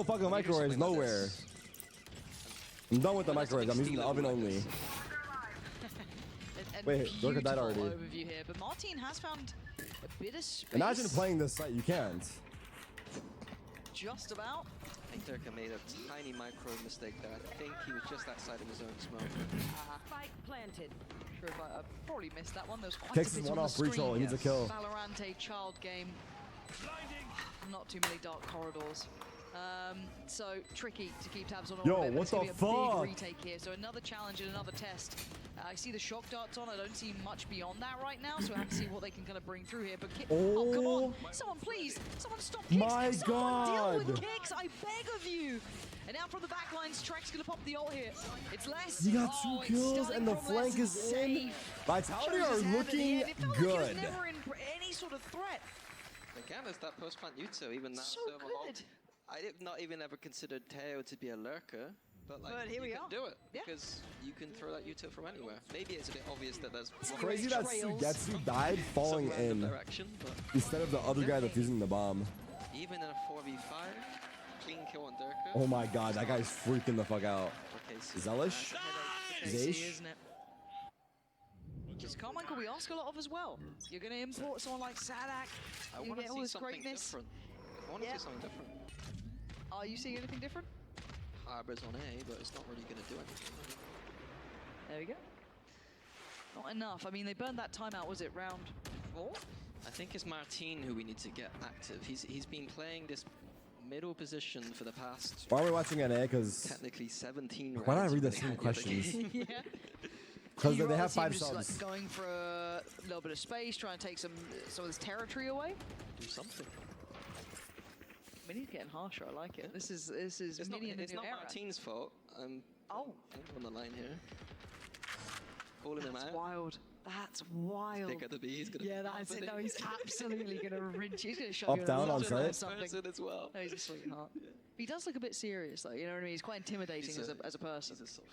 no fucking microwaves nowhere. I'm done with the microwaves. I'm using the oven only. Wait, Dorka died already. Overview here, but Martin has found a bit of space. Imagine playing this site. You can't. Just about. I think Durka made a tiny micro mistake there. I think he was just outside of his own smoke. Spike planted. Sure, if I probably missed that one. There was quite Kicks a bit one on off the breach hole. He screen. needs a kill. Valorant, child game. Not too many dark corridors. So tricky to keep tabs on all Yo, of it. what the It's gonna be a fuck? big retake here. So another challenge and another test. I see the shock darts on. I don't see much beyond that right now. So I have to see what they can kind of bring through here. But oh, come on. Someone please. Someone stop kicks. My Someone deal with God. kicks. I beg of you. And now from the back lines, Tarek's going to pop the ult here. It's less. You got Oh, 2 it's kills starting and the from flank less. is in. Safe. Vitality Shows are his hand at the looking end. It felt good. like he was never in any sort of threat. Again, there's that post-plant Yuto, even now. So good. I did not even ever consider Teo to be a lurker, but like But here we you are. can do it Yeah. because you can throw that Yuto from anywhere. Maybe it's a bit obvious that there's Crazy that Sugetsu died falling some random in direction, but instead of the other guy that's using the bomb. even in a 4v5, clean kill on Durka. Oh my God, that guy's freaking the fuck out. Okay, so Zelish? Crazy, Zaish? isn't it? Just Karmine could we ask a lot of as well. You're going to import someone like Sadak. I You want to get all see this something greatness. different. I want to Yeah. see something different. Are you seeing anything different? Harbor's on A, but it's not really going to do anything. There we go. Not enough. I mean, they burned that timeout. Was it round 4? I think it's Martin who we need to get active. He's been playing this middle position for the past Why are we watching NA? Because technically 17 rounds. why don't I read the winning same the other questions? game. Yeah. Because You they rather have see him 5 just, subs. like, going for a little bit of space, trying to take some of this territory away. Do something. Mini's getting harsher. I like it. This is It's not, Mini in the it's new not era. Martin's fault. I'm Oh, on the line here. Calling him that's out. wild. That's wild. Pick at the B. He's gonna. Yeah, that's it. No, he's absolutely gonna rinse you. He's gonna show Up, you down, a on lesson or site? something. Person as well. No, he's a sweetheart. He does look a bit serious, though. You know what I mean? He's quite intimidating as a person. He's a soft.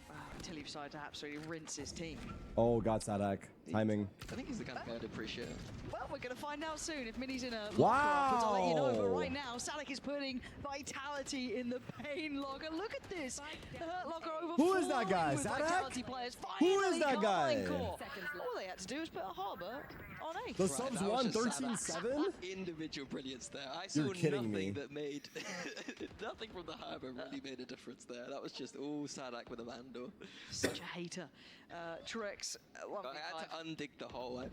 Wow, until he decided to absolutely rinse his team. Oh God, Sadak. Timing. I think he's the kind of guy I'd appreciate. Well, we're going to find out soon if Mini's in a locker Wow. up, I'll let you know. But right now, Sadak is putting Vitality in the pain locker. Look at this. The hurt locker overflowing Who is that guy? with Sadak? Vitality players. Who is Finally, that guy? Karmine Corp. All they had to do was put a harbor on A. The subs that won was just 13-7? Individual brilliance there. I saw You're kidding nothing me. that made nothing from the harbor really made a difference there. That was just all Sadak with a vandal. Such a hater. Trex, I had to undig the hole. I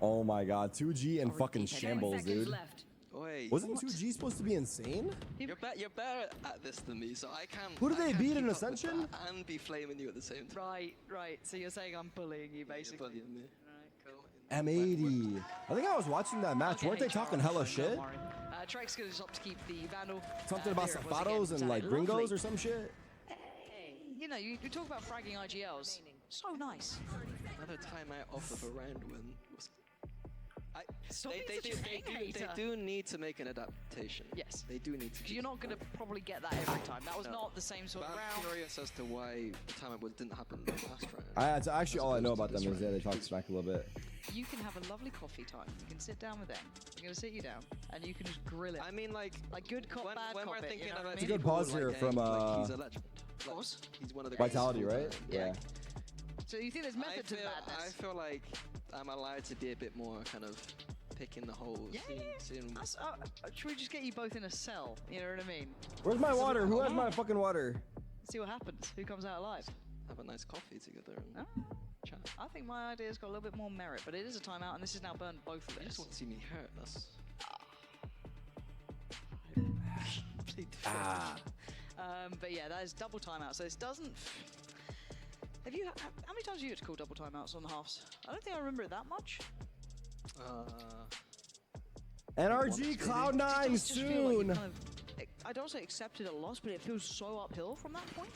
Oh my God, 2G and fucking shambles, dude. Left. Wait, Wasn't 2G supposed to be insane? you're better at this than me, so I can't. Who did I they can't beat in keep up with Ascension? that And be flaming you at the same time. Right. So you're saying I'm bullying you, You're basically. bullying me. Right, cool. M80. I think I was watching that match. Weren't they talking hella shit? Trek's going to just opt to keep the Vandal. Something about here it was Zapatos again. and like Lovely. gringos or some shit? You know, you talk about fragging IGLs. So nice. Another timeout off of a round win was. Stop being They such a hate they hater. do need to make an adaptation. Yes. They do need to. Because you're not going to probably get that every time. That was No. not the same sort But of I'm round. curious as to why the timeout didn't happen last round. It's actually all I know about them is they talk smack a little bit. You can have a lovely coffee time. You can sit down with them. They're going to sit you down, and you can just grill it. I mean, like good cop, when, bad when cop we're it, thinking you know about what I It's a mean? good pause people here like from, like, he's a legend. Of course. He's one of the Vitality, greatest of all right? time. Yeah. So you think there's method to I madness? feel like I'm allowed to be a bit more kind of picking the holes. Yeah. Seeing Should we just get you both in a cell? You know what I mean? Where's my water? Who has my fucking water? See what happens. Who comes out alive? have a nice coffee together and Ah. chat. I think my idea's got a little bit more merit, but it is a timeout, and this has now burned both of I just us. want to see me hurt. That's. But yeah, that is double timeout. So this doesn't. Have you? How many times have you had to call double timeouts on the halves? I don't think I remember it that much. NRG Cloud9 It does just feel like you soon. kind of, I don't say accepted a loss, but it feels so uphill from that point,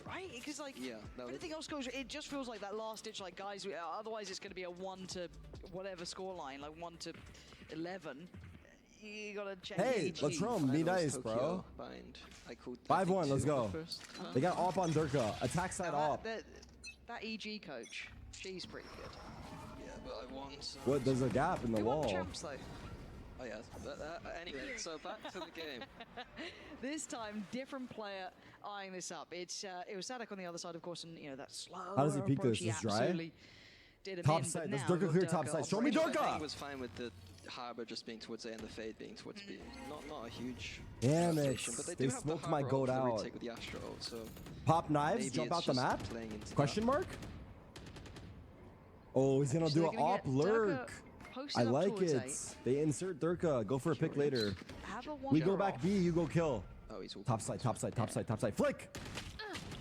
right? Because like, Yeah, if no, anything else goes, it just feels like that last ditch. Like guys, otherwise it's going to be a 1 to whatever scoreline, like 1 to 11. You gotta check. Hey, each let's team. roam. Be nice, bro. Bind. I called 5-1, let's go. First. They got op on Durka. Attack side Now, op. that EG coach, she's pretty good. Yeah, but I won. So What? There's a gap in the Who won wall. champs though? Oh yeah. Anyway, so back to the game. This time, different player eyeing this up. It was Tarik on the other side, of course, and you know that slow. How does he peek this? He Is dry? absolutely did him Top in, side. but Does now Durka clear top Durka side? Show me operating- Durka! I was fine with the Harbor just being towards A and the Fade being towards B. Not a huge Damn it. rotation, but They do have smoked the my Harbor goat ult for the out. retake with the Astra ult, so Pop knives, maybe jump it's out the just map? playing into Question mark? Oh, he's gonna Actually, do they're an gonna op get lurk. Durka posted I up like towards it. A. They insert Durka. Go for a pick later. Have a We one go back B, you go kill. Oh, he's all Top side, top side, top side, top side. Flick!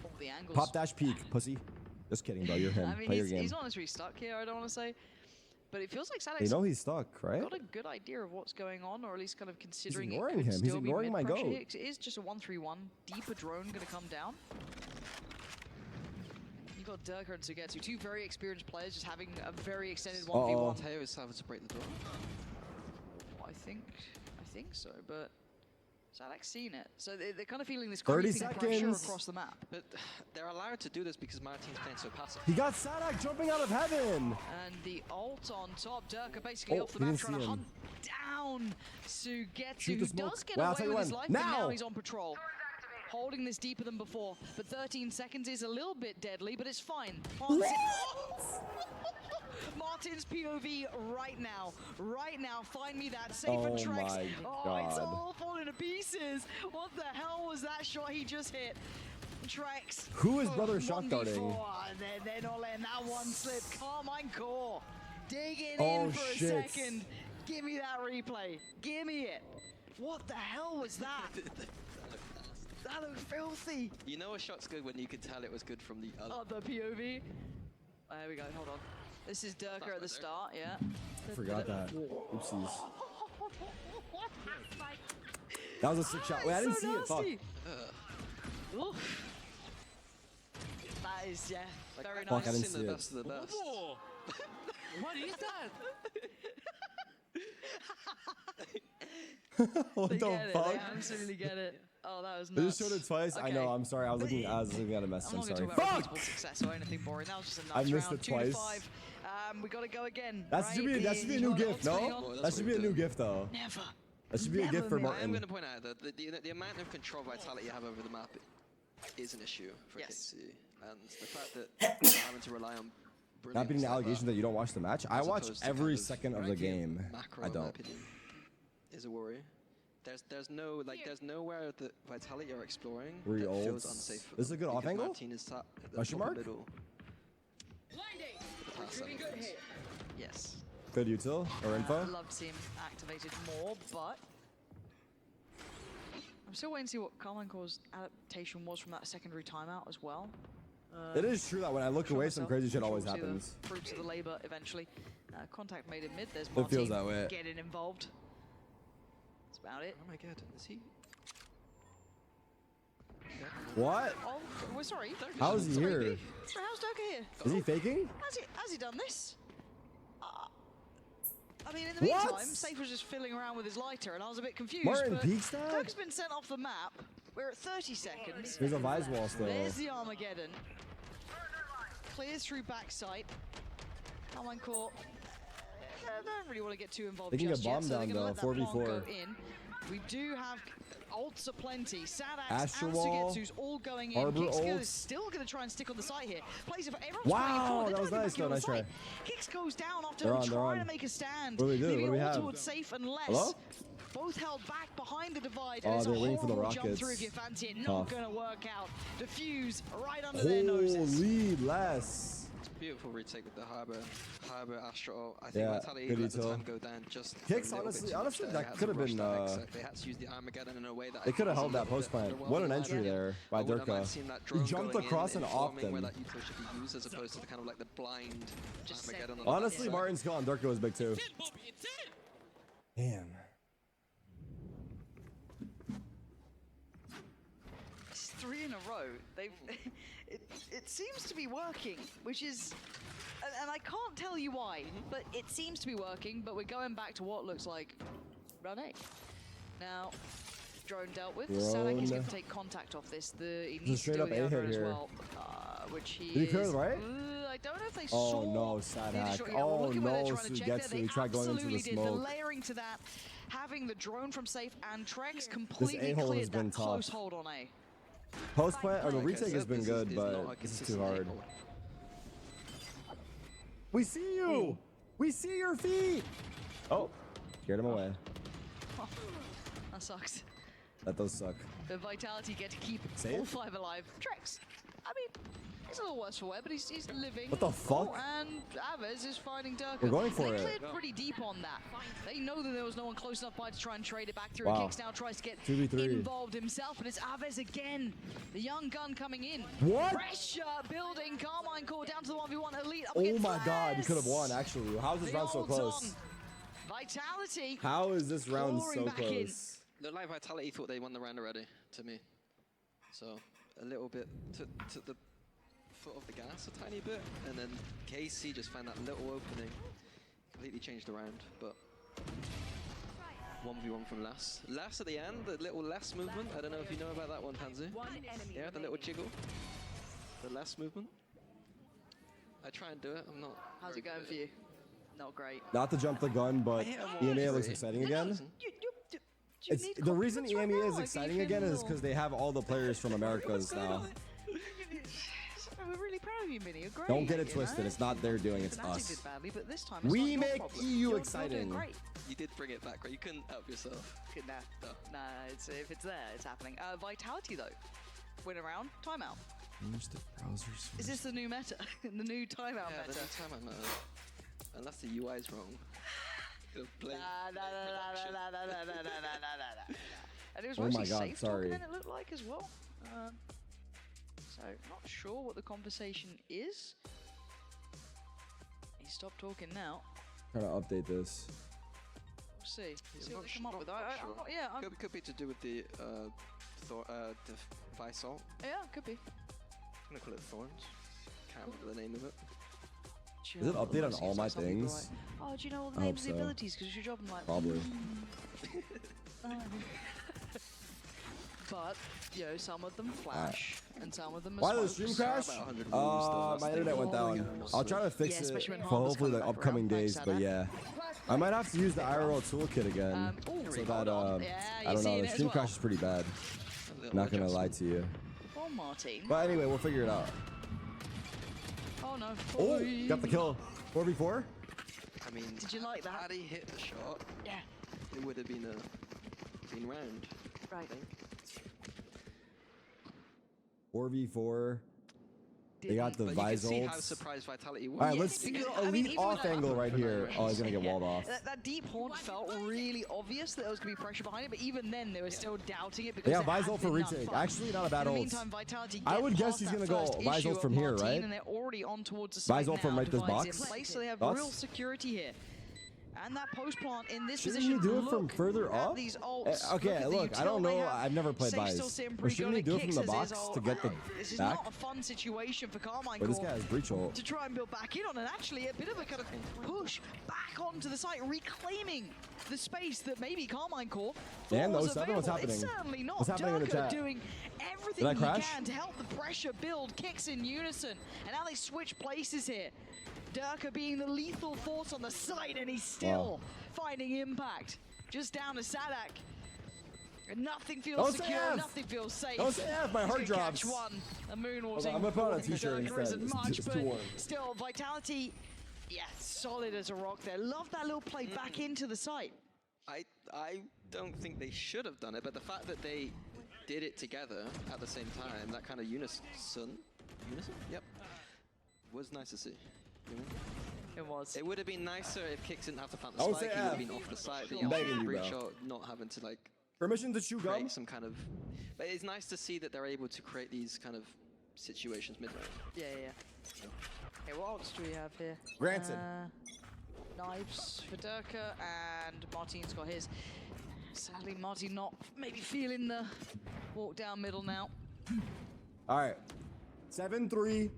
All the angles. Pop dash peek, pussy. Just kidding, bro. You're him. I mean, Play your game. he's not necessarily stuck here, I don't want to say. But it feels like You Sadek's know he's stuck, right? got a good idea of what's going on, or at least kind of considering ignoring it could him. He's still be ignoring my mid-pressure goat. here, 'cause it is just a 1-3-1. Deeper drone going to come down. You got Durka and Sugetsu, two very experienced players, just having a very extended 1v1. Teo is having to break the door. I think so, but Sadek's seen it. So they're kind of feeling this 30 creeping pressure seconds. across the map. But they're allowed to do this because Martin's playing so passive. He got Sadak jumping out of heaven. And the ult on top, Durka basically Oh, off the he map didn't trying see to him. hunt down Sugetsu, Shoot who the smoke. does get Well, I'll away tell you with his when. life, but now Now! he's on patrol. Holding this deeper than before, but 13 seconds is a little bit deadly, but it's fine. Martin's POV right now, find me that safe and Oh Trex. my Oh, it's God. all falling to pieces. What the hell was that shot he just hit? Trex. Who is brother shock 1v4. darting? They're not letting that one slip. Karmine Corp digging Oh, in for a shit. second. Give me that replay. Give me it. What the hell was that? That looked filthy. You know a shot's good when you can tell it was good from the other. Other POV. Oh, there we go. Hold on. This is Durka at the start. Yeah. I forgot that. Oopsies. That was a sick shot. Wait, I didn't see it. Fuck. Oof. That is, yeah, very Fuck, I nice. didn't Seen see the it. best of the best. Whoa! What is that? What They the get it. fuck? They absolutely get it. Oh, that was They nuts. just showed it twice. I Okay. know. I'm sorry. I was looking at a mess. I'm I'm not going to sorry. talk about Fuck! repeatable success or anything boring. That was just a I nice missed round. it 2 twice. to 5. We got to go again. That right? should be a new gift, no? on. That should be a new gift, though. Never. That should be a gift for Never, man. I am Martin. going to point out that the amount of control vitality you have over the map is an issue for Yes. KC. And the fact that you're having to rely on Not being the brilliance like allegation that you don't watch the match. I as watch opposed to every kind second of the ranking game. macro, I in my don't. opinion, is a worry. There's nowhere that vitality you're exploring that feels Re-ults. unsafe for This is a them good off because angle? Martin is sat at the Question top mark? middle for the past 7 games. Yes. Good util or info? I'd love to see him activated more, but I'm still waiting to see what Karmine Corp's adaptation was from that secondary timeout as well. It is true that when I look Sure away, some myself. crazy shit I'm sure always we'll see the happens. Fruits of the labor eventually. Contact made in mid. There's It feels Martin that way. getting involved. That's about it. Oh my god, is he? What? Oh, we're sorry. How is he Sorry, here? B. Sorry, how's Durka here? Is he faking? Has he done this? I mean, in the What? meantime, Safe was just fiddling around with his lighter, and I was a bit confused. Martin but peeks that? Durka's been sent off the map. We're at 30 seconds. There's a Vise wall still. There's the Armageddon. Clears through backside. Karmine Corp. Don't really want to get too involved They can just get yet, bombed so they're down, gonna though, let that plant 4v4. go in. We do have ults aplenty. Sadax Astro and wall, Sugetsu's all going in. Arbor Kix ults. is still going to try and stick on the site here. Plays it for everyone's Wow, playing forward. that They're was not even nice, backing on though. the Nice try. site. Kix goes down after They're them on, they're trying on. to make a stand. What do we do? Leaving What do we it all have? towards Safe and less. Hello? Both held back behind the divide. Oh, And it's a they're waiting for the horrible jump rockets. through if you fancy it. Not Tough. going to work out. Diffuse right under their noses. Holy less. It's a beautiful retake with the Harbor Astro. I think Yeah, Vitality good let the util. time go down just Kicks, a little bit honestly- too much honestly, there. that They had to could've rush been, that exit. They had to use the Armageddon in a way that They could have held that easily post plant. underwhelmed What an the entry lineup. there by I wouldn't mind Durka. seeing that He drone jumped going across in, and informing offed where him. that util should be used as opposed to the kind of like the blind Just Armageddon set- on the Honestly, backside. Martin's gone. Durka was big too. Damn. It's 3 in a row. They've it seems to be working, which is, and I can't tell you why, but it seems to be working. But we're going back to what looks like run A. Now, drone dealt with. Sadek is Drone. going to take contact off this. He a needs to straight do up the A other hit as here. well. which he Did he clear is. the right? I don't know if they Oh, saw. no, the sad initial- hack. yeah, well, Oh, look at where they're no, trying so to he check gets that. it. He tried going into the absolutely did. The smoke. layering to that, having the drone from safe and Trex This completely A-hole has cleared been that close tough. hold on A. Post plant or the Like I retake has said, been this good, is not but a this is too consistent hard. angle. We see you. We see your feet. Oh, scared him away. Oh, that sucks. That does suck. The Vitality get to keep Save? all 5 alive. Trex, I mean, he's a little worse for wear, but he's living. What the fuck? Oh, and Aves is finding Durka. We're going for they it. cleared pretty deep on that. They know that there was no one close enough by to try and trade it back through. Wow. Kicks now tries to get 2v3. involved himself, but it's Aves again. The young gun coming in. What? Pressure building. Carmine Corp down to the 1v1 elite. Up Oh against my god, you could have won Les. actually. How is this The round so odds close? on. Vitality. How is this round Pouring so back in. close? Looked like Vitality thought they won the round already, to me. So, a little bit to the foot of the gas a tiny bit, and then KC just found that little opening. Completely changed the round, but 1v1 from Lass. Lass at the end, the little Lass movement. I don't know if you know about that one, Pansy. One enemy Yeah, the little remaining. jiggle. The Lass movement. I try and do it, I'm not... How's very it going good for you? Not great. Not to jump the gun, but I hit him all EMEA looks three. exciting again. You It's, need the reason compliments right EMEA now, is like, exciting you again can is all- because they have all the players from Americas now. We're really proud of you, Minnie. You're great. Don't get it you twisted. know? It's not their doing, it's Fnatic us. did badly, but this time it's We not your make problem. EU You're exciting. doing great. You did bring it back, right? You couldn't help yourself. Good, nah, it's, if it's there, it's happening. Vitality though, win around, timeout. Is this the new meta? The new timeout Yeah, meta? there's no time I'm unless the UI is wrong. Could've played Nah. And it was Oh mostly my God, safe sorry. talking, then it looked like as well. So not sure what the conversation is. He stopped talking now. Trying to update this. We'll see. See what they Not come up with. not I'm sure. not, yeah, Could be to do with the Visalt. yeah, could be. I'm gonna call it Thorns. Can't remember the name of it. Do Is it know what update on seems all my like some people are things? like, oh, do you know all the I hope names of the so. abilities? Because it's your job. I'm like, Probably. But, you know, some of them flash, and some of them are Why did the smoke. stream crash? About 100 views, though, that's My the internet went thing. down. I'll try to Yeah, fix it especially when for Harper's hopefully the coming back upcoming around. days, Thanks, but Anna. yeah. I might have to use the IRL toolkit again. Ooh, So hold that, on. Yeah, I you're don't know, seeing the it as stream well. crash is pretty bad. A little Not gonna lie adjustment. to you. Oh, Martin. But anyway, we'll figure it out. Oh, no. Oh, Boy. got the kill. 4v4? I mean, Did you like that? Had he hit the shot, Yeah. it would have been a round. Right. 4v4. They got the But you can see how Visolts. surprised Vitality was. Alright, let's because, see I the mean, elite even off with- angle right here. Oh, he's gonna get walled off. That deep haunt felt really obvious that there was going to be pressure behind it, but even then they were still doubting it because Yeah, there had Visol for been none retake. fun. Actually, not a bad In the ult. meantime, Vitality I get would guess past he's that gonna go first Visol issue from of here, Martin, right? And they're already on towards the site Visol now, from right this divides box? in place, so they have Thoughts? real security here. And that post plant in this Shouldn't position. you do it from look further at up? These ults. Okay, at the look, I don't util they know. have. I've never played Safe still Vice. sitting But pretty shouldn't good. you do it from the Kicks his box ult. to get the This is back? not a fun situation for Karmine But this Corp guy has breach ult. to try and build back in on, and actually a bit of a kind of push back onto the site, reclaiming the space that maybe Karmine Corp thought Dan, was 07, what's available. It's happening? certainly not. What's happening in the Durka chat? doing everything Did I he crash? can to help the pressure build. Kicks in unison, and now they switch places here. Durka being the lethal force on the site, and he's still finding impact. Just down to Sadak. And nothing feels Don't say secure, F. nothing feels safe. Don't say F, my He's heart gonna catch drops. one. A moonwalking. Hold on, I'm gonna put on a t-shirt Durka instead. isn't It's much, too but warm. still, Vitality, yeah, solid as a rock there. Love that little play back into the site. I don't think they should have done it, but the fact that they did it together at the same time, that kind of unison? Yep. Was nice to see. You know? It was. It would have been nicer if Kicks didn't have to plant the I would spike, say he would have F. been off the side, I'm begging you, breach bro. shot, not having to like Permission to chew gum? create some kind of... But it's nice to see that they're able to create these kind of situations mid-range. Yeah. Okay, what else do we have here? Granted. Knives for Durka, and Martin's got his. Sadly, Martin not maybe feeling the walk down middle now. Alright. 7-3.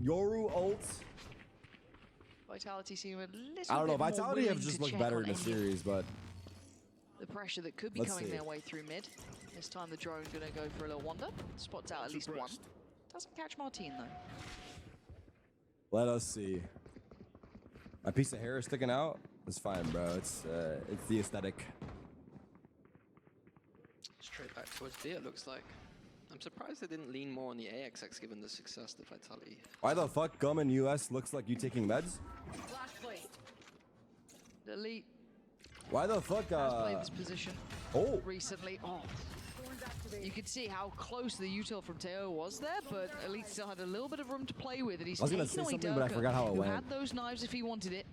Yoru ult. Vitality seem a little I don't know. bit more Vitality have willing just to looked check better on in the any of series, but the pressure that could be Let's coming see. their way through mid. This time the drone gonna go for a little wander. Spots out at least one. Doesn't catch Martine though. Let us see. A piece of hair is sticking out. It's fine, bro. It's the aesthetic. Straight back towards B, it looks like. I'm surprised they didn't lean more on the AXX given the success the Vitality. Why the fuck Gum in US looks like you taking meds? Flash placed. Elite Why the fuck has played this position oh recently. Oh, you could see how close the util from Teo was there, but Elite still had a little bit of room to play with, and he's I was gonna taken say away something, but I Durka, forgot how it who went. had those knives if he wanted it.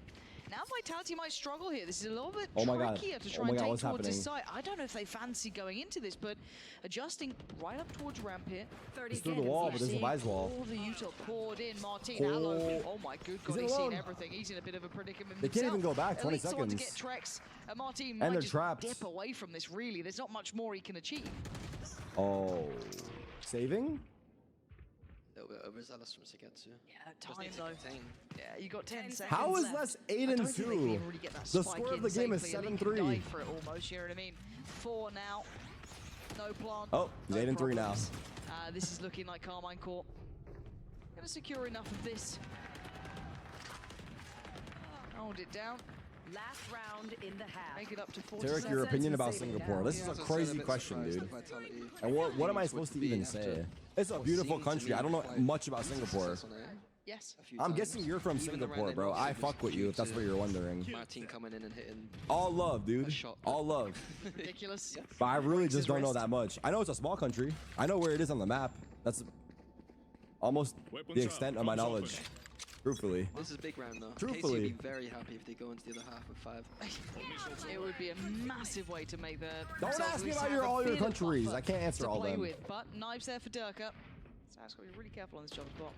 Now Vitality might struggle here. This is a little bit Oh my God. trickier to Oh try my and God, take what's towards his happening? side. I don't know if they fancy going into this, but adjusting right up towards ramp here. 30 It's through the seconds wall, left. but there's a See Vise wall. all the util poured in. Martine, hello. Oh my good God, He's he's alone. seen everything. He's in a bit of a predicament They can't himself. even go back, 20 Elite's the one to seconds. get Trex. Martine And might they're just trapped. dip away from this, really. There's not much more he can achieve. Oh, saving? A little bit overzealous from Sigetsu. Yeah, Just time need to though. contain. Yeah, you got 10 seconds How is left. less I 8 don't and think they 2? can even really get that The spike score of in the game is safely. Elite can 7-3. die for it almost, you know what I mean? 4 now. No plant. Oh, he's no 8 and 3 now. problems. This is looking like Karmine Corp. Gonna secure enough of this. Hold it down. Last round in the half. Make it up to 40 Tarik, your seconds. opinion about Saving Singapore? now. This is a Yeah, as I said, crazy bit question, surprised dude. that Vitality And what am I would supposed to be even after say? It's a what beautiful seemed to country. me I don't know quite much about decent Singapore. success on A Yes. a few I'm times. guessing you're from Even the Singapore, round bro. ending I was fuck with you if that's due what to you're wondering. Martine coming in and hitting All love, a dude. shot. All love. Ridiculous. But I really Breaks just his don't know wrist. that much. I know it's a small country. I know where it is on the map. That's almost the extent of my knowledge. Truthfully. This is a big round though. Truthfully. Casey would be very happy if they go into the other half with 5. It would be a massive way to make the. Don't themselves ask me at least about have a all your bit of countries. buffer I can't answer to all play them. with, but knives there for Durka. So I've got to be really careful on this job spot.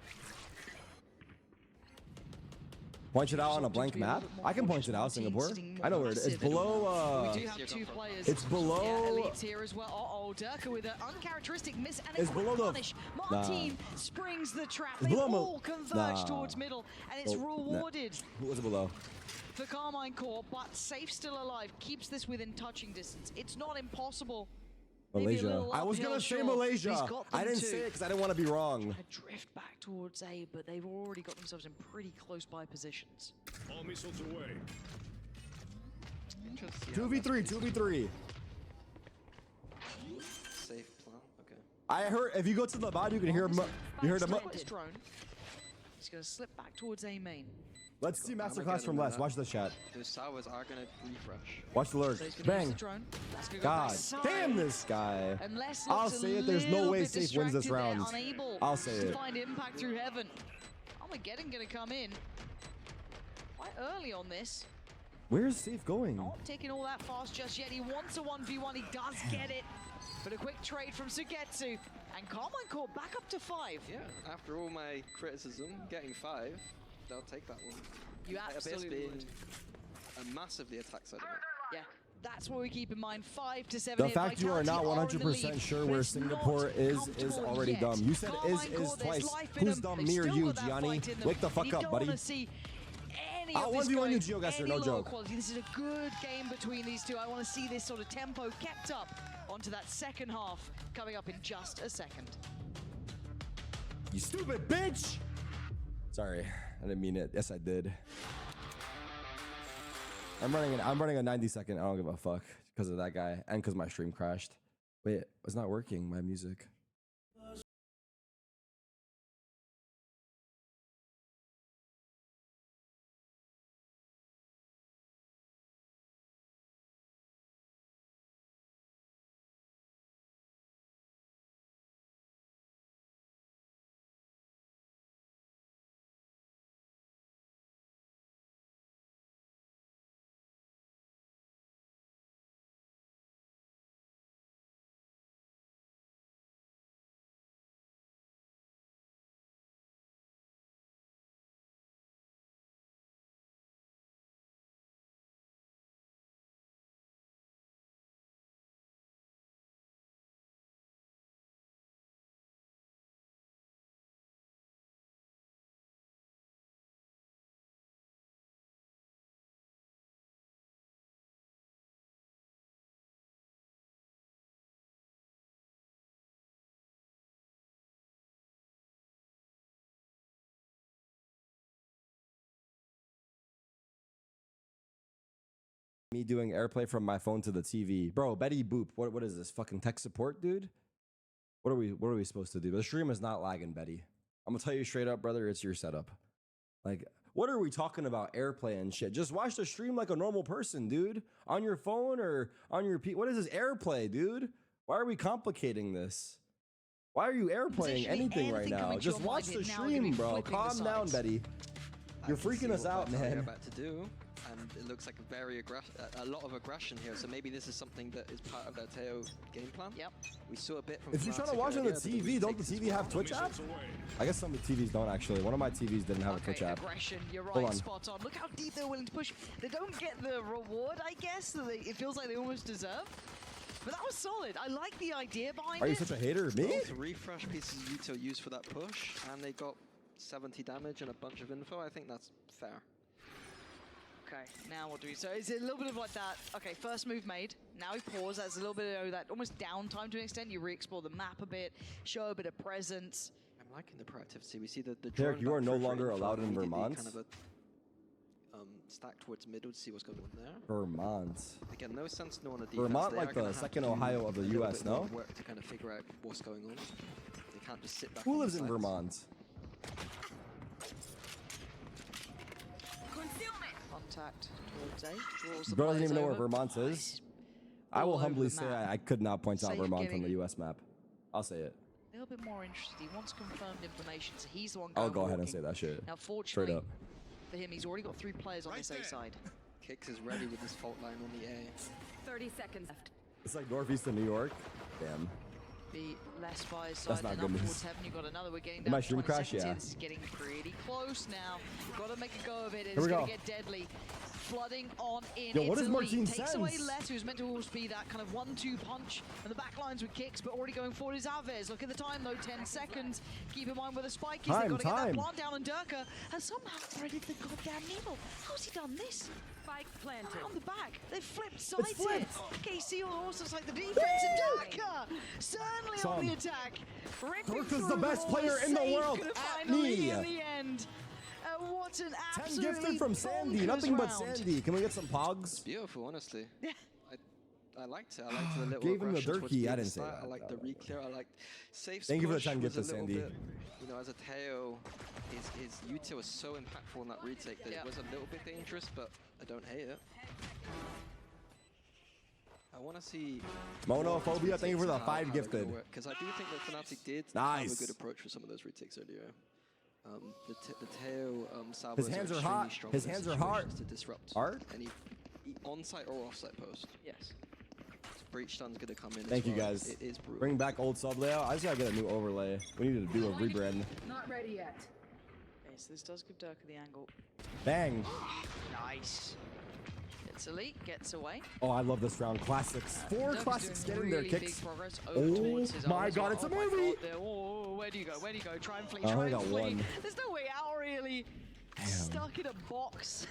Point it out on a blank map? I can point it out, Singapore. I know where it is. It's below, We do have 2 players. it's below- Yeah, Elite's here as well. Uh-oh, Durka with an uncharacteristic miss and a It's quick below the- punish. Martine springs the trap. It's They below all converge nah. towards middle, and it's Oh, nah. rewarded Who was it below? for Karmine Corp, but safe still alive, keeps this within touching distance. It's not impossible. Maybe a Malaysia. little I was uphill, gonna say sure. Malaysia. He's got I them didn't too. say it because I didn't want to be wrong. A drift back towards A, but they've already got themselves in pretty close by positions. All missiles away. Interesting. 2v3, 2v3. Safe plan. Okay. I heard if you go to the bot, you can hear you heard him. His drone. He's gonna slip back towards A main. Let's see I'm not masterclass getting from that. Les. Watch the chat. Those towers are gonna refresh. Watch the lurk. So he's gonna use Bang. the drone. That's gonna go God backside. damn this guy. Unless I'll looks a say it. There's no little way bit Safe wins this distracted there, round. Unable I'll say to it. find impact through heaven. Armageddon gonna come in quite early on this. Where's Safe going? Not taking all that fast just yet. He wants a 1v1. He does get it. But a quick trade from Sugetsu. And Karmine Corp back up to 5. Yeah. After all my criticism, getting 5, they'll take that one. You Abyss absolutely being would. a massively attack side of it. Yeah, that's what we keep in mind. 5 to 7. The here. fact you are not Vitality in the 100% lead, sure but where it's Singapore not is comfortable already yet. dumb. You said Karmine is Corp, there's twice. life in Who's them. dumb, They me or still you, got that Gianni? fight in them. Wake the fuck You up, don't buddy. wanna see any I'll of this 1v1 you, going GeoGuessr, any no lower joke. quality. This is a good game between these two. I want to see this sort of tempo kept up onto that second half coming up in just a second. You stupid bitch! Sorry, I didn't mean it. Yes, I did. I'm running a 90-second. I don't give a fuck because of that guy and because my stream crashed. Wait, it's not working. My music. Me doing AirPlay from my phone to the TV. Bro, Betty Boop. What is this? Fucking tech support, dude? What are we supposed to do? The stream is not lagging, Betty. I'm gonna tell you straight up, brother, it's your setup. Like, what are we talking about AirPlay and shit? Just watch the stream like a normal person, dude. On your phone or on your What is this AirPlay, dude? Why are we complicating this? Why are you AirPlaying anything right now? Just watch the stream, bro. Calm down, Betty. You're freaking us out, man. About to do, and it looks like a lot of aggression here. So maybe this is something that is part of their Teo game plan. Yep. We saw a bit from. If you're trying to watch on the TV, don't the TV have Twitch app? I guess some of the TVs don't actually. One of my TVs didn't have a Twitch app. Aggression, you're Hold right, on. spot on. Look how deep they're willing to push. They don't get the reward, I guess, that it feels like they almost deserve. But that was solid. I like the idea behind it. Are you such a hater? Me? Both refresh pieces Yuto used for that push, and they got 70 damage and a bunch of info. I think that's fair. Okay, now what do we... So is it a little bit of like that? Okay, first move made. Now we pause. That's a little bit of that almost downtime to an extent. You re-explore the map a bit, show a bit of presence. I'm liking the proactivity. We see the Tarik, you are no drone back longer for allowed in immediately Vermont. Kind of a stack towards middle to see what's going on there. Vermont. Again, no sense no on the defense. Vermont, They like are gonna the have second to do Ohio of the a little US, bit more no? work to kind of figure out what's going on. They can't just sit back. Who on the lives in sides. Vermont? Contact towards A. Draws the Bro doesn't players even know where over. Vermont Oh, is. he's I will all over humbly the say map. I could not point out Safe Vermont on the getting- US map. I'll say it. A little bit more interested. He wants confirmed information, so he's the one I'll going go ahead and walking. say that shit. Now, Straight fortunately up. for him, he's already got 3 players on this A side. Kicks is ready with his fault line on the A. 30 seconds left. It's like northeast of New York. Damn. Be less by his That's side not than up good news. towards heaven. You've got another. We're getting Did down my to stream 20 crash? seconds here. Yeah. This is getting pretty close now. Got to make a go of it. Here It's we going go. to get deadly. Flooding on in. Yo, what It's is elite. Martin's Takes away sense? Les, who's meant to always be that kind of 1-2 punch. And the back lines with kicks, but already going forward is Alves. Look at the time though, 10 seconds. Keep in mind where the spike is. They've got to get that plant down, and Durka has somehow threaded the goddamn needle. How's he done this? Spike planted. On the back, they've flipped sides flipped. here. KC also like the defense, and Durka certainly Son. on the attack. Ripping Durka's through the best all player in the safe, world gonna at finally me. in the end. What an 10 absolutely gifted from Sandy. bonkers Nothing but round. Sandy. Can we get some pogs? Beautiful, honestly. I liked it. I liked the little Gave him the aggression towards Durkee. the I didn't say start. that. I liked the re-clear. I liked safe. Thank you for the push 10 was a gifted, little Sandy. bit, you know, as a Teo, his Yuto was so impactful in that retake that Yeah. it was a little bit dangerous, but I don't hate it. I want to see Monophobia, thank you for the 5 gifted. because I do think that Fnatic did have Nice. a good approach for some of those retakes earlier. The Teo salvos His hands are extremely hot. strong His in hands those are hard. situations to disrupt Hard? any on-site or off-site post. Yes. Breach stun's gonna come in. Thank as you well. guys. It is brutal. Bring back old sub layout. I just gotta get a new overlay. We need to do a rebrand. Not ready yet. Okay, so this does give Durka the angle. Bang. Nice. Gets elite, gets away. Oh, I love this round. Classics. 4 Durka's classics doing getting their really kicks. Big progress over Oh towards his my own as God, well. it's a Oh my movie. God, oh, where do you go? Where do you go? Try and flee. I Try only and got flee. one. There's no way out, really. Damn. Stuck in a box.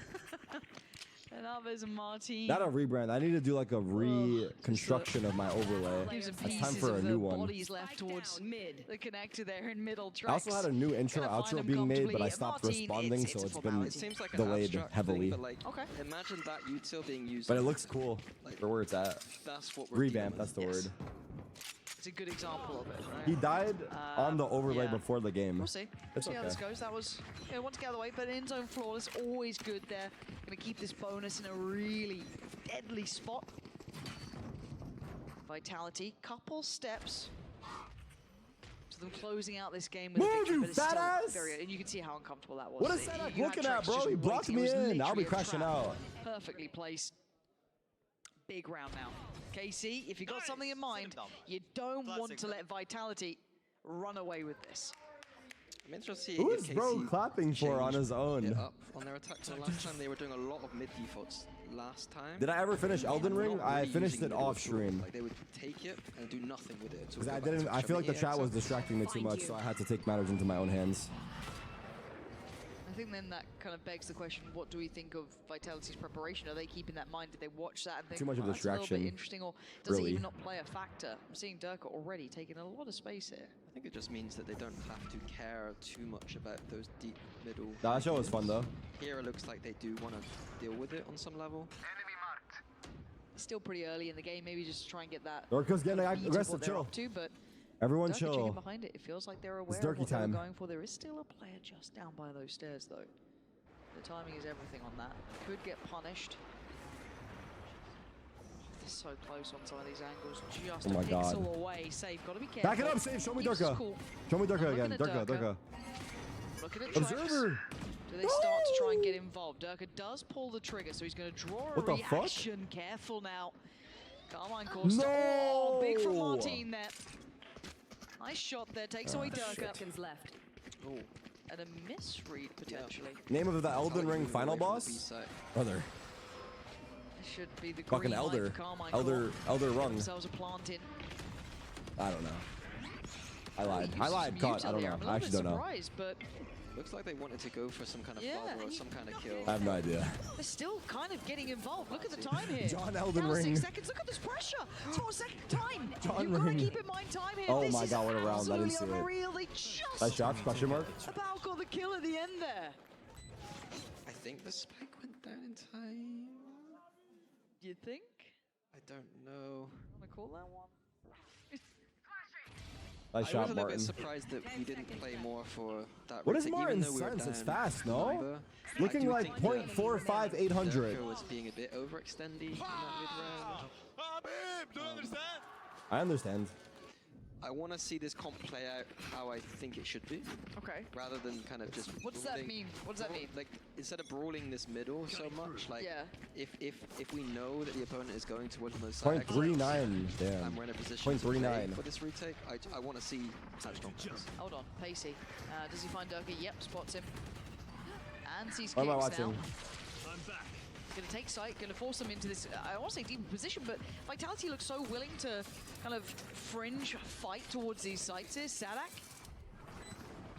And Alves and Martin. Not a rebrand. I need to do like a reconstruction of my overlay. Gives him It's time pieces for a of new the one. bodies left Spike towards down mid. the connector there in middle tracks. I also had a new intro Gonna find outro him being made, but I comfortably. stopped Martin, responding, it's so a it's been formality. It seems like an delayed abstract heavily. thing, but like, Okay. imagine that util being used. But it looks cool for where it's at. That's what we're Revamp, dealing that's with. the Yes. word. It's a good example of it, right? He died on the overlay yeah. before the game. We'll see. It's See how this okay. goes. That was, once get out of the way, but in zone flawless, always good there. Gonna keep this bonus in a really deadly spot. Vitality, couple steps to them closing out this game with a Move, victory, you but it's fat still ass! very, and you can see how uncomfortable that was. What is You that had looking Trex at, bro? just He blocked waiting. It me was in. I'll be literally a crashing trap. out. Perfectly placed. Big round now. KC, if you got something in mind, you don't want to let Vitality run away with this. I'm interested to see Who if is bro KC clapping for on changed his own? it up on their attack. So last time they were doing a lot of mid defaults. Last time. Did I ever finish Elden Not Ring? I really finished using it middle off at all. stream. Like they would take it and do nothing with it. Because I didn't. I feel like the chat was distracting me too Find much, you. so I had to take matters into my own hands. I think then that kind of begs the question, what do we think of Vitality's preparation? Are they keeping that in mind? Did they watch that and think, Too much of "Oh, that's a little distraction, bit interesting, or does it really. even not play a factor? I'm seeing Durka already taking a lot of space here. I think it just means that they don't have to care too much about those deep middle. That show was fun though. Here it looks like they do want to deal with it on some level. still pretty early in the game. Maybe just try and get that. Durka's getting beat of aggressive. what they're Chill. up to, but Everyone Durka chicken chill. behind it. It feels like they're aware It's of what they were time. going for. There is still a player just down by those stairs, though. The timing is everything on that. Could get punished. They're so close on some of these angles. Just Oh a my God. pixel away. Safe. Got to be careful. Back it up, Safe. Show me Keeps us Durka. cool. Show me Durka I'm again. looking at Durka. Looking at Trex. Observer. Do they start to try and get involved? Durka does pull the trigger, so he's going to draw a What the fuck? reaction. Careful now. Karmine course. No! Oh, big from Martine there. Nice shot there. Takes away 30 Durka. seconds left. Oh, And a misread, potentially. Name of the Tarik Elden Ring moving final away from the boss? B-site. Brother. This should be the Fucking green light Elder. for Karmine Elder Corp. rung. Themselves a plant in. I don't know. I lied. He I uses lied, some caught. util I don't here. know. I'm a I little actually bit don't know. surprised, but Looks like they wanted to go for some kind of Yeah, father or he- some kind of kill. I have no idea. they're still kind of getting involved. Look at the time here. John Elden Down to Ring. 6 seconds. Look at this pressure. 4 second time. John You've got to Ring. keep in mind time here. Oh This my is God, what a round. I didn't absolutely see it. unreal. They just Nice shots, question mark. about got the kill at the end there. I think the spike went down in time. You think? I don't know. Want to call that one? Nice I was shot, a little Martin. bit surprised that we didn't play more for that. What is retake, even Martin's though we were sense? It's down fast, no? number. I Looking do like think that .45 800. Durka was being a bit overextendy in that mid-round. I understand. I want to see this comp play out how I think it should be, Okay. rather than kind of just. What does that brawling- mean? What does that mean? Like instead of brawling this middle so much, like Yeah. if we know that the opponent is going towards one of those side .39. exits, Damn. and we're in a position to play 0.39. for this retake, I want to see such confidence. Hold on. Pacey. Does he find Durka? Yep. Spots him. And sees What am I kicks now. watching? Going to take sight, going to force them into this, I want to say deep position, but Vitality looks so willing to kind of fringe fight towards these sites here. Sadak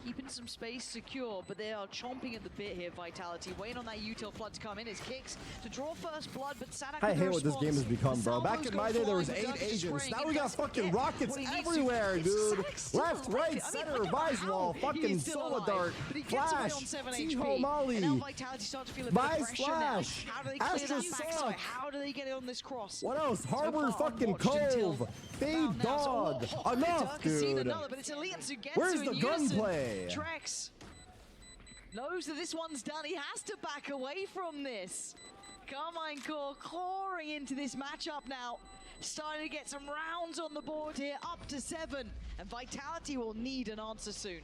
keeping some space secure, but they are chomping at the bit here, Vitality. Waiting on that util flood to come in. His kicks to draw first blood, but Sadak I with the hate what this game has response. become, The bro. Back salvos in go my day, there was flying, 8 but Durka just agents. spraying. Now He we got doesn't fucking get rockets what he needs to. everywhere, It's dude. Sadak's still Left, alive. right, I mean, center, I don't know Vise how wall, he fucking is still solo alive, dart, but he gets away flash, on 7 T-Ho HP. Molly. And now Vitality start to feel a bit of Vise pressure now. flash, How do they clear Astra that backside? suck. How do they get it on this cross? What else? So Harbor far, fucking unwatched until Cove. Fade round now. So, dog. Enough, Durka's seen dude. another, but it's Alliance who gets Where's to the in unison. gunplay? Trex knows that this one's done. He has to back away from this. Karmine Corp clawing into this matchup now. Starting to get some rounds on the board here, up to 7. And Vitality will need an answer soon.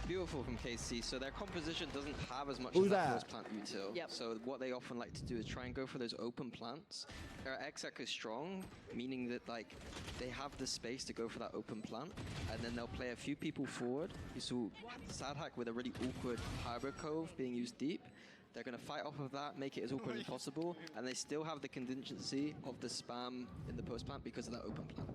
Beautiful from KC. So their composition doesn't have as much Who's of that that? close plant util. Yep. So what they often like to do is try and go for those open plants. Their exec is strong, meaning that like they have the space to go for that open plant, and then they'll play a few people forward. You saw Sadhack with a really awkward harbor cove being used deep. They're going to fight off of that, make it as awkward as possible, and they still have the contingency of the spam in the post plant because of that open plant.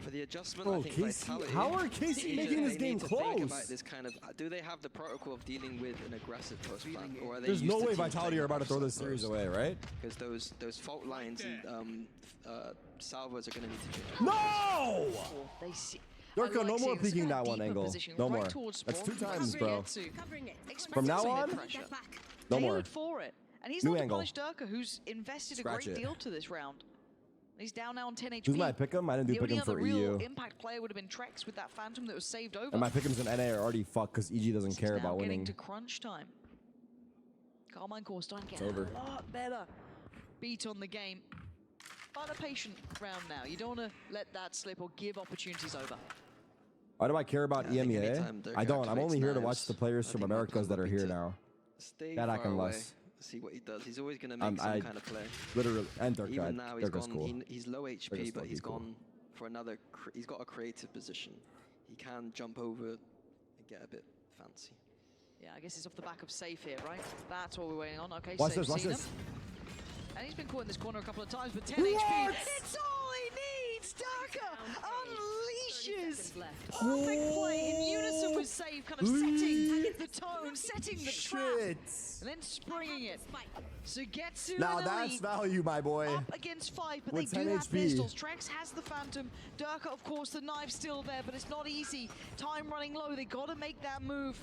For the adjustment, I Bro, think Casey, Vitality, how are Casey they making this need game to think about close? this kind of, do they have the protocol of dealing with an aggressive post plant, or are they There's used no to way team Vitality playing are about to throw this offside series post? away, right? Because those fault lines and salvos are going to need to change. No! They see. Durka, I no more seeing this peeking that deeper one angle. position No right more. towards That's spawn. 2 times, That's where bro. you get to. Covering it. Expect From now some on, pressure. no more. Tailored for it. And he's New not to angle. punish Durka, who's invested Scratch a great it. deal to this round. He's down now on 10 HP. Who's my pick'em? I didn't do The only pick'em other for real EU. impact player would have been Trex with that Phantom that was saved over. And my pick'ems in NA are already fucked because EG doesn't This is care now about getting winning. to crunch time. Karmine Corp starting to get It's over. a lot better beat on the game. But a patient round now. You don't want to let that slip or give opportunities over. Why do I care about Yeah, I think EMEA? anytime Durka I don't. I'm activates only here to knives, watch the players I from think my Americas plan that are would be here to now. Stay That I far can away, less. see what he does. He's always going to make some I kind of play. literally, and Durka. Even now he's Durka's gone. cool. He's low HP, Durka's but he's fucking cool. gone for another. He's got a creative position. He can jump over and get a bit fancy. Yeah, I guess it's off the back of Safe here, right? That's what we're waiting on. Okay, Watch Safe this, watch seen this. him. And he's been caught in this corner a couple of times, but 10 What? HP. It's all he needs! Durka unleashes! Seconds left. Perfect play in unison with Safe, kind of setting the tone, setting the trap, Shit. and then springing it. So Getsu Now and that's Elite value, my boy. up against 5, but With they do 10 have HP. pistols. Trex has the Phantom. Durka, of course, the knife's still there, but it's not easy. Time running low. They got to make that move.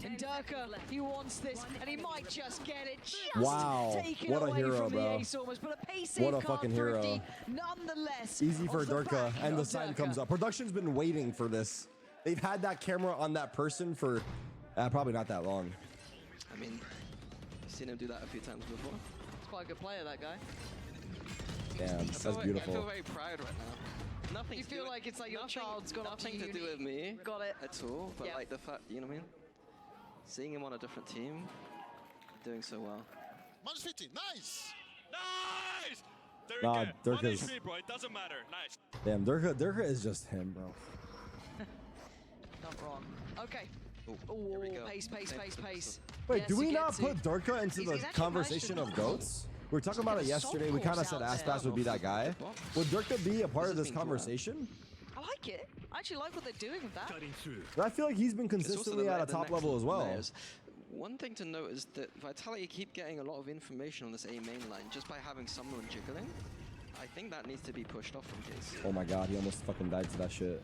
And 10 Durka, seconds left. he wants this, and he might just get it. Just Wow, taken what a away hero, from bro. the ace almost, but a pace What a save card fucking thrifty, hero. nonetheless. Easy for off the Durka, back and the of sign Durka. comes up. Production's been waiting for this. They've had that camera on that person for probably not that long. I mean, I've seen him do that a few times before. He's quite a good player, that guy. Damn, I that's feel I feel beautiful. very proud right now. Nothing. You to feel do like it's like your child's gone up to nothing to do uni. with me. Got it. At all, but Yeah. like the fact, you know what I mean? Seeing him on a different team, doing so well. Minus 50, nice! Nice! Nah, Durka, Durka's- 1 HP, bro. It doesn't matter. Nice. Damn, Durka is just him, bro. Not wrong. Okay. Oh, here we Oh, go. pace, pace, Same pace, pistol. pace. Wait, Yes, do we you not get put Durka into He's the actually conversation managed of to- GOATs? We were talking about it Get a yesterday. soft We kind of course said out there. Aspas would be that guy. Would Durka be a part of This this is being conversation? I like it. I actually like what they're doing with that. Cutting through. But I feel like he's been It's also consistently the at a the top next level as well. layers. One thing to note is that Vitality keep getting a lot of information on this A main line just by having someone jiggling. I think that needs to be pushed off from Case. Oh my god, he almost fucking died to that shit.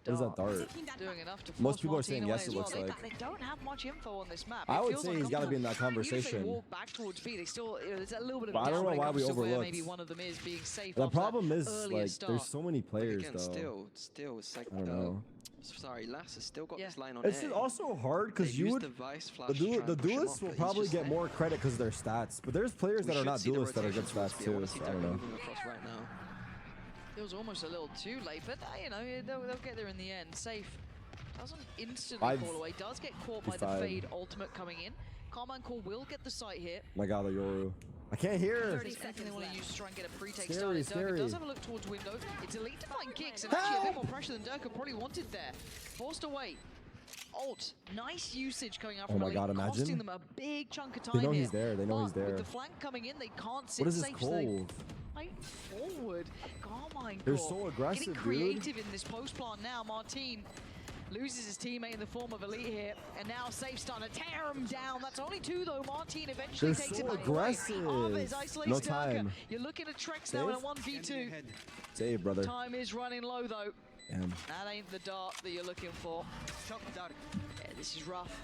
What is that dart? Doing enough to Most force people are Martin saying away yes, as it well. looks They- like. They don't have much info on this map. I It would feels say he's gotta be in that uncomfortable. Even if conversation. they walk back towards B, they still, there's a little bit of But I don't know doubt why when it we comes to where overlooked. maybe one of them is being safe. The after that problem is, earlier like, start. there's so many players, Again, though. still, it's like, I don't know. sorry, Lass has still got Yeah. this line on It's A. just also hard They because you used would. the Vice flash The, to try and the push him duelists off, will but he's probably just get there. more credit because of their stats. But there's players We that are should not see the duelists that are good rotation towards stats B. I too. wanna So see I don't Durka know. moving across right now. It was almost a little too late, but you know they'll get there in the end. Safe doesn't instantly I've- fall away. Does get caught by the Five. Fade ultimate coming in. Karmine Core will get the site here. My god, the Yoru. I can't hear. 30 Second they seconds want to left. use to try and get a pre-take Scary, started. Durka scary. does have a look towards window. It's elite to find kicks and actually a bit Help! more pressure than Durka probably wanted there. Forced away. Ult, nice usage coming out Oh from my elite, God, imagine. costing them a big chunk of time They know here. he's there, they know But he's there. With the flank coming in, they can't sit What is this safe. So they cove? fight forward. Karmine They're Core so aggressive, getting dude. creative in this post plant now. Martin loses his teammate in the form of Elite here, and now Safe starting to tear him down. That's only two though. Martin eventually They're takes so him back aggressive. away. Alves isolates No Durka. time. You're looking at Trex now in a Safe? 1v2. Save, brother. Time is running low though. Damn. That ain't the dart that you're looking for. Yeah, this is rough.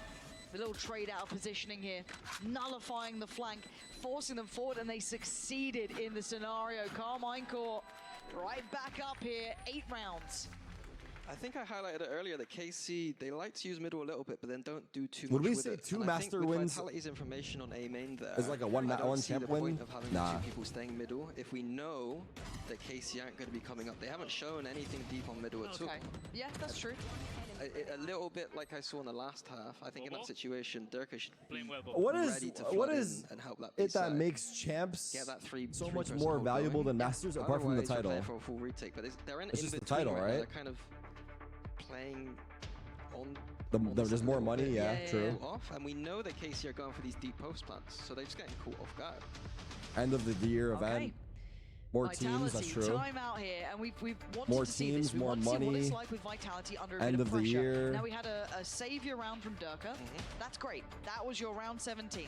A little trade out of positioning here, nullifying the flank, forcing them forward, and they succeeded in the scenario. Karmine Core right back up here, 8 rounds. I think I highlighted it earlier that KC, they like to use middle a little bit, but then don't do too Would much we with say it. 2 And I think master with wins Vitality's information on A main there, is like a one I don't see champ the point win? of having Nah. the 2 people staying middle if we know that KC aren't going to be coming up. They haven't shown anything deep on middle at all. Okay, yeah, that's true. A little bit like I saw in the last half. I think in that Bobo? situation, Durka should be Playing well, Bobo. What is ready to what flood is in and help that it B that side. makes champs Get that three so much three-person more hold valuable going. than masters apart from the Otherwise, you're title? playing for a full retake, but they're in It's in just the between title, right now. right? They're kind of playing on. There's more money, yeah, Yeah, true. yeah. Off, and we know that KC are going for these deep post plants, so they're just getting caught off guard. End of the year event. Okay. More teams, that's Vitality, true. time out here, and we've wanted More to see this. teams, We more want to see what money. it's like with Vitality under a End bit of of the pressure. year. Now we had a savior round from Durka. That's great. That was your round 17.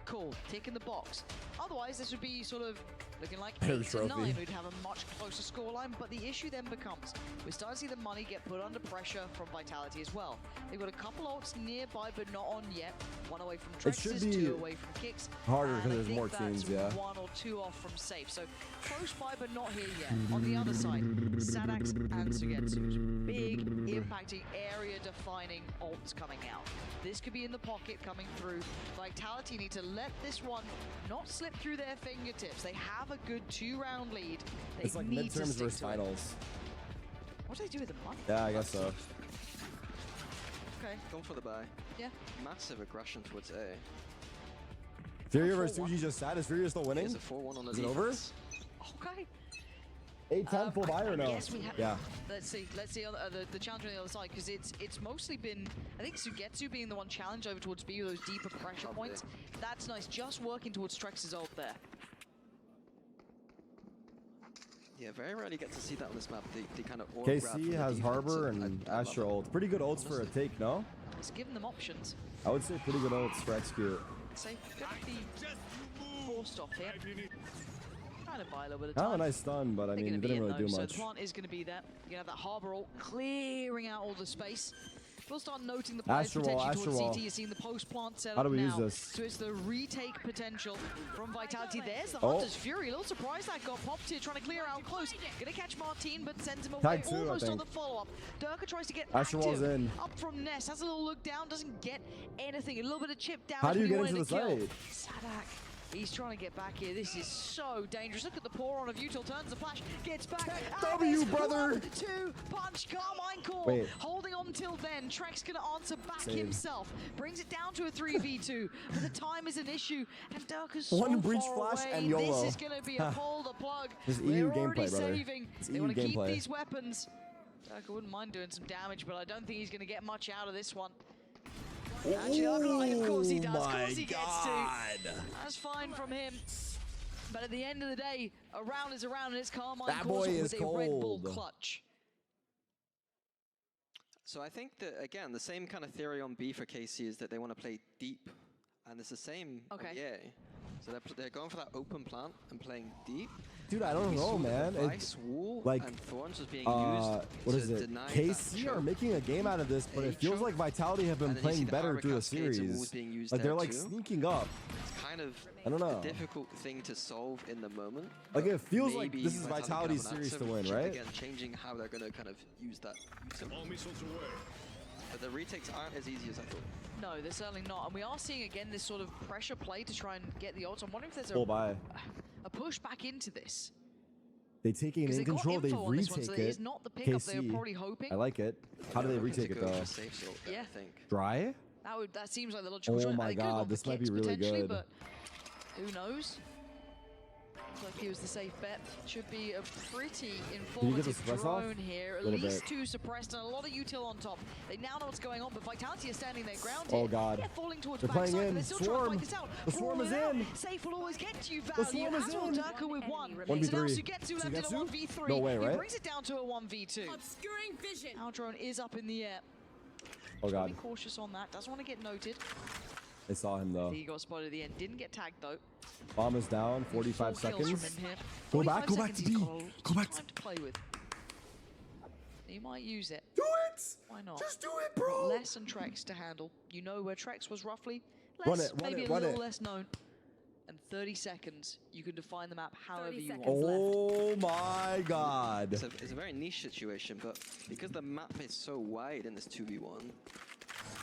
Cool, tick in the box. Otherwise, this would be sort of looking like Better 8 to 9. trophy. We'd have a much closer scoreline, but the issue then becomes we're starting to see the money get put under pressure from Vitality as well. They've got a couple ults nearby, but not on yet. 1 away from It should Trex's, be 2 away from Kicks. harder and 'cause I there's think more that's teams, yeah. 1 or 2 off from Safe. So close by, but not here yet. On the other side, Sadax and Sugetsu. Big, impacting, area-defining ults coming out. This could be in the pocket coming through. Vitality need to let this one not slip through their fingertips. They have a good 2-round lead. They It's like need to midterms stick versus to it. finals. What do they do with the money? Yeah, I guess so. Okay, Going for the buy. yeah. Massive aggression towards A. Furia versus 4-1. Suji just sad. Is Furia still winning? There's a 4-1 on the Is it over? defense. Okay. 8-10 full buy or no? Yes, we have. Yeah. Let's see on the challenge on the other side, because it's mostly been, I think Sugetsu being the one challenged over towards B with those deeper pressure Probably. points. That's nice, just working towards Trex's ult there. Yeah, very rarely get to see that on this map. The kind of orb grab from KC the has defense, Harbor I and love Astra it. ult. Pretty good ults for a take, no? It's giving them options. I would say pretty good ults for execute. So gonna be forced off here. Trying to buy a little bit of Not time. a nice stun, but I They're mean, gonna it be didn't in really though, do so much. the plant is going to be there. You're going to have that Harbor ult clearing out all the space. We'll start noting the players Astro Wall, potentially towards Astro Wall. CT. You're seeing the post plant set How up do we use now. this? So it's the retake potential from Vitality. There's the Oh. Hunter's Fury. A little surprised that got popped here, trying to clear out close. Gonna catch Martin, but sends him away. Tag two, I Almost on think. the follow-up. Durka tries to get Astro Wall's active. in. Up from Nest, has a little look down, doesn't get anything. A little bit of chip damage. How do you but he get into wanted the to kill. site? Sadak. He's trying to get back here. This is so dangerous. Look at the pour on of Util. Turns the flash, gets back. W, brother. 1-2 punch. Karmine Corp Wait. holding on till then. Trek's gonna answer back Save. himself. Brings it down to a 3v2. But the time is an issue. And Durka's so One breach far flash away. and YOLO. This is gonna be a pull the plug. This is They're EU already gameplay, brother. saving. It's They EU want to keep gameplay. these weapons. Durka wouldn't mind doing some damage, but I don't think he's gonna get much out of this one. Actually, that looked like, of course he does. Of course he gets to. That's fine from him. But at the end of the day, a round is a round, and it's Karmine That Corp boy is with a Red Bull cold. clutch. So I think that, again, the same kind of theory on B for KC is that they want to play deep, and it's the same on Okay. EA. So they're going for that open plant and playing deep. Dude, I don't We know, saw man. The It- Vice wall like, and Thorns was being what used is to it? deny KC that are choke. making a game out of this, but A it feels choke. like Vitality have been And then you see playing the better Armor through the Cascades and walls series. being used Like they're there like too. sneaking up. It's kind of I don't know. a difficult thing to solve in the moment. Like but it feels like maybe this is Vitality can Vitality's have an series answer, to win, which, right? Again, changing how they're going to kind of use that. But the retakes aren't as easy as I thought. No, they're certainly not. And we are seeing again this sort of pressure play to try and get the odds. I'm wondering if there's Full buy. a push back into this. They take it Because in they got control. They info on this one, so retake it is it. not the pickup they were KC. probably hoping. I like it. How do they They're looking retake to it go though? for safe salt there, Yeah. I think. Dry? That seems like the logical Oh choice. my They could've God, gone for this might be kicks really potentially, good. But who knows? Looks like he was the safe bet. Should be a pretty you get the informative suppress off? drone here. At Little least bit. 2 suppressed and a lot of util on top. They now know what's going on, but Vitality is standing their ground Oh, here. God. Yeah, falling towards They're playing backside, but in. they're still Swarm. trying to fight this out. The swarm is Roll it out. in. Safe will always get you value. swarm is As will in. Durka with 1. 1v3. So now Sugetsu left in a Sugetsu? 1v3. No way, He right? brings it down to a 1v2. Obscuring vision. Our drone is up in the air. Oh Be God. cautious on that. Doesn't want to get noted. They saw him though. He got spotted at the end. Didn't get tagged though. Bomb is down. 45 4 kills seconds. from him here. Go back, 45 go back to seconds, he's B. got a lot Go back of time to play with. He might use it. Do it! Why not? Just do it, bro! Less and Trex to handle. You know where Trex was roughly? Run Less, it, run maybe it, a run little it. less known. And 30 seconds, you can define the map however 30 you seconds. want. Oh my God. It's a very niche situation, but because the map is so wide in this 2v1,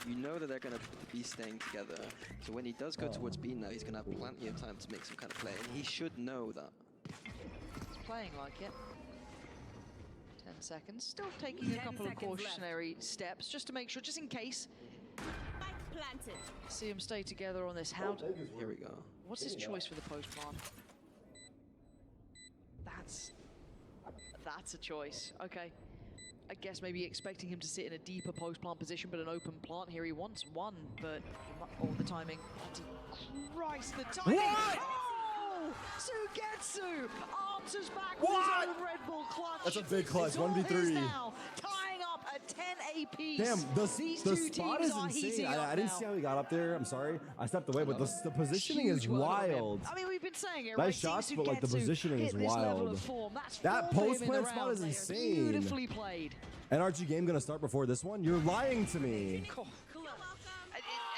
you know that they're going to be staying together. So when he does go towards B now, he's going to have plenty of time to make some kind of play, and he should know that. He's playing like it. 10 seconds. Still taking a 10 couple of seconds left. cautionary steps just to make sure, just in case. Spike planted. See them stay together on this. How? Here we go. What's his choice for the post plant? That's a choice. Okay. I guess maybe expecting him to sit in a deeper post plant position, but an open plant here. He wants 1, but oh, the timing. Christ, the timing! What? Oh! Sugetsu answers back What? with his own Red Bull clutch. That's a big clutch, It's all 1v3. his now, tying up a 10 apiece. Damn, These the two spot teams is are insane. heating I up didn't now. see how he got up there. I'm sorry. I stepped away, but the positioning Huge is work on him. wild. I mean, we've been saying it, Nice right? shots, Seeing but, like, the Sugetsu positioning hit is this level wild. of form. That's That form for post him in the plant spot round. is insane. Beautifully played. NRG game gonna start before this one? You're lying to me.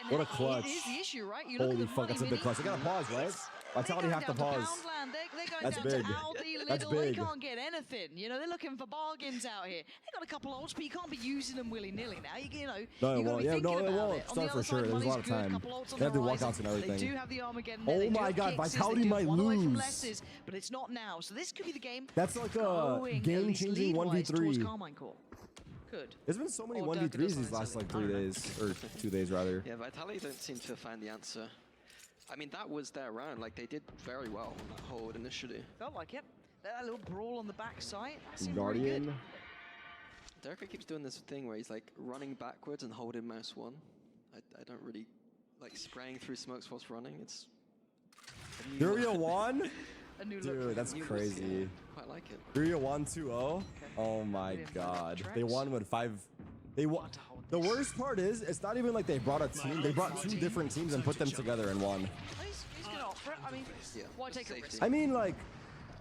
And What a clutch. It is the issue, right? You look Holy at the fuck, that's a money big clutch. I gotta pause, right? Vitality have to pause. Poundland. They're going That's down big. to Aldi, That's Lidl. They big. can't get anything. You know, they're looking for bargains out here. They got a couple ults, but you can't be using them willy-nilly now. You know, No, you it gotta won't. be Yeah, thinking no, it about won't. it. On Start the for other sure. side, There's a money's lot of good, time. couple ults on They have the to walk horizon. outs and everything. They do have the Armageddon. Oh They've my got God, kicks, Vitality they do might one away from lose. Les's, but it's not now. So this could be the game. That's like a going at least game-changing lead-wise towards 1v3. Karmine Corp. Good. There's been so many Or Durka 1v3s does these not last like necessarily. 3 days, or 2 days rather. Yeah, Vitality don't seem to find the answer. I mean, that was their round. Like, they did very well on that hold initially. Felt like it. That little brawl on the backside. That seemed very good. Guardian. Durka keeps doing this thing where he's like running backwards and holding mouse 1. I don't really like spraying through smokes whilst running. It's Furia 1? A new look. Dude, that's new crazy. yeah, quite like it. Furia 1-2-0? Oh my Brilliant. God. Tracks. They won with 5. They won. to hold The worst part is, it's not even like they brought a team. They brought 2 different teams and put them together in one. He's going to offer it. I mean, Yeah, why take a safety. risk? I mean, like,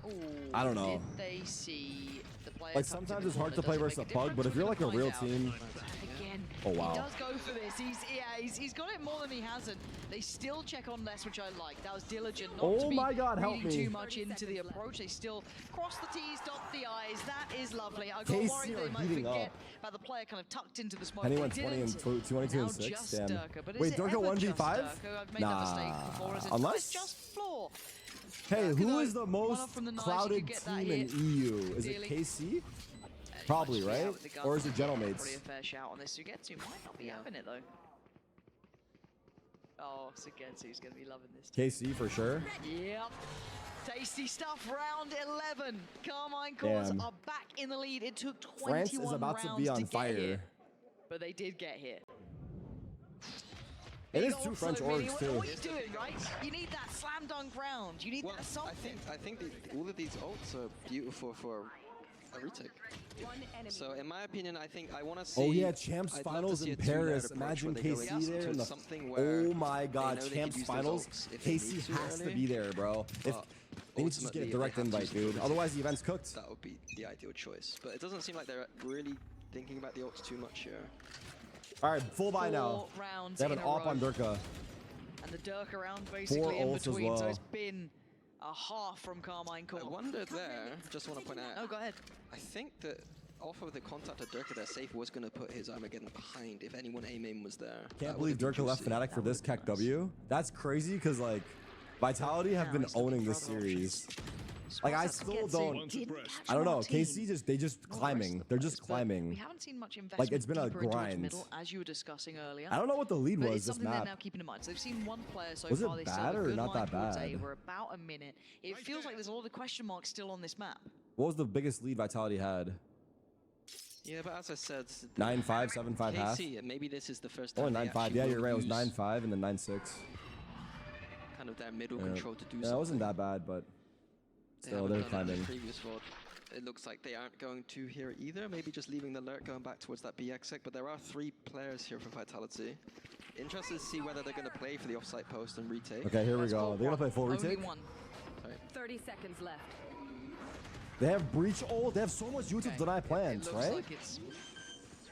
Ooh, I don't know. Did they see the player like come to sometimes the it's hard to corner? play Does it versus a make pug, but difference? if you're We're like a gonna real find team, out. Again, Oh wow. He does go for this. He's got it more than he hasn't. They still check on less, which I like. That was diligent. Not to be my God, help reading me. too much into the approach. They still cross the T's, dot the I's. That is lovely. I got KC worried are they might heating forget up. about the player kind of tucked into the smoke. Penny They went 20 and didn't. 22 Now and 6. just Damn. Durka. But Wait, is it Durka ever 1v5? just Durka? I've made that mistake before. Is it, Unless- it's just floor. Hey, Durka, who though, is the one most up from the knives, you clouded could get that team in hit. EU? Is it Ideally. KC? Probably, Much, yeah, right? with the gun. Or is it Probably Gentlemates? a fair shout on this. Sugetsu might not be having it though. Oh, Sugetsu's gonna be loving this. KC for sure. Yep. Tasty stuff. Round 11. Carmine Corps Damn. are back in the lead. It took 21 France is about to be on get fire. here, but they did get here. It is Big two ult French solo mini. orgs What too. are you doing, right? You need that slam dunk round. You need Well, that something. I think all of these ults are beautiful for a retake. One enemy. So in my opinion, I think I want to see. Oh yeah, Champs I'd love to Finals see in a two-layered Paris. approach Imagine where they go KC there to in the. something where Oh my God, they know they Champs could use those Finals. ults if they need KC to has to early. be there, bro. If But they need to just get a ultimately, direct they have to invite, use the dude. ability. Otherwise, the event's cooked. That would be the ideal choice. But it doesn't seem like they're really thinking about the ults too much here. All right, full buy now. 4 rounds They have in an a op row. on Durka. And the Durka round basically in ults as between. So well. it's been a half from Carmine I Corp. wonder there, just want to point out, Oh, go ahead. I think that off of the contact of Durka, their safe was going to put his Armageddon behind if anyone aim was there. Can't That believe would've been Durka left juicy. Fnatic for That this would've Keck been nice. W. That's crazy because like Vitality have Now been he's looking owning for this other series. options. Like I Sugetsu still don't. didn't catch I don't know. our team. KC they just Not the rest climbing. of the They're just players, but We climbing. haven't seen much investment It's been a deeper into its grind. middle, as you were discussing earlier. I don't know what the lead But was it's this something they're now map. keeping in mind. So they've seen one player so Was it far. They still bad have a or good not line that towards A. bad? We're about a minute. It feels like there's a lot of question marks still on this map. What was the biggest lead Vitality had? Yeah, but as I said, 9-5, 7-5 half. KC, maybe this is the first time. Oh, they 9-5. actually Yeah, will you're right. It was use 9-5 and then 9-6. Kind of their middle Yeah. control to do Yeah, something. it wasn't that bad, but They still, haven't they're done it in climbing. the previous VOD. It looks like they aren't going to here either. Maybe just leaving the lurk, going back towards that BX sec. But there are 3 players here for Vitality. Interested to see whether they're going to play for the offsite post and retake. Okay, here we Let's go. call They're gonna play full Only retake. one. Sorry. 30 seconds left. They have breach ult. They have so much use to Okay. deny It plants, looks right? like it's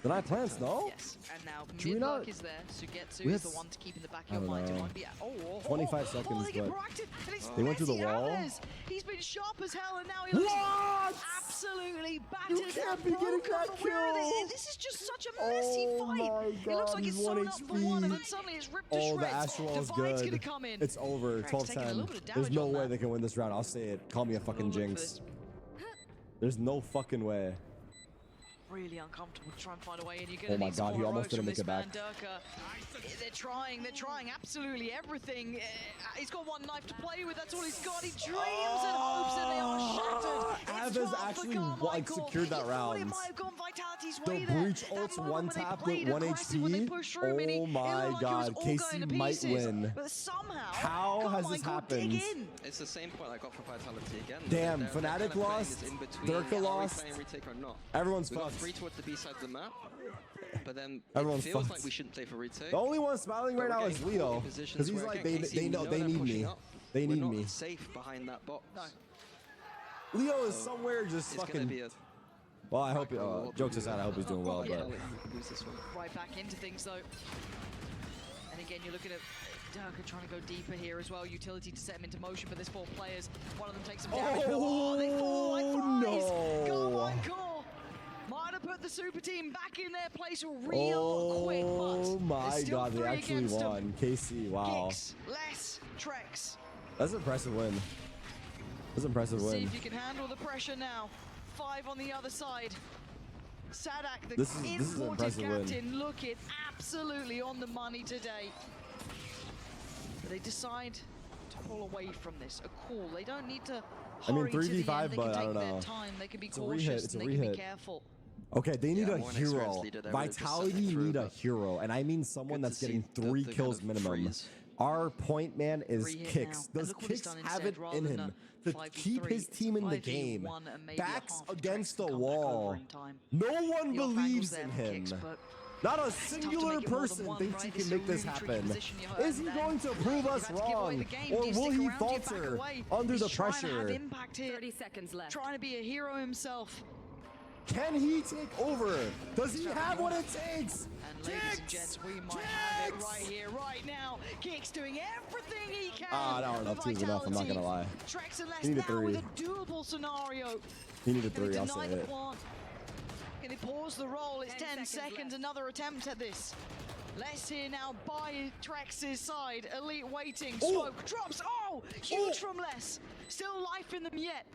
Deny plants, no? yes. And now Should we mid not- lurk is there. Sugetsu We is had the one to keep in the back of I your don't mind. know. It might be 25 Oh, seconds, they get but proactive, and it's they went through the messy wall. Alice. He's been sharp as hell, and now he looks What? absolutely battered. You can't be getting broken. that Where are they? kill. This is just such a messy Oh fight. my It looks God, like it's he's sewn 1 up for one, and then HP. suddenly it's ripped to Oh, the shreds. Astral is Divide's good. gonna come in. It's over. Tarek's taking a 12-10. little bit of There's damage no on way that. they can win this round. I'll say it. Call me a fucking Look for jinx. this. There's no fucking way. Really uncomfortable to try and find a way in. You're Oh gonna my need some God, he more almost heroics didn't from make this it man, Durka. They're trying absolutely everything. He's got one knife to play with. That's all he's got. He dreams and hopes, and they are shattered. It's Av has 12 for actually, Carmine like, Corp. secured that He thought round. it might have gone Vitality's The way there. breach That ult's moment one when they tap played with 1 aggressive, when they HP. pushed through Mini, Oh it my looked like it was God, all going KC to might pieces. win. But somehow, How has Carmine this Corp dig happened? in. It's the same point I got for Vitality again. Damn, They're Fnatic kind of playing lost, this in between, Durka are we lost. playing retake or not? Everyone's We got fucked. 3 towards the B side of the map, but then Everyone's it feels fucked. like we shouldn't play for retake. The only one smiling But right we're now is getting Leo, caught in positions because he's where, like, again, they know they're they need pushing me. up. They We're need not me. safe behind that box. No. Leo is So, somewhere just It's gonna fucking. be a Well, I hope. Well, Jokes aside, I hope he's doing well. yeah, But I'll let you lose this one. Right back into things though. And again, you're looking at Durka trying to go deeper here as well. Utility to set him into motion, but there's 4 players. One of them takes some damage. But, they fall like flies. no. Carmine Corp might have put the super team back in their place real quick, Oh but my there's still God, they 3 actually against them. won. KC, wow. Kicks, less, Trex. That's an impressive win. That's an impressive See win. if you can handle the pressure now. 5 on the other side. Sadak, the This is an imported impressive win. captain, looking absolutely on the money today. But they decide to pull away from this. A call. They don't need to I mean, hurry to the 3v5, end. They but can I take don't their know. time. They can be It's a rehit, cautious it's a and they can be rehit. careful. Okay, they need Yeah, a more an experienced hero. leader, they would've just sent Vitality it through, need a but hero, and I mean someone good that's to getting see 3 the kills kind of minimum. freeze. Our point man is Rehit Kicks. now. And Does look what he's Kicks done have instead, it rather in than him a to 5v3, keep his it's team in the 5v1 game? and maybe a Backs half for against Trex to the come back wall. over in time. No one The off angles believes there in for him. Kicks, but Not a it's tough to singular make it more than person one, thinks right? he It's can a make this really tricky happen. position you're Is he in, going and to prove you've us had to give away wrong? the game. Or Do you will stick he around? Do you back falter away? under He's the trying to have pressure? impact here. 30 seconds left. Trying to be a hero himself. Can he take over? Does he have what it takes? And ladies and gents, we might have it right here, right now. Kick's doing everything he can. Ah, no, enough. Two's enough. I'm not gonna lie. Trex and He needed Les now with 3. a doable scenario. He needed Can 3. he I'll deny say the it. plant? Can he pause the roll? It's 10 10 seconds. seconds left. Another attempt at this. Les here now by Trex's side. Elite waiting. Oh! Smoke drops. Oh, huge from Les. Still life in them yet.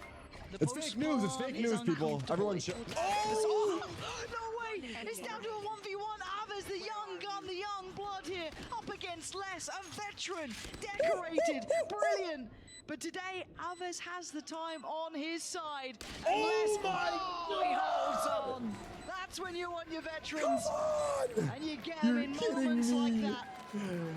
The It's fake news. It's fake post-plant is news, people. uncomfortable. Everyone It should. will take Oh! this- no way! It's down to a 1v1. Avers, the young gun, the young blood here, up against Les, a veteran, decorated, brilliant. But today, Avers has the time on his side. And Oh my he holds on. That's when you want your veterans. God! And you get them in moments like that.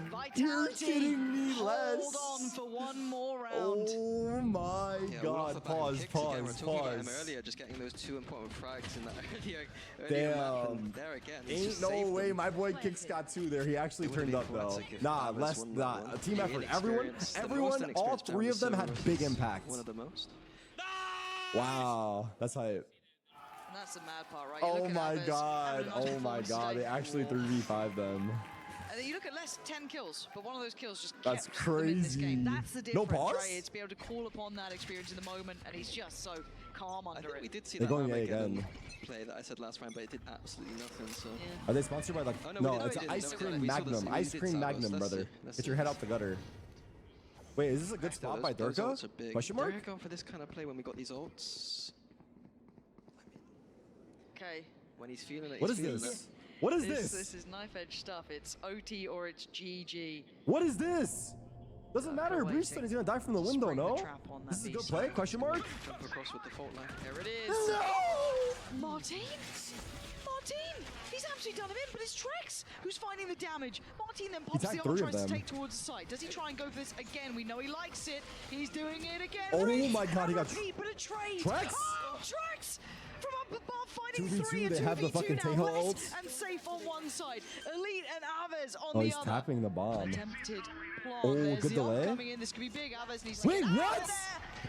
Vitality. kidding me, Les. Hold on for one more round. Oh my Yeah, all off the God! back of Pause. kicks again. We were Pause. talking about him Pause. earlier, just getting those 2 important frags in that earlier map, and Damn. there again. he's Ain't just no saved way them. my boy Kicks got 2 there. He actually It would've turned been up though. classic if Nah, Avers less. won Nah, that one. team Really effort. Everyone, experienced, the most everyone, all inexperienced 3 of them round had was big impact. One of the most. Wow, that's hype. And that's the mad part, right? You Oh look at my Avers God! having a nice Oh my performance God! today. They actually 3v5 them. And then you look at Les, 10 kills, but one of those kills just That's kept them in this game. crazy. That's the No difference, pause? right? It's be able to call upon that experience in the moment, and he's just so calm I under think it. we did see They're that going A Armageddon again. play that I said last round, but it did absolutely nothing. So Yeah. Are they sponsored by like? Oh, no, we no, didn't. it's No, we Ice didn't. Cream We saw this- Magnum. we Ice did Cream Savos. Magnum, Let's brother. see. Let's Get your see. head out the gutter. Wait, is this a good Actually, spot by those Durka? ults are big. Question mark? Durka going for this kind of play when we got these ults. Okay. When he's feeling it, What he's is feeling this? it. What is This this? is knife edge stuff. It's OT or it's GG. What is this? Doesn't matter. waiting. Breach said he's gonna die from the window. Spring the No. trap on that This is a good beast. play? Question mark? Jump across with the fault line. There it is. No. Martin? Martin! He's absolutely done him in, but it's Trex who's finding the damage. Martin then pops tagged the 3 ult, of tries to them. take towards the side. Does he try and go for this again? We know he likes it. He's doing it again. Oh Repeat, my God, he got repeat, but a trade. Trex? Oh, Trex! From up above, finding 2v2, 3 and they have the 2v2 fucking now. Tejo Les ult. and Safe on one side. Elite and Avers on Oh, the he's other. tapping the bomb. Attempted plant. Oh, There's good the ult delay. coming in. This could be big. Avers needs to Wait, get out what? of there.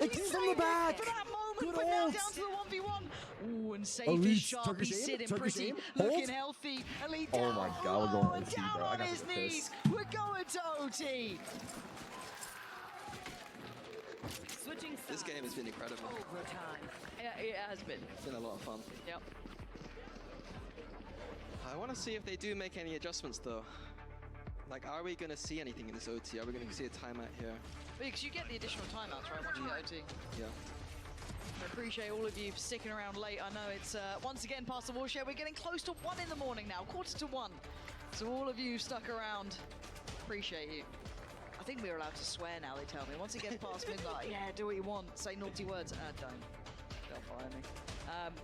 It He came from the saved it back. for that moment, Good but now ult. down to the 1v1. Ooh, and Safe Elite, is sharp. Turkish He's aim, sitting Turkish pretty, aim, looking hold. healthy. Elite Oh down my God, we're going low and OT, down bro. I on got his the knees. piss. We're going to OT. Switching sides. This game has been incredible. Overtime. Yeah, it has been. It's been a lot of fun. Yep. I want to see if they do make any adjustments though. Like, are we going to see anything in this OT? Are we going to see a timeout here? Because you get the additional timeouts, right, once you get OT. Yeah. I appreciate all of you for sticking around late. I know it's once again past the warshed. We're getting close to 1 in the morning now, 1:45. So all of you stuck around, appreciate you. I think we're allowed to swear now, they tell me. Once it gets past midnight, yeah, do what you want, say naughty words. Don't fire me.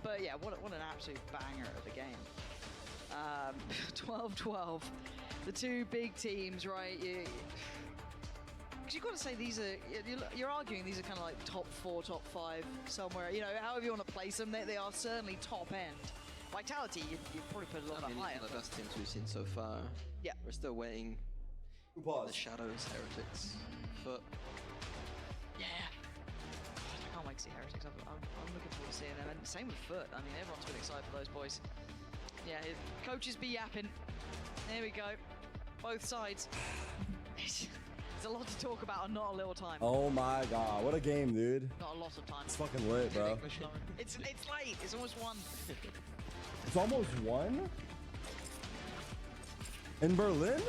But yeah, what an absolute banger of a game. 12-12. The 2 big teams, right? Because you've got to say these are, you're arguing these are kind of like top 4, top 5 somewhere. You know, however you want to place them, they are certainly top end. Vitality, you'd probably put a lot I mean, higher. one of the best teams we've seen so far. Yeah. We're still waiting. Who The paused? Shadows, Heretics, Foot. Yeah. I can't wait to see Heretics. I'm looking forward to seeing them. And same with Foot. I mean, everyone's been excited for those boys. Yeah, coaches be yapping. There we go. Both sides. There's a lot to talk about and not a little time. Oh my God, what a game, dude. Not a lot of time. It's fucking lit, bro. It's late. It's almost 1. It's almost 1? In Berlin?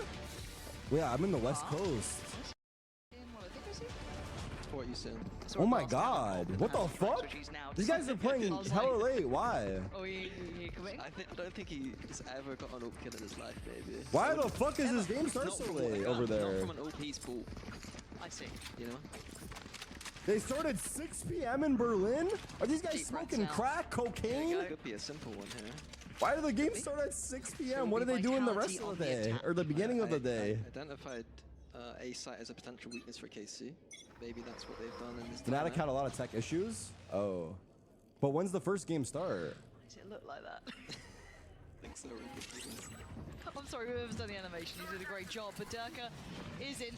Yeah, I'm in the West Coast. In what, I think I see? What are you saying? Oh my God, what the fuck? These guys are playing hella late, why? Oh, you coming? I don't think he's ever got an OP kill in his life, maybe. Why the fuck is this game start Not so from late like over that, there? Not from an OP's pool, I see. you know? They started 6 p.m. in Berlin? Are these guys Deep breaths smoking out. crack, cocaine? It could be a simple one here. Why do the games start at 6 p.m.? What do they do in the rest of the day? Or the beginning of the day? I identified A site as a potential weakness for KC. Maybe that's what they've done in this Fnatic timeout. had a lot of tech issues? Oh. But when's the first game start? Does it look like that? I think so. I'm sorry, whoever's done the animation, you did a great job. But Durka is in.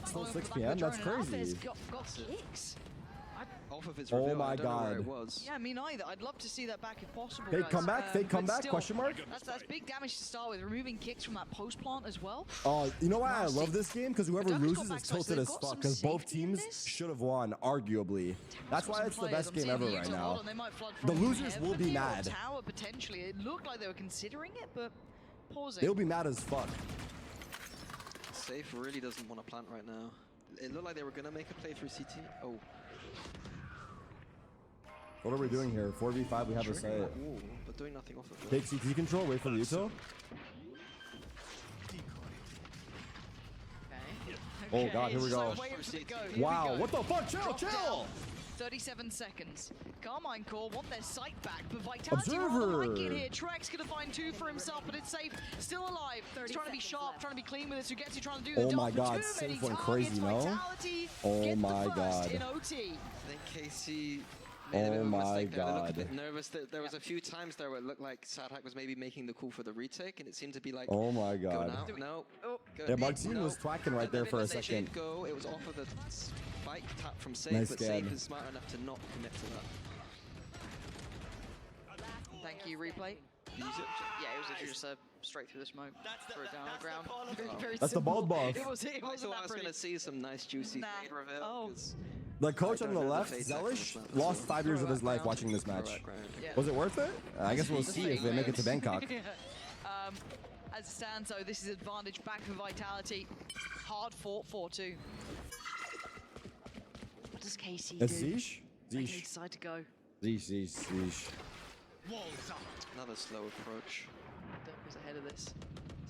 Still Following 6 from the back of p.m.? the That's drone, and crazy. Alpha's got kicks. off of his Oh reveal. my I don't know where God. it was. Yeah, me neither. I'd love to see that back if possible. Fake guys. comeback, fake But comeback, still, question mark? That's big damage to start with. Removing kicks from that post plant as well. You know why I Nasty. love this game? Because whoever But Ducker's got loses is backside, so tilted they've as got fuck. some Because both safety in teams this. should have won, arguably. That's why it's the best game ever right now. The losers will be mad. Tower potentially. It looked like they were considering it, but pausing. They'll be mad as fuck. Safe really doesn't want to plant right now. It looked like they were gonna make a play through CT. Oh, What are we doing here? 4v5, we have a triggering site. that wall, but doing nothing off of it. Take CT control, wait for the util. Oh God, here we go. Wow, what the fuck? Chill, chill! 37 seconds. Karmine Corp want their sight back, but Vitality Observer. rather like it here. Trek's gonna find two for himself, but it's safe. Still alive. He's trying to be sharp, trying to be clean with it. Sugetsu trying to do the Oh job. my for God, too Safe many went targets. crazy, no? Vitality Oh get my the first God. in OT. I think KC made a bit of a my mistake there. They looked a God. bit nervous. There was a few times there where it looked like Sadhack was maybe making the call for the retake, and it seemed to be like, Oh my go God. now, no. Oh, Go, Yeah, Martine no. was twacking right there for a They second. did go. It was off of the spike tap from Safe, Nice but scan. Safe is smart enough to not commit to that. thank you, replay. Use it. Yeah, it was literally just straight through the smoke, threw it down on the ground. Very That's the simple. bald buff. It wasn't I that thought I was pretty. going to see some nice juicy Nah. fade reveal. Oh. 'cause The coach I on don't the know left, fade tech on the Zellish, snap as lost well. 5 years of Throw his that life ground. watching this Throw match. that ground. Yeah. Was it worth it? I guess we'll The see thing if they make it to is- Bangkok. As it stands, though, this is advantage back for Vitality. Hard fought 4-2. What does KC It's do? Zeesh? They Zeesh. decide to go. Zeesh. Another slow approach. Duck is ahead of this.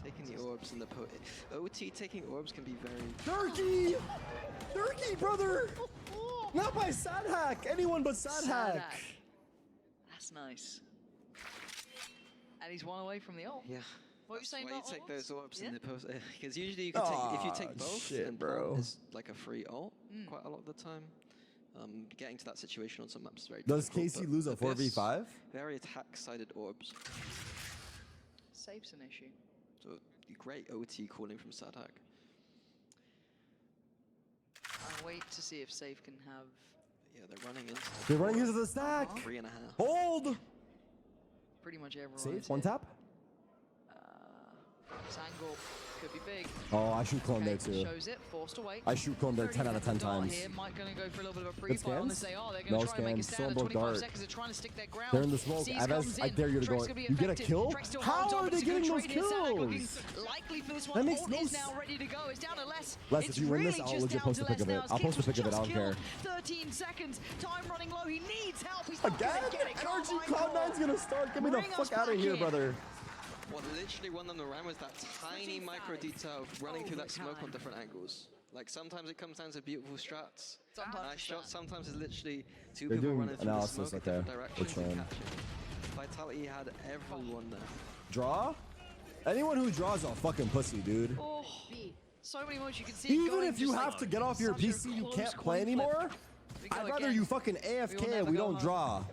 Taking the orbs and the OT taking orbs can be very. Turkey! Turkey, brother! Not by Sadhack! Anyone but Sadhack! That's nice. And he's one away from the ult. Yeah. What were you saying Why you about take ults? those orbs Yeah? in the post? Because usually you can take if you take both, shit, then bro. plant is like a free ult Mm. quite a lot of the time. Getting to that situation on some maps is very Does difficult. KC but lose a Abyss, 4v5? Very attack-sided orbs. Safe's an issue. So great OT calling from Sadhack. I'll wait to see if Safe can have... Yeah, they're running into They're running into the stack! 3.5. Hold! Pretty much everyone. Safe, is one here. tap? This angle could be big. Oh, I shoot clone there Okay, too. shows it, forced away. I shoot clone there 10 out of 10 times. Here, Mike gonna go for a little bit of a pre-fire on this scans? AR. They're No gonna try and make a scans, stand. Soulbook 25 dart. seconds. They're trying to stick their ground. They're in the smoke. Seas Aves, comes I in. dare you to Trek's go. gonna be You get a effective. kill? Trek still How holds on, are but they it's a good getting those trade here. Sadhack looking kills? likely for this That one. makes Ult no is s- now ready to go. It's down to Les. Les, It's if you win this, really I'll just legit down post to a pic of Les it. now. His I'll post a Kicks pic of it, was I don't care. just killed. 13 seconds. Time running low. He needs help. He's not Again? gonna get it. NRG Karmine Cloud9's Corp. gonna start. Get me the Bring us fuck out of back here, in. brother. What literally won them around was that tiny micro detail of running through that smoke on different angles. Like sometimes it comes down to beautiful strats, Sometimes nice it's shots. that. Sometimes it's literally two They're people doing running through the analysis, smoke in okay. different We're directions chilling. and catching. Vitality had everyone there. Draw? Anyone who draws a fucking pussy, dude. Oh, so many modes you can see. Even going if you just have like to get off your such a PC, you close can't play coin flip. anymore. We go I'd rather again. you fucking We will AFK never and we go don't home. draw.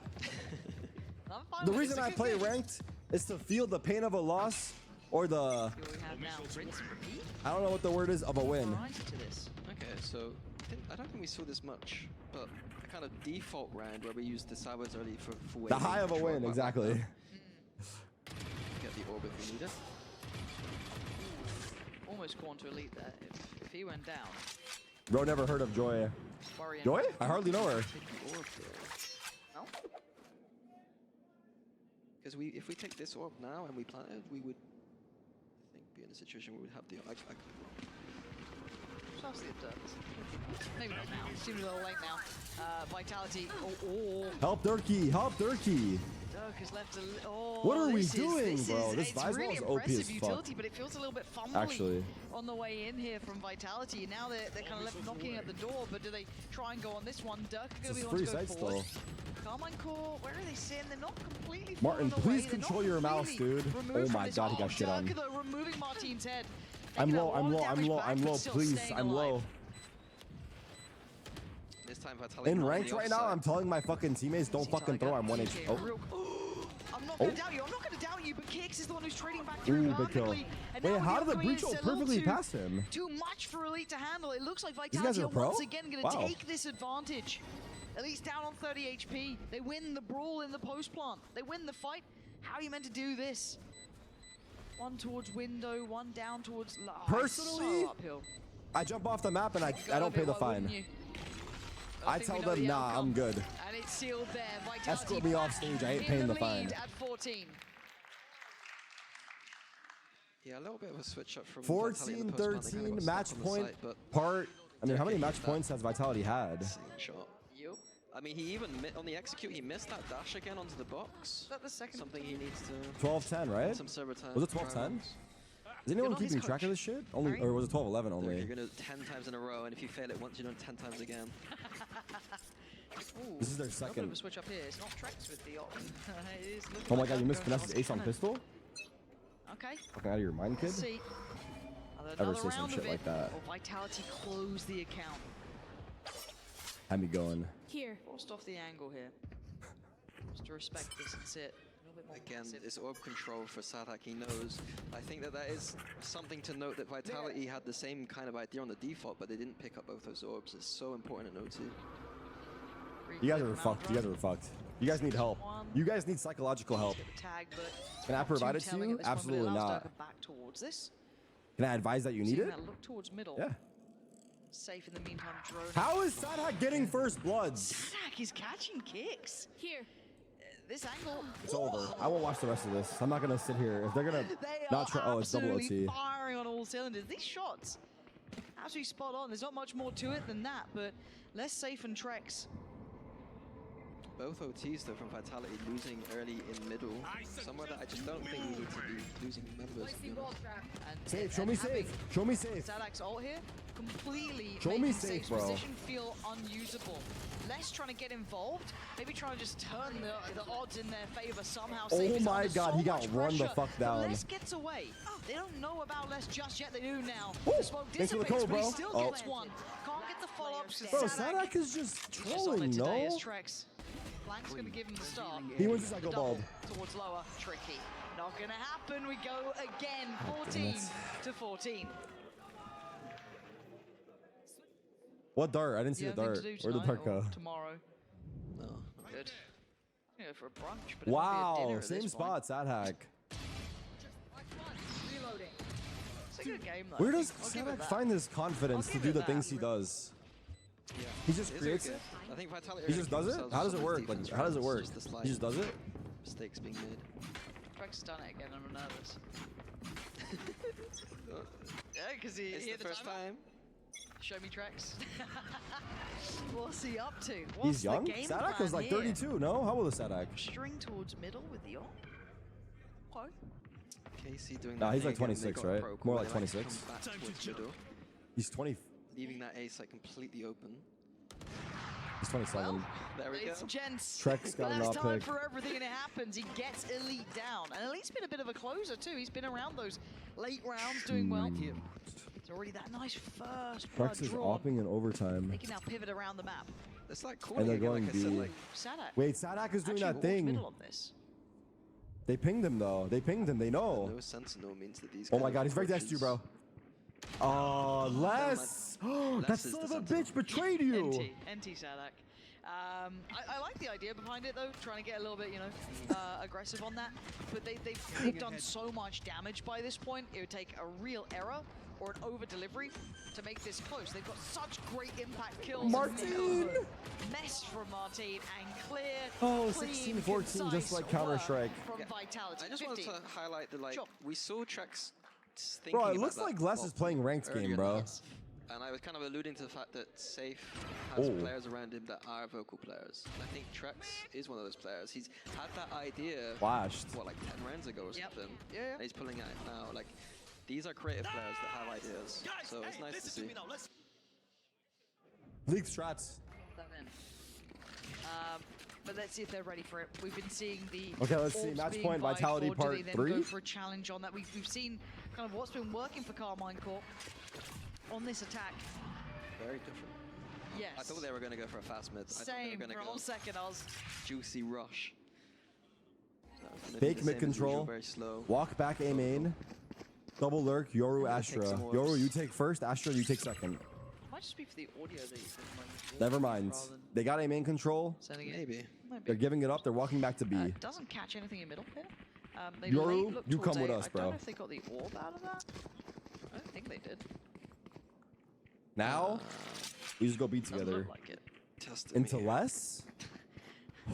I'm fine The with it. reason It's a I good play game. ranked is to feel the pain of a loss or the, See what we have now. Rinse and repeat. I don't know what the word is, of a win. Variety to this. Okay, so I don't think we saw this much, but a kind of default round where we used the Sabers early for The waiting high of a control win, like exactly. that. Get the orb if we need it. Almost Quantum Elite there. If he went down, Bro never heard of Joy. worrying. Joy? I hardly know her. Take the orb there. No? Because if we take this orb now and we plant it, we would, I think, be in a situation where we'd have the. Just ask the observers. Maybe not now. Seems a little late now. Vitality. Oh. Help Durkee, help Durkee. Dirk has left a oh, What are we this is- doing, this bro? is- This it's Viswall really is OP impressive as fuck. utility, but it feels a little bit fumbly Actually. on the way in here from Vitality. Now they're kind of left knocking at the door, but do they try and go on this one? Dirk are going to This be is the one free to go sight forward. still. Karmine Corp, where are they sitting? They're not completely Martin, falling please away. They're not control your mouse, completely dude. removed Oh from my this. God, he got shit on. Dirk, though, removing Martin's head. I'm Taking a low, lot I'm of low, damage back, I'm but low, still please, staying I'm alive. low. This time Vitality. In not on ranked the right now, offside. I'm telling my fucking teammates, don't fucking throw, I'm 1 HP. Okay, Oh, real- I'm not Oh. gonna doubt you. I'm not gonna doubt you, but Kix is the one who's trading back through ooh, big kill. perfectly. And now Wait, with how did the upgrade breach ult is a little perfectly too- pass him? Too much for Elite to handle. It looks like guys Vitality are are pro? once again gonna Wow. take this advantage. At least down on 30 HP. They win the brawl in the post plant. They win the fight. How are you meant to do this? One towards window, one down towards... Personally, so uphill. I jump off the map and I Go don't of pay it, the why wouldn't fine. you? I think tell we know them, the nah, outcome. I'm good. And it's sealed there. Vitality Escort me off back stage, I ain't in paying the lead fine. at 14. Yeah, a little bit of a switch up from 14, 13, match point part. I mean, how many match points has Vitality had? Shot. Yup. I mean, he even on the execute, he missed that dash again onto the box. Is that the second? Something he needs to 12-10, right? some server time. Was it 12-10? Is anyone not his keeping track coach, of this shit? Only, Tarik? or was it 12-11 You're only? gonna 10 times in a row, and if you fail it once, you're doing 10 times again. Ooh, This is their a little bit second. of a switch up here. It's not Trex with the op. It is looking Oh my like god, you I'm missed going Vanessa's for ace on Cannon. pistol? Okay, Fucking out of your mind, kid? let's see. Ever Another say some round shit of like it. that. Or Vitality close the account. Had me going. Here. Forced off the angle here. Just to respect this and sit. A little bit more Again, passive. it's orb control for Sadak, he knows. I think that is something to note, that Vitality had the same kind of idea on the default, but they didn't pick up both those orbs. It's so important in OT. You guys are fucked. You guys are fucked. You guys need help. You guys need psychological help. Tag, but Can I not too provide it to telling you? at this point, but it Absolutely allows not. to go back towards this. Can I advise that you need Seeing it? that look towards middle. Yeah. Safe in the meantime, drone. How is Sadak getting first bloods? Sadak is catching kicks. Here. This angle. It's over. I won't watch the rest of this. I'm not gonna sit here. If they're gonna They not are try, oh, it's double absolutely OT. firing on all cylinders. These shots, absolutely spot on. There's not much more to it than that, but less safe and Trex. Both OTs, though, from Vitality losing early in middle. Somewhere that I just don't think we need to be losing members. to be honest. And Safe. Show me having safe. Show me safe. Sadak's ult here completely Show me making safe, Safe's bro. position feel unusable. Less trying to get involved, maybe trying to just turn the odds in their favor somehow. Oh Safe is my under God, so he got much run the pressure, fuck but down. Les gets away. They don't know about Les just yet. They do now. Woo! The smoke Thanks for the dissipates, code, but he bro. still Oh. gets one. Can't get the follow-ups. Bro, Sadak is just He's just on trolling, it today no? as Trex. Blank's going to give him the start. He wins the The cycle double bald. towards lower, tricky. Not going to happen. We go again, 14 to 14. What dart? I didn't see Yeah, the nothing dart. to do Where'd the tonight dart or go? tomorrow. No. Good. I'm gonna go for a brunch, but it Wow, won't be a dinner at same this spot, Sadak. Reloading. It's a good game though. Where does I'll give it Sadak that. find this confidence I'll to give do it the that. things he does? Yeah. He just It is creates good. it? I think Vitality He are just gonna does give it? themselves How does it some work? defense Like, how does it rounds, work? just the He slight just does it? mistakes being made. Trex has done it again. I'm nervous. Yeah, because he It's hit the first timer. time. Show me Trex. What's he up to? What's He's young? The game Sadak was plan like here? 32, no? How old is Sadak? String towards middle with the op. Okay. KC doing Nah, that he's thing like again, they 26, got right? pro More cool, like they to 26. come back towards middle, He's 20. leaving that ace like completely open. He's 27. Well, There we go. it's gents. Trex got an Last off time pick. for everything, and it happens. He gets Elite down, and Elite's been a bit of a closer too. He's been around those late rounds doing well. It's already that nice first blood Trex is drawn. opping in overtime. They can now pivot around the map. It's like And corny they're again, going like I said, B. like Sadak. Wait, Sadak is doing Actually that walked thing. middle on this. They pinged him though. They pinged him. They know. no sentinel means that these Oh kind my of god, he's right next to you, bro. approaches- Les! That Les is son the of a sentinel. bitch betrayed you! NT Sadak. I like the idea behind it though, trying to get a little bit, you know, aggressive on that. But they've done so much damage by this point. It would take a real error or an over delivery to make this close. They've got such great impact kills. Martin! Mess from Martin and clear. Oh, clean, 16-14, just concise like Counter-Strike. work From Yeah. Vitality. I just 50. wanted to highlight that, like, Sure. we saw Trex thinking Bro, it about looks that like Les is op playing ranked earlier game, in bro. that. And I was kind of alluding to the fact that Safe has Oh. players around him that are vocal players. And I think Trex is one of those players. He's had that idea, Flashed. what, like 10 rounds ago or Yep. something? Yeah. And he's pulling it out now. Like, these are creative players that have ideas. So it's nice to see. League strats. That in. But let's see if they're ready for it. We've been seeing the Okay, let's see. orbs Match being point, vied Vitality for. part Do they then 3? go for a challenge on that? We've seen kind of what's been working for Karmine Corp on this attack. Very different. Yes. I thought they were going to go for a fast mid. I thought they Same were going to for a go whole second. I was juicy rush. That was gonna be Fake the mid same as usual, control. very slow. Walk back A main. Double lurk, Yoru, gonna take Astra. some Yoru, orbs. you take first. Astra, you take second. might just be for the audio that you think might Never mind. rather than They got a main control. sending it. Maybe. Might They're be. giving it up. They're walking back to B. Doesn't catch anything in middle here. They Yoru, late look you towards come with A. us, I bro. don't know if they got the orb out of that. I don't think they did. Now, we just go B Doesn't together. look like it. Testing Into me. less?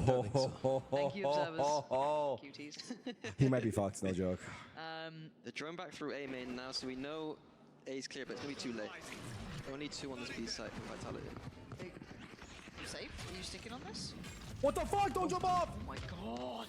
Don't think so. Thank you, observers. Cuties. He might be fucked, no joke. The drone back through A main now, so we know A's clear, but it's gonna be too late. Only 2 on this B site for Vitality. Safe? Are you sticking on this? What the fuck? Don't jump off! Oh my god.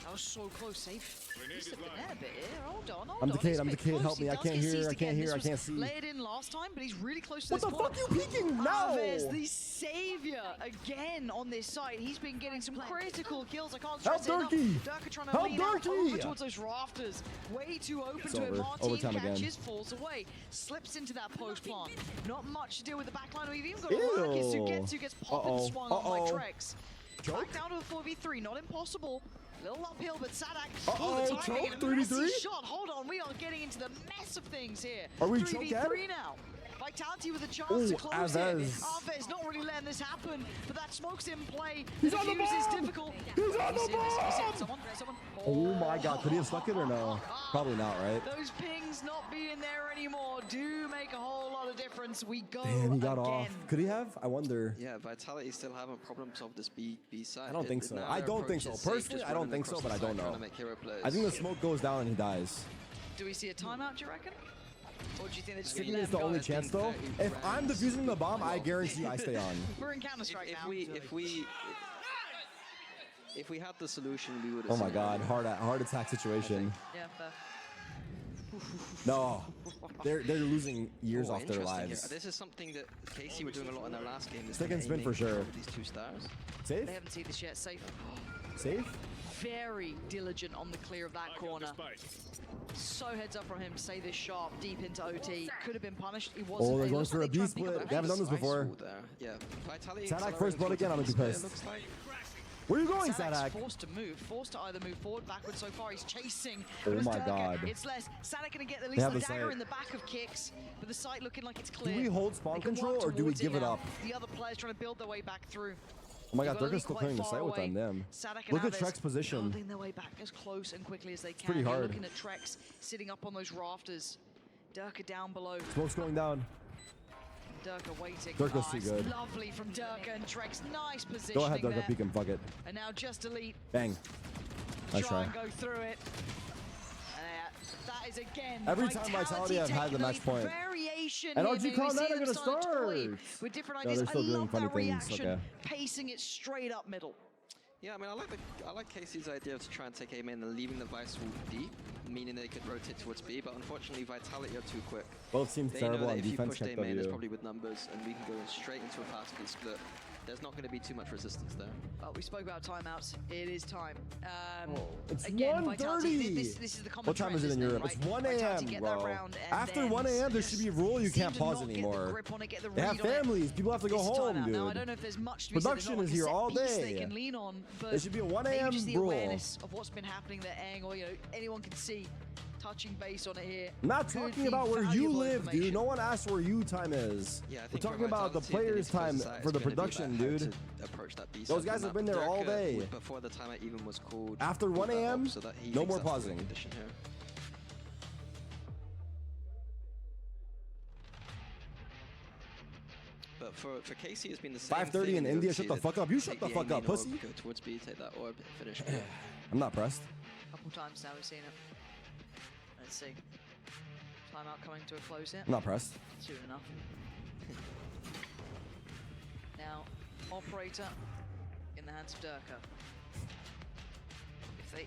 That was so close, safe. He's slipping there a bit here. Hold on, hold I'm on. decayed, He's a I'm bit decayed, close. help He me, I does can't get hear, seized I can't again. hear, This I was can't see. layered in last time, but he's really close to What this the point. fuck you peeking now? Alves, the savior again on this site. He's been getting some critical kills. I can't Help stress it enough. Durkee! Durka trying to Help lean out Durkee! over towards those rafters. Way too open It's to it. over. Martin Overtime again. catches, falls away, slips into that post plant. Not much to deal with the backline. We've even got a Marcus who Ew. gets popped and swung on by Trex. Choke? Back down to a 4v3, not impossible. Little uphill, but Sadak. Uh-oh, the timing, choke, and a messy 3v3? shot. Hold on, we are getting into the mess of things here. Are we 3v3 choke now. Vitality with a chance Ooh, to close it. Alves. Alves not really letting this happen, but that smoke's in play. He's the on the fuse is bomb! difficult. He's on the He's in, he's in. bomb! Someone. Oh my god, could he have stuck it or no? Probably not, right? Those pings not being there anymore do make a whole lot of difference. We go Damn, he got again. off. Could he have? I wonder. Yeah, Vitality still having problems of this B side. I don't think so. Now I their don't think approach so. is safe, Personally, just I don't running think so, across but the I don't side, trying know. to make hero plays. I think the smoke goes down and he dies. Do we see a timeout, do you reckon? Or do you think they're just Sticking gonna is let the him only go? chance though. If I'm defusing the bomb, I guarantee I stay on. We're in Counter-Strike now. If we had the solution, we would have. Oh my god, heart attack situation. Yeah, fair. No, they're losing years off their Interesting lives. here. This is something that KC were doing a lot in their last game. is Stick and spin aiming for sure. These 2 stars. Safe? They haven't seen this yet. Safe. Safe? Very diligent on the clear of that corner. So heads up from him to say this sharp deep into OT. Could have been punished. He wasn't. Oh, they're It going looks for like a they tried B to pick up split. the They haven't done this Nice before. wall there. Yeah, Vitality. Sadak first blood again, I'm gonna be accelerating pissed. towards the B split, it looks like. Where are you going, Sadak's Sadak? forced to either move forward, backwards. So far, he's chasing. Oh But it's my Durka. God. It's less. Sadak gonna get at They least have the the dagger site. in the back of kicks, but the site looking like it's clear. we hold spawn They can control walk or do we towards give it now. up? The other players trying to build their way back through. Oh my god, They've got a Durka's lead still quite clearing the far site with away. them. Sadak and Look at Alves Trek's position. building their way back as close and quickly as they can. pretty You're hard. looking at Trex sitting up on those rafters. Durka down below. Smoke's going down. Durka waiting. Durka's too it's good. Lovely from Durka and Trex. Nice positioning Go ahead, Durka, there. peek him, fuck it. And now just Elite Bang. Nice try try. and go through it. That is again. Every time Vitality have had the match point. Variation NRG here, maybe. Karmine We see are them gonna starting to toy start. with different No, ideas. they're still I doing love funny that things, reaction, okay. pacing it straight up middle. Yeah, I mean, I like Casey's idea of to try and take A main and leaving the Vice wall deep, meaning they could rotate towards B. But unfortunately, Vitality are too quick. Both teams They know terrible that on if you defense. push A Check main, it's W. probably with numbers, and we can go straight into a fast B split. There's not going to be too much resistance there. Well, we spoke about timeouts. It is time. It's again, 1:30. Vitality, this is the common What time trend, is it in isn't Europe? right? It's 1 Vitality a.m., get that bro. round and After then 1 a.m., there should be a rule you seem can't to pause not get anymore. the grip on it, get the They read have on it. families. People have to go It's a home, timeout. dude. Now, I don't know if there's much to be said. There's Production not is like a here set all piece They day. can lean on, but There should be a 1 maybe a.m. just the rule. awareness of what's been happening there, Aang, or anyone can see. Touching base on it here. I'm not Could talking be about where you valuable live, dude. information. No one asked where you time is. Yeah, I We're think talking for about the Vitality, players' time it's for the gonna be about production, how dude. to approach that B Those side guys map. have been there all Durka, day. Before the timer even was called. After pulled 1 that a.m., up so that he no thinks more that's the pausing. condition here. But for Casey, it's been the same 5:30 thing in the India. OT Shut the that fuck up. You take shut the fuck A main up, pussy. orb, Go towards B, take that orb, finish. B. I'm not pressed. A couple times now we've seen it. Let's see. Timeout coming to a close here. I'm not pressed. Soon enough. Now, operator in the hands of Durka. If they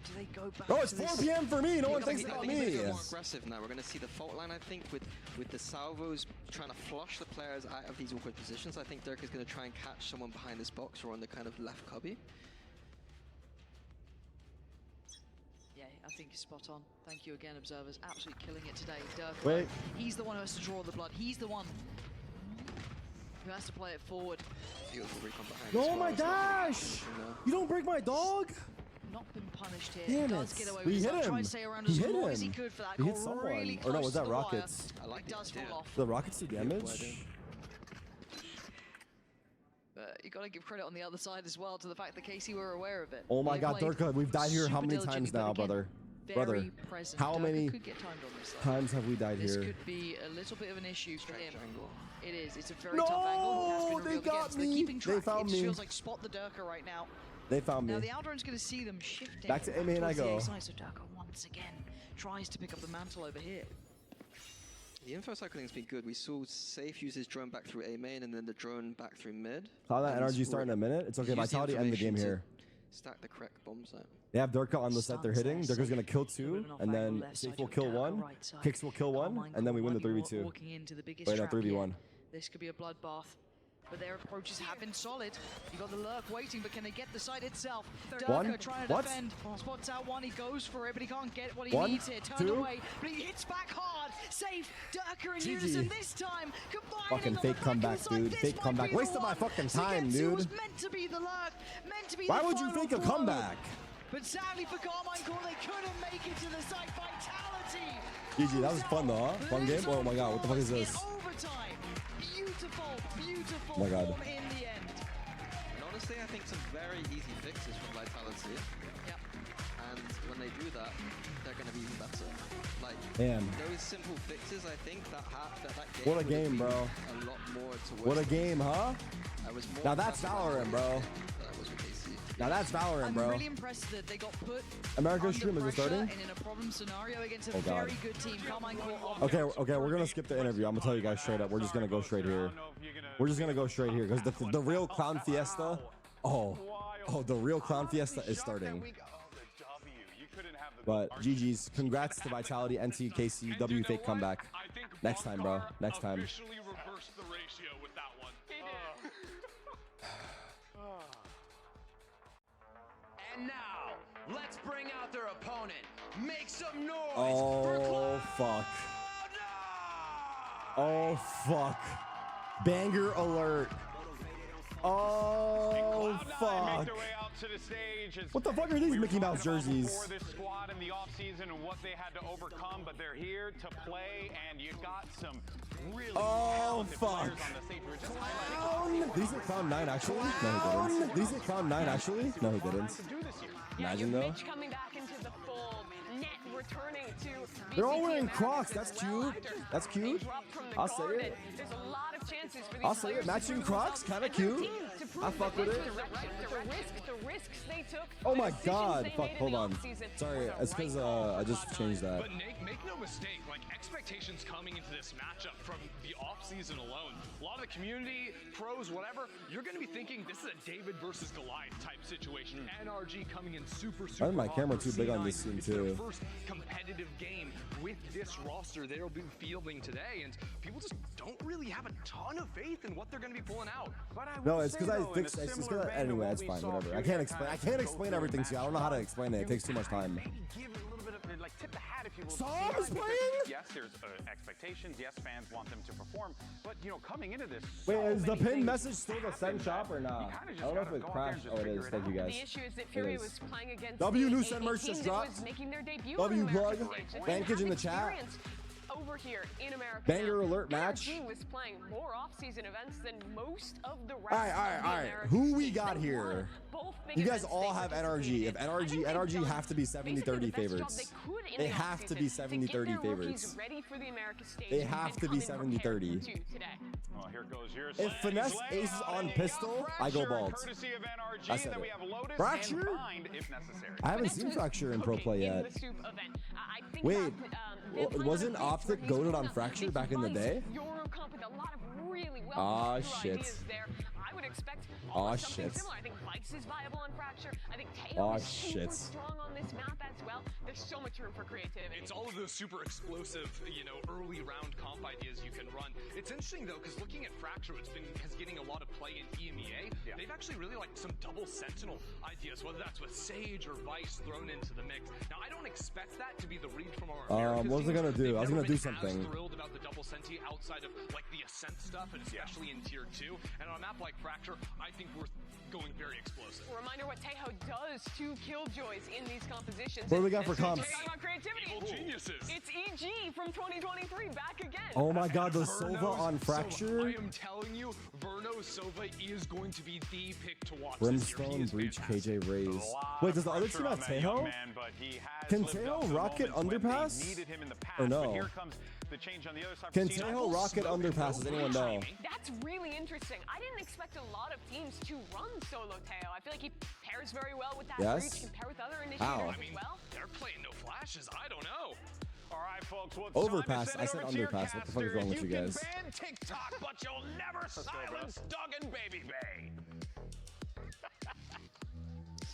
do they go back? Oh, it's to 4 this? p.m. for me. No one I thinks think about he's gonna me. go more aggressive now. We're going to see the fault line, I think, with the salvos trying to flush the players out of these awkward positions. I think Dirk is going to try and catch someone behind this box or on the kind of left cubby. Yeah, I think he's spot on. Thank you again, observers. Absolutely killing it today. Durka. Wait. He's the one who has to draw the blood. He's the one who has to play it forward. Beautiful recon behind. No, as well. my It's not dash! finishing there. You don't break my dog? Not been punished here. Damn Does it. get away We with hit it. Tried him. to stay around He as hit long as he him. could for that. He hit Got someone. really Or no, close was that to the wire. Rockets? I like It the does idea. fall off. The Rockets do damage? idea. But you got to give credit on the other side as well to the fact that KC were aware of it. Oh my They God, played Durka, we've died here how super many diligently, times but now, again, brother? very Brother, present. how Durka many could get timed on this though. times have we died This here? could be a little bit of an issue for him. Angle. It is. It's a very tough angle. It has been No, they revealed got again, so they're me. keeping They track. found It me. feels like spot the Durka right now. They found Now me. the Aldrin's going to see them shifting. Back to A main I towards the go. A side, so Durka once again tries to pick up the mantle over here. The info cycling's been good. We saw Safe use his drone back through A main and then the drone back through mid. Saw that And NRG starting in a minute. It's okay. use the Vitality end the game information here. to Stack the correct bomb site. They have Durka on the site they're hitting. Stun Durka's there, gonna kill Safe. 2, Moving off and angle then left Safe side will to kill Durka, 1, right side. Kicks will kill 1, Karmine and then we win the might be 3v2. walking into the biggest Right now, trap yet. 3v1. This could be a bloodbath. But their approaches have been solid. You got the lurk waiting, but can they get the site itself? One. Durka trying to What? defend. Spots out one, he goes for it, but he can't get what he One, needs here. Turned 2. away, but he hits back hard. Safe. Durka in GG. unison this time. Combining Fucking on fake the comeback, back dude. This Fake might comeback. be the Wasted my one fucking to time, get to. dude. It was meant to be the lurk, meant to be Why the would you final fake a blow. comeback? But sadly for Karmine Corp, they couldn't make it to the site. Vitality. GG, that was fun though, huh? Fun game? Oh my God, what the fuck is this? In overtime. Beautiful, beautiful Oh my God. form in the end. And honestly, I think some very easy fixes from Vitality. Yep. And when they do that, they're going to be even better. Like, Damn. those simple fixes, I think that game What a would have game, been bro. A lot more towards What a game, huh? I was more Now that's impressed with Valorant, bro. than I was with AC. Now that's Valorant, I'm bro. really impressed that they got put America's under stream, is it pressure starting? and in a problem scenario against a Oh, God. very good team. Karmine Corp. Okay, we're gonna skip the interview. I'm gonna tell you guys straight up. We're just gonna go straight here. We're just gonna go straight here because the real Clown Fiesta. Oh, the real Clown Fiesta is starting. But GG's, congrats to Vitality, NT, KC, W fake comeback. Next time, bro. Next time. Officially reversed the ratio with that one. And now, let's bring out their opponent. Make some noise for Oh fuck. Oh fuck. Banger alert. Oh fuck. What the fuck are these Mickey Mouse jerseys? For this squad in the offseason and what they had to overcome, but they're here to play, and you got some really talented fuck. players on the stage. We're just highlighting Did he say Clown 9 actually? No, he didn't. Did he say Clown 9 actually? No, he didn't. to do this year. Imagine though. Mitch coming back into the fold, net returning to They're all VCT wearing Americas Crocs. as That's well cute. after That's they cute. dropped from the I'll say Garden. it. There's a lot of chances for these I'll say it. players to Matching prove Crocs, themselves kinda and their cute. teams to prove I fuck that with this it. direction, the risks they took. Oh the my decisions God. they Fuck, made in hold the on. offseason Sorry, were the it's because right call I for just Cloud9. changed that. But Nick, make no mistake, like expectations coming into this matchup from the offseason alone. A lot of the community, pros, whatever, you're going to be thinking this is a David versus Goliath type situation. NRG coming in super I think my hot camera for too big on C9. this scene It's their too. first competitive game with this roster they'll be fielding today, and people just don't really have a ton of faith in what they're going to be pulling out. But I No, will it's say, because I though, in a fixed. It's similar because vein to anyway. what It's we fine. saw Whatever. I Fury can't explain. I kinda can't go explain through everything to you. I don't know how to explain it. It takes too much time. Maybe give a little bit of, like, tip the hat, if you will. to Psalm C9 is because, playing? Yes, there's expectations. Yes, fans want them to perform. But, you know, coming into this, Wait, so is the many pin things message still the send happen shop that or you not? kinda just I don't know if gotta it go out there and crashed. just Oh, it figure is. it Thank you out. guys. The issue is that It Fury is. was playing against W a new send team merch that just dropped. was making their debut W on American plug. stage, that Bankage didn't in the have chat. experience over here in America. Banger now. alert match. NRG was playing more off-season events than most of the rest Alright, of alright, the alright. American Who we states. got They here? won both big You guys events all they have NRG. participated If in. I think NRG they've have to be done 70-30 basically the best job favorites. they could in They the have to be offseason to 70-30 get their rookies favorites. ready for the America stage They have and to be come in prepared 70-30. to today. Well, here goes your If Finesse aces on pistol, I go bald. Courtesy of NRG, I said then we it. have Lotus Fracture? and Bind if necessary. I haven't Finesse seen was Fracture in pro cooking play in yet. the Soup event. I think Wait, about, they're playing wasn't on a pitch where Optic he's goated going on up Fracture against back in the Vice, day? Eurocomp with a lot of really well Aw, thought through shit. ideas there. I would expect Aw, almost something shit. similar. I think Vice is viable on Fracture. I think Aw, Teo is super shit. strong on this map as well. There's so much room for creativity. It's all of those super explosive, early round comp ideas you can run. It's interesting though, because looking at Fracture, has getting a lot of play in EMEA. Yeah. They've actually really liked some double Sentinel ideas, whether that's with Sage or Vice thrown into the mix. Now, I don't expect that to be the read from our Americas what was I teams. gonna do? They've I was never gonna do been something. as thrilled about the double Senti outside of like the Ascent stuff, and especially in Tier 2. And on a map like Fracture, I think we're going very explosive. A reminder what Tejo does to Killjoys in these compositions. What do we got for comps? Talking about creativity. Evil geniuses. It's EG from 2023 back again. Oh my God, the Sova on So, Fracture. I am telling you, Verno Sova is going to be the pick to watch. Brimstone, Breach, KJ, Raze. Wait, does the other team have Tejo? Can Tejo rocket underpass? Or no? Can Tejo rocket underpass? Does anyone know? That's really interesting. I didn't expect a lot of teams to run solo Teo. I feel like he pairs very well with that Yes? Breach, can pair with other initiators How? as well. They're playing no flashes. I don't know. All right, folks. Well, Overpass. I said underpass. What the fuck is wrong with you guys? Ban TikTok, but you'll never silence Duggan Baby Bay.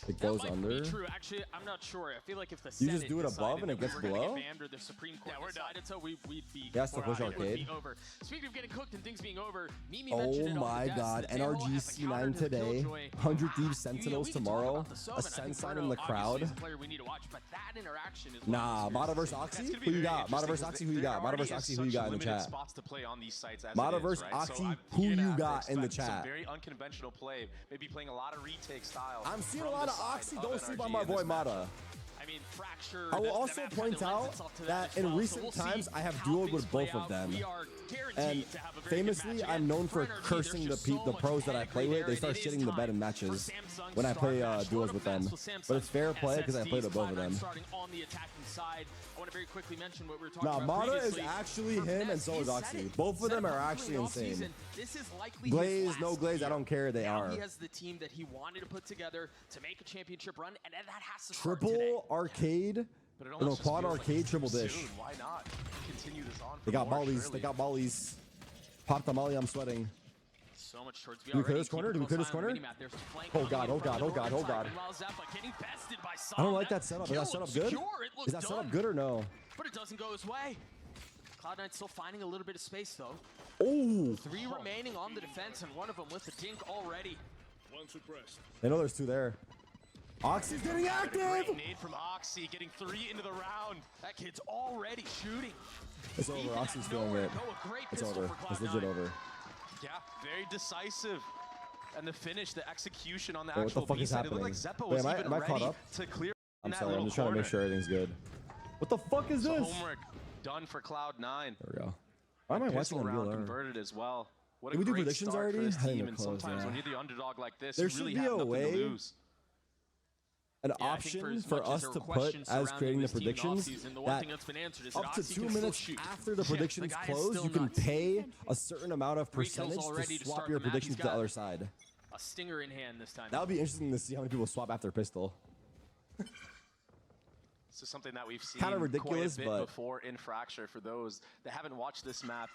It goes might under. Be true. Actually, I'm not sure. I feel like if the You just Senate do it above and it decided gets that we were gonna below? get banned or the Supreme Court decided so, we'd be. He has to push it would arcade. be over. Speaking of getting cooked and things being over, Mimi Oh mentioned it on my the desk God, that Tail NRG has a counter C9 to today, Killjoy. 100 Thieves Sentinels we can talk tomorrow, about the Sova, a and I think Sense sign Verno in the obviously crowd. is a player we need to watch, but that interaction is Nah, Mata vs Oxy? Who you got? Mata vs Oxy, who you got? Mata vs Oxy, who you got in the chat? Spots to play on these sites as Mata it is, vs right? Oxy, So who you're gonna you have to got in the expect chat? Some very unconventional play, maybe playing a lot of retake style. I'm seeing a from lot the of side Oxy. of Don't sleep on NRG my in this boy matchup. Mata. I mean, Fracture. I will the also map point kinda lends out itself to that as in well. recent So we'll see times I have how dueled things with play both of out. them. We are guaranteed And to have a very good famously, match. I'm Again, known for NRG, there's cursing just the so much pros that I play with. pedigree They there, start and it shitting is the bed in time matches for Samsung when I play Star Match. duels Load with up them. fast with But it's fair Samsung play because I played with both of SSDs, them. Starting on the attacking side. I want to very quickly mention what we were talking Nah, about Mata is previously. actually For him and Finesse, so he is said Oxy. it. Both of Said them it are publicly actually off insane. season. This is likely Glaze, his no last glaze, I year. don't care, they Now are. He has the team that he wanted to put together to make a championship run, and that has to start today. Triple arcade, But it no, almost just quad feels like arcade, it's triple too dish. soon. Why not continue this on? They for got more, mollies. surely? They got mollies. Pop the molly. I'm sweating. So much towards Do we clear this corner? Do we clear this corner? Oh God! Oh God! Oh God! Oh God! I don't like that setup. Is that setup good? Is that setup good or no? But it doesn't go his way. Cloud9 still finding a little bit of space though. Oh! 3 remaining on the defense, and one of them with a dink already. One suppressed. I know there's 2 there. Oxy's getting active! Great nade from Oxy, getting 3 into the round. That kid's already shooting. It's over. Oxy's feeling it. It's over. It's legit over. Yeah, very decisive. And the finish, the execution on the Wait, what the actual fuck B is side, it looked happening? like Zeppo Wait, was am I even caught ready up? to clear I'm that sorry. I'm little just trying to make corner. sure everything's good. What the fuck is So this? homework done for Cloud9. There we go. Why am I watching Pistol on round VLR? converted as well. What Did a we do great predictions start already? for this I think team, they're and close, sometimes yeah. when you're the underdog like this, There you should really be have a nothing way- to lose. An Yeah, I think option as for much as us there to were put questions as surrounding creating the this team in predictions offseason, the one that thing that's been answered is up that to Oxy 2 can still minutes shoot. after the Yeah, predictions the guy is close, still you can nuts. pay a certain amount of 3 kills percentage already to to swap start your the map. predictions He's to the got- other side. A stinger in hand this time. That would be interesting to see how many people swap after pistol. This is something that we've seen Kinda ridiculous, quite a bit but- before in Fracture. For those that haven't watched this map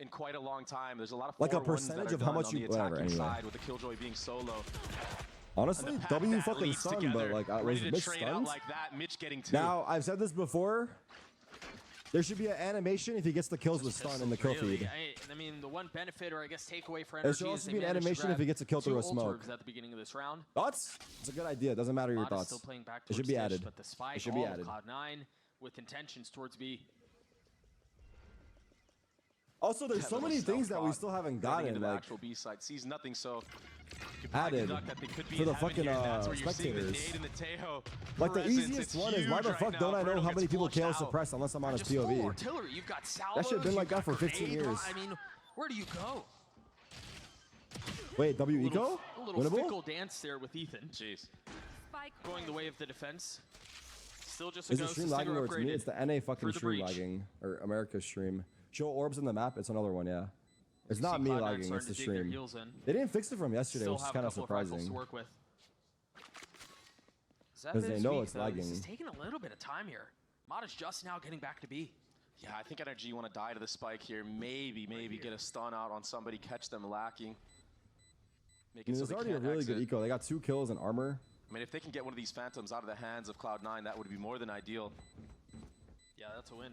in quite a long time, there's a lot of Like a 4-1s that percentage are of how done much on the you- whatever, attacking anyway. side with the Killjoy being solo. Honestly, And the pack W that fucking leads stunned, together, but like, was ready to Mitch trade out stunned? like that. Mitch getting 2. Now, I've said this before. There should be an animation if he gets the kills with stun in the kill Really, feed. I mean, the one benefit, or I guess takeaway for There NRG should is also they be an managed to animation if grab he gets a kill 2 through a ult smoke. orbs at the beginning of this round. Thoughts? It's a good idea. It doesn't matter your Mata's thoughts. still playing back It should towards be Dish, added. but the spike It should be all of added. Cloud9 with intentions towards B. Also, there's That so little many stealth things that we bot still haven't running gotten. into the Like, actual B side sees nothing, so you could probably added deduct that they could be for in the heaven fucking here, and that's where you're seeing the spectators. nade and the Tejo Like the presence. easiest It's one is why the huge fuck right don't now. I know Bruno how gets many people flushed KO out. suppress unless I'm on his Just full POV? artillery. You've got salvos. shit been like that you've for got 15 grenade years. I mean, where do you go? Wait, W A eco? little Winnable? fickle dance there with Ethan. Jeez. Going the way of the defense. Still just a Is the ghost. stream Stinger lagging or it's me? upgraded It's the NA fucking for the stream breach. lagging. Or America's stream. Show orbs in the map. It's another one, yeah. It's not me Cloud9 lagging, starting it's the to dig their stream. heels in. They didn't fix it from yesterday, Still which is have kind a of couple of rifles surprising. to work with. Because they Zep is know weak, it's though. lagging. This is taking a little bit of time here. Mata's just now getting back to B. Yeah, I think NRG want to die to the spike here. Maybe get a stun out on somebody, catch them lacking. Make I mean, it so there's they already a can't really exit. good eco. They got 2 kills and armor. I mean, if they can get one of these Phantoms out of the hands of Cloud9, that would be more than ideal. Yeah, that's a win.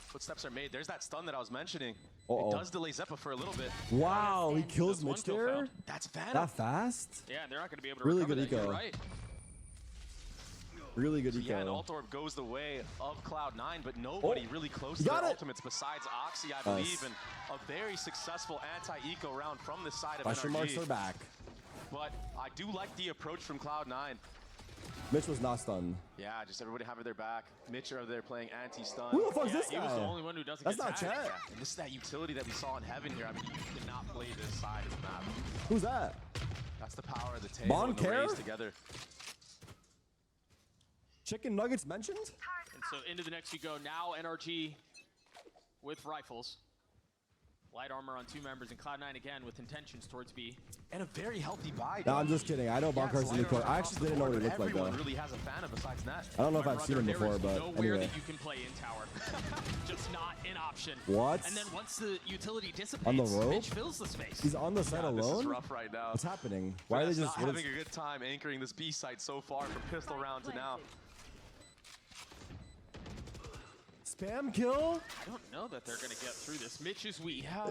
Footsteps are made. There's that stun that I was mentioning. Uh-oh. It does delay Zeppa for a little bit. Wow, he kills That's one Mitch kill there? found. That's Phantom. That fast? Yeah, and they're not going to be able to Really recover good that. You're eco. right. Really good Yeah, and eco. Alt Orb goes the way of Cloud9, but nobody really close to got their it. ultimates besides Oxy, I Nice. believe, and a very successful anti-eco round from the side of Question marks NRG. are back. But I do like the approach from Cloud9. Mitch was not stunned. Yeah, just everybody having their back. Mitch over there playing anti-stun. Who the fuck's this He guy? was the only one who doesn't That's get not tagged. Chat. Yeah, and this is that utility that we saw in Heaven here. I mean, you cannot play this side of the map. Who's that? That's the power of the tail Bon and the Care? rays together. Chicken nuggets mentioned? And so into the next we go. Now NRG with rifles. Light armor on 2 members, and Cloud9 again with intentions towards B. And a very healthy buy. No, I'm just kidding. I know Bon Carson's in the court. I actually didn't know what he looked like, though. Everyone really has a fan of besides Nat. I don't know if My I've seen him brother, before, there is but nowhere anyway. that you can play in tower. Just not an option. What? And then once the utility dissipates, On the rope? Mitch fills the space. He's on the side Yeah, this is alone? rough right now. What's happening? Why are they That's just... not what is- having a good time anchoring this B site so far from pistol round to now. Spam kill? I don't know that they're going to get through this. Mitch is weak. Yeah.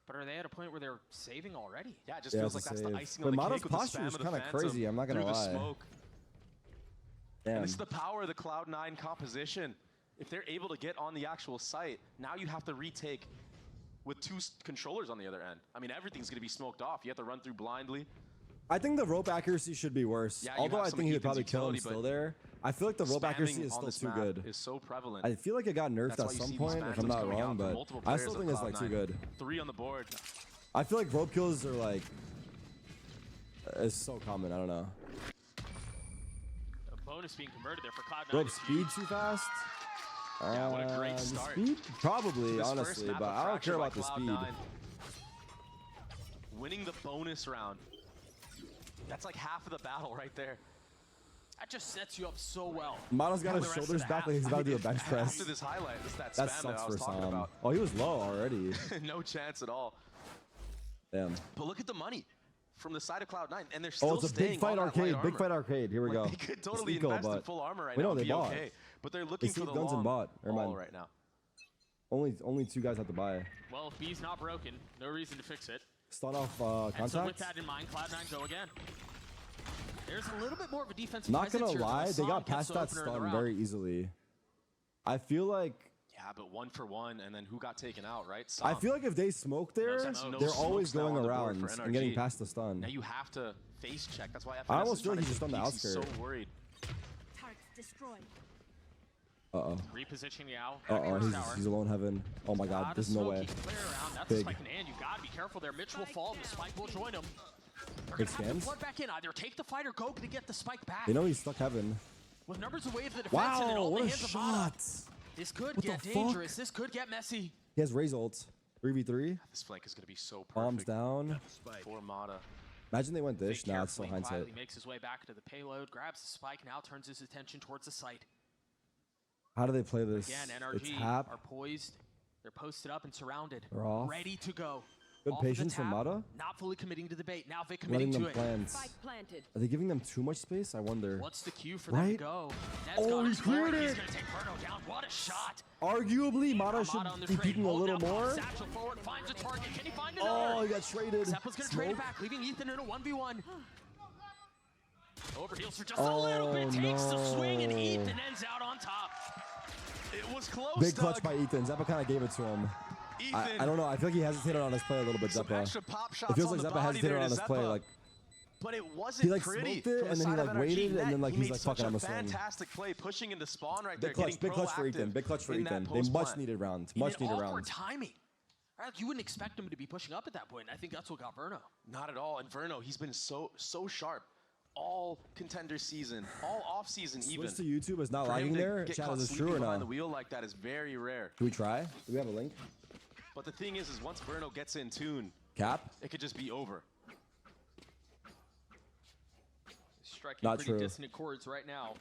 But are they at a point where they're saving already? Yeah, it just Yeah, feels it's like a that's the save. icing But on the Mato's cake with the posture spam is of the kinda Phantom crazy, I'm not gonna through the lie. smoke. Damn. And this is the power of the Cloud9 composition. If they're able to get on the actual site, now you have to retake with 2 controllers on the other end. I mean, everything's going to be smoked off. You have to run through blindly. I think the rope accuracy should be worse. Yeah, you Although have I some think he would Ethan's probably kill him utility, still but there. I feel like the rope accuracy Spamming is on still this too map good. is so prevalent. I feel like it got nerfed That's why at you some see these point, if I'm phantoms not coming wrong, out from but multiple I players still of think it's like too Cloud9. good. 3 on the board. I feel like rope kills are like... It's so common, I don't know. A bonus being converted there for Cloud9. Rope is speed huge. too fast? Yeah, what a great The start. Speed? Probably, This first honestly, map but of I don't Fracture care by about the speed. Cloud9. Winning the bonus round. That's like half of the battle right there. That just sets you up so well. Mato's got For his the rest of shoulders the back half. like he's about to do a bench press. After this highlight, it's that That spam that sucks I for was talking Sam. about. Oh, he was low already. No chance at all. Damn. But look at the money from the side of Cloud9, and they're still Oh, it's a staying big fight on that light arcade. Big armor. fight arcade. Here we Like, go. They could totally It's eco, invest in but full armor right we now know and they be bought. okay. But they're looking for see the guns and long bought. Never haul mind. right now. Only 2 guys have to buy. Well, if B's not broken, no reason to fix it. Start off And so with contact. that in mind, Cloud9 go again. There's a little bit more of a defensive Not presence gonna here. lie, they Hassan got gets past the that opener in the stun round. very easily. I feel like Yeah, but 1 for 1, and then who got taken out, right? I Sam. feel like if they smoke there, sense, no they're smokes always now going on the board around for and getting NRG. past the stun. Now you have to face check. That's why FNS I almost is feel like trying he just to on the keep He's so outskirt. worried. Tarek's destroyed. Uh-oh. Repositioning now. Uh-oh, he's alone heaven. Oh my god, there's no way. That's Big. a spike in hand. You gotta be careful there. Mitch will fall, and the spike will join him. They're Big gonna have to scans? flood back in. Either take the fight or go to get the spike back. They know he's stuck heaven. With numbers away of the defense and in Wow, all what the a hands of Mata, shot. this could What get the fuck? dangerous. This could get messy. He has Raze ult. 3v3. This flank is going to be so perfect Bombs down. for Mata. Imagine they went dish. Very Nah, it's still carefully, hindsight. quietly makes his way back to the payload, grabs the spike, now turns his attention towards the site. How do they play this? Again, It's NRG tap. are poised. They're posted up and surrounded. They're off. Ready to go. Good Off of the patience from tap, Mata. Not fully committing to the bait. Now VIT Letting committing them to it. plant. Spike planted. Are they giving them too much space? I wonder. What's the cue for them Right? to go? Oh, he cleared He's it. gonna take Verno down. What a shot! Arguably, Mata Mata should on the be trade. peeking a Hold little now, more. Satchel forward, finds a target. Can he find another? Oh, he got traded. Zeppa's gonna trade it Smoke. back, leaving Ethan in a 1v1. Overheals for just a little bit. Takes the swing, and no. Ethan ends out on top. It was close, Big clutch Doug. by Ethan. Zeppa kind of gave it to him. I don't know. I feel like he hesitated on his play a little bit, Some Zeppa. extra pop It shots feels on like the Zeppa body hesitated there on to his play. Zeppa. Like But it wasn't he like pretty. smoked it from and the then he side like of NRG waited net. and then like He he's made like fucking such I'm a gonna swing. fantastic play, pushing into spawn right there, Big clutch, getting big clutch for proactive Ethan. Big clutch for in that Ethan. They post much plant. needed rounds. In Much an needed awkward rounds. timing. Right, like you wouldn't expect him to be pushing up at that point. And I think that's what got Verno. Not at all. And Verno, he's been so sharp all contender season, all off season even. Switch to YouTube is not For him lagging to there. get Chat, caught is this sleeping true or behind no? the wheel like that is very rare. Can we try? Do we have a link? But the thing is once Verno gets in tune, Cap? it could just be over. Striking Not pretty true. dissonant chords right now.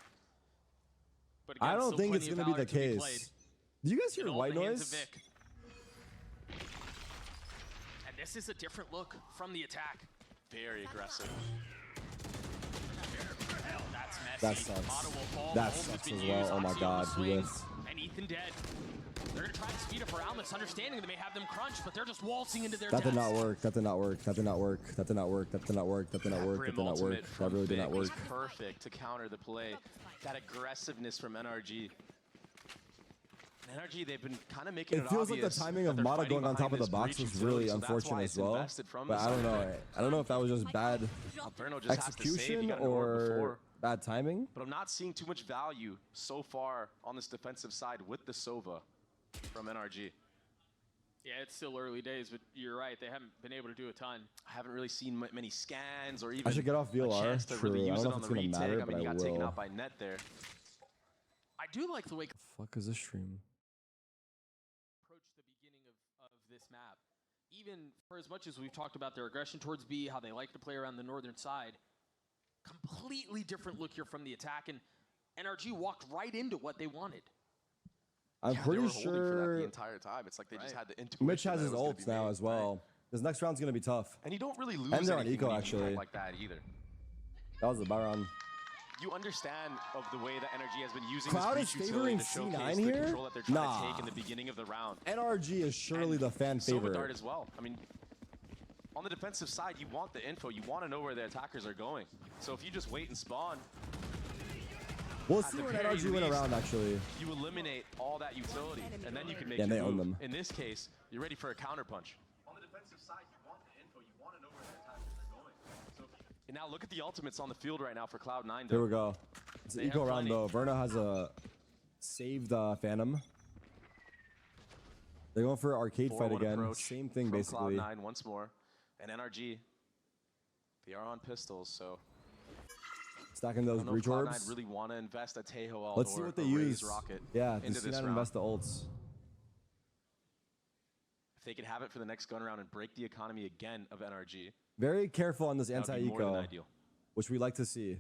But again, I don't still think it's plenty gonna of be the valor to case. played. Do you guys hear In all white the hands of noise? Vic. And this is a different look from the attack. Very aggressive. That's messy. That sucks. Mata will fall. That Mahomes has sucks been as well. used. Oh my Oxy on God, the he swing, whiffed. And Ethan dead. They're going to try to speed up around this, understanding they may have them crunched, but they're just waltzing into their That did deaths. not work. That did not work. That did not work. That did not work. That did not work. That did not work. That Brim did not work. ultimate That from really did Vic not work. was perfect to counter the play. That aggressiveness from NRG. NRG, they've been kind of making it It feels like the obvious timing that of they're Mata fighting going on top of behind the this box breach was really utility, so that's why unfortunate it's as well. invested from But the I don't side. know. I don't know if that was just bad Verno just has to save. He execution got an orb or before. bad timing. But I'm not seeing too much value so far on this defensive side with the Sova from NRG. Yeah, it's still early days, but you're right. They haven't been able to do a ton. I haven't really seen many scans or even I should get off a VLR. chance to True. really I use don't it know on if the it's gonna retake. matter, I mean, but he I got taken will. out by net there. I do like the way Fuck is this stream? approach the beginning of this map. Even for as much as we've talked about their aggression towards B, how they like to play around the northern side, completely different look here from the attack, and NRG walked right into what they wanted. I'm They pretty were holding for that sure the entire time. It's like they just had the intuition. Mitch has that his it was gonna ults be now made. as well. This next round's gonna be tough. And you don't really lose And they're on anything eco, when you do actually. like that either. That was the Byron. You understand of the way that NRG has been using Cloud this is breach utility favoring to C9 showcase the here? control that they're trying Nah. to take in the beginning of the round. NRG is surely And the fan Sova favorite. Dart as well. I mean, on the defensive side, you want the info. You want to know where the attackers are going. So if you just wait and spawn, We'll at see the when very NRG win least, around, actually. you eliminate all that utility, and then you can make Yeah, your they own move. them. In this case, you're ready for a counter punch. On the defensive side, you want the info. You want to know where the attackers are going. So and now look at the ultimates on the field right now for Cloud9. Here we go. It's an They eco have round, plenty. though. Verna has a saved Phantom. They're going for arcade fight 4-1 again. approach Same thing, from basically. Cloud9 once more. And NRG, they are on pistols, so Stacking I those don't know if breach orbs. Cloud9 really want to invest a Tejo ult Let's see or what they a use. Raze rocket Yeah, into does this C9 round. invest the ults? If they could have it for the next gun round and break the economy again of NRG, Very careful on this that would be more than anti-eco, ideal. which we like to see.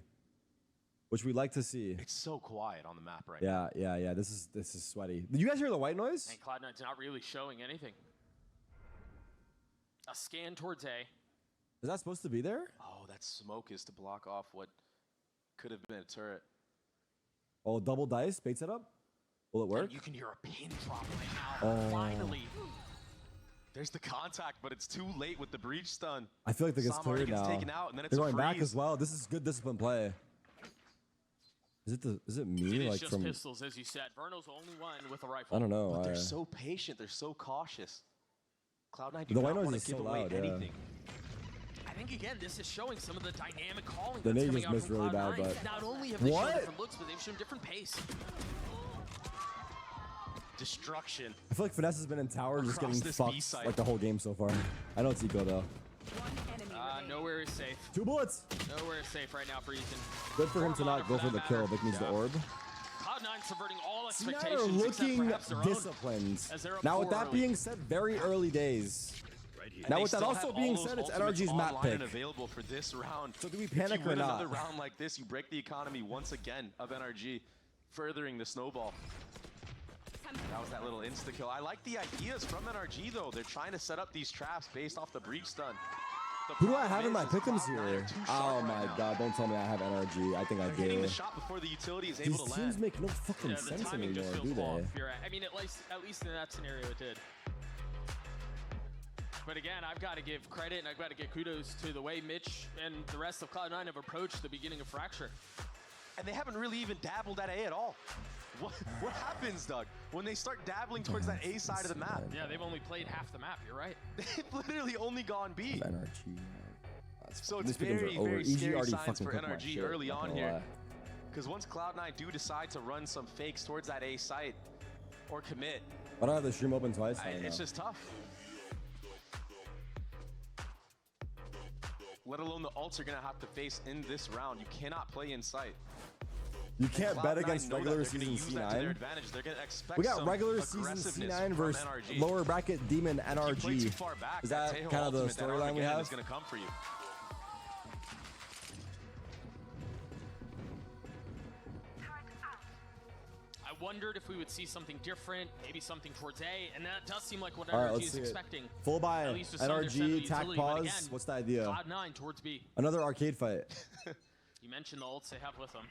It's so quiet on the map right now. Yeah. This is sweaty. Did you guys hear the white noise? And Cloud9's not really showing anything. A scan towards A. Is that supposed to be there? Oh, that smoke is to block off what could have been a turret. Oh, double dice, bait setup. Will it work? And you can hear a pin drop right now. Oh. Finally. There's the contact, but it's too late with the breach stun. I feel like they get Sam already cleared gets now. taken out, and then it's They're a going back freeze. as well. This is good discipline play. Is it me? It is like just from pistols, as you said. Verno's the only one with a rifle. I don't know. But they're so patient. They're so cautious. Cloud9 do The not white noise want is to give so away loud, yeah. anything. I think again, this is showing some of the dynamic calling The that's nade coming just out missed from really bad, Cloud9. but- Not only have they shown What? different looks, but they've shown different pace. Destruction. I feel like Finesse has been in tower just Across getting this fucked B-site. like the whole game so far. I know it's eco though. Nowhere is safe. 2 bullets. Nowhere is safe right now for Ethan. Good for him to not go for the kill. Vic needs the orb. Cloud9 subverting all C9 expectations are except looking perhaps their own. disciplined. As they're up Now, with 4 that early. being said, very early days. And Now, they with that still also have being all said, those it's ultimates NRG's map online pick. and available for this round. So do we If panic you or win not? another round like this, you break the economy once again of NRG, furthering the snowball. That was that little insta-kill. I like the ideas from NRG, though. They're trying to set up these traps based off the breach stun. The Who do I problem have in my is pick'ems Cloud9 are here? too Oh sharp my right now. god, don't tell me I have NRG. I think I They're hitting do. the shot before the utility is These able to teams land. make no fucking Yeah, the sense timing just anymore, feels do off. they? You're right. I mean, at least in that scenario, it did. But again, I've got to give credit and I've got to give kudos to the way Mitch and the rest of Cloud9 have approached the beginning of Fracture. And they haven't really even dabbled at A at all. What happens, Doug, when they start dabbling towards that A side of the map? Yeah, they've only played half the map. You're right. They've literally only gone B. NRG. So These it's pick'ems are very, over. very EG scary already signs fucking for cooked my NRG shit, early not on gonna here. lie. Because once Cloud9 do decide to run some fakes towards that A site or commit, I don't have the stream open twice. I don't it's know. just tough. Let alone the ults are going to have to face in this round. You cannot play in sight. You can't bet Cloud9 against know that regular they're gonna season use that to their C9. advantage. They're going to expect We got some regular season aggressiveness C9 from versus NRG. lower bracket Demon If you play NRG. too far back, Is that Tejo kind of the ultimate, that storyline we Armageddon have? is going to come for you. I wondered if we would see something different, maybe something towards A, and that does seem like what All right, NRG let's is see it. expecting. Full buy, At least with some of their center NRG, tack utility, but pause. again, What's the idea? Cloud9 towards B. Another arcade fight. You mentioned the ults they have with them.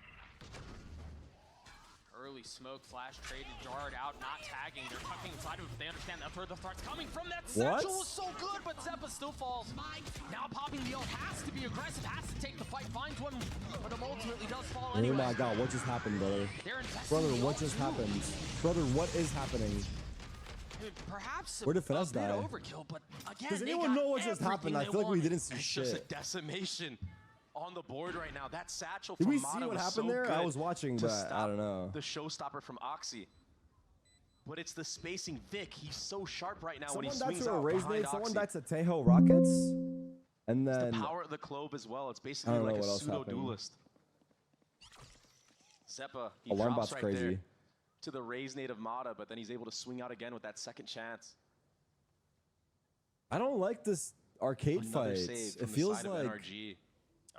Early smoke, flash, traded, jarred out, not tagging. They're tucking inside of it, but they understand that's where the threat's coming from. That satchel was so good, but Zeppa still falls. Now popping the ult has to be aggressive, has to take the fight, finds one, but him ultimately does fall Oh anyway. my god, what just happened, brother? They're investing Brother, in the what ult just too. happened? Brother, what is happening? Perhaps Where did Finesse a bit die? overkill, but again, Does they anyone got know what just everything happened? I they feel like we wanted. didn't see It's just a shit. decimation. on the board right now. That satchel Did from we see Mata what was happened so there? good I was watching, to but I stop don't know. the showstopper from Oxy. But it's the spacing. Vic, he's so sharp right now when he Someone died swings to a out Raise behind nade, someone Oxy. died to Tejo Rockets, and It's then the power of the Clove as well. It's I basically don't know like a what else pseudo happened. duelist. Zeppa, he Alarm drops bot's right crazy. there to the Raise nade of Mata, but then he's able to swing out again with that second chance. I don't like this arcade Another fight. save It from the feels side of like NRG.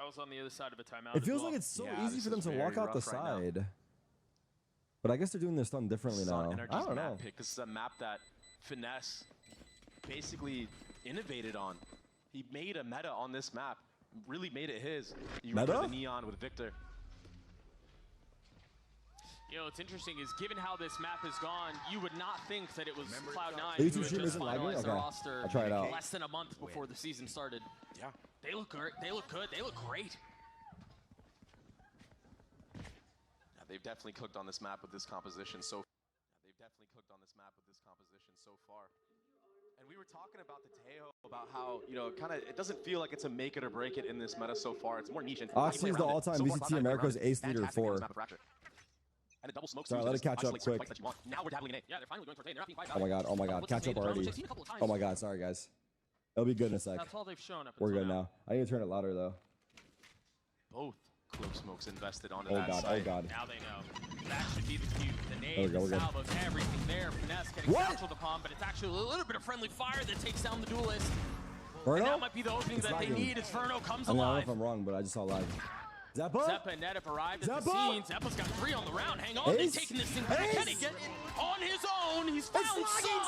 I was on the other side of a timeout. it as feels well. like it's so Yeah, easy this for them is to very walk out the rough right now. side. But I guess they're doing their stuff differently This is on now. NRG's I don't map know. pick. This is a map that Finesse basically innovated on. He made a meta on this map, really made it his. You remember Meta? the Neon with Victor. You know, what's interesting is given how this map has gone, you would not think that it was Cloud9 The who YouTube had stream just isn't lagging? finalized their Okay. roster I'll try it out. less than a month before the season started. Yeah. They look great. They look good. They look great. Yeah, they've definitely cooked on this map with this composition so far. And we were talking about the Tejo, about how, you know, it doesn't feel like it's a make it or break it in this meta so far. It's more niche. And Oxy is the all-time VCT America's ace leader Fantastic in 4. this map of Fracture. And a double smoke. Sorry, let it catch up quick. Now we're dabbling in A. Yeah, they're finally going towards A. They're not being quiet Oh my god, oh my god, catch up already. Oh my god, sorry guys. It'll be good in a sec. That's all they've shown up We're until good now. I need to turn it louder though. Both clove smokes invested onto Oh that god, side. oh god. Now they know. That should be the cue. The There we nade, go, we're the good. salvos, everything there. Finesse getting What? satcheled upon, but it's actually a little bit of friendly fire that takes down the duelist. Verno? And that might be the opening It's that they lagging. need as Verno comes I mean, I don't know alive. if I'm wrong, but I just saw lag. Zeppa? Zeppa and Ned have arrived at the Zeppa? scene. Zeppa's got 3 on the round. Hang on, Ace? they're taking this thing back. Can he Ace? get it on his own? He's found lagging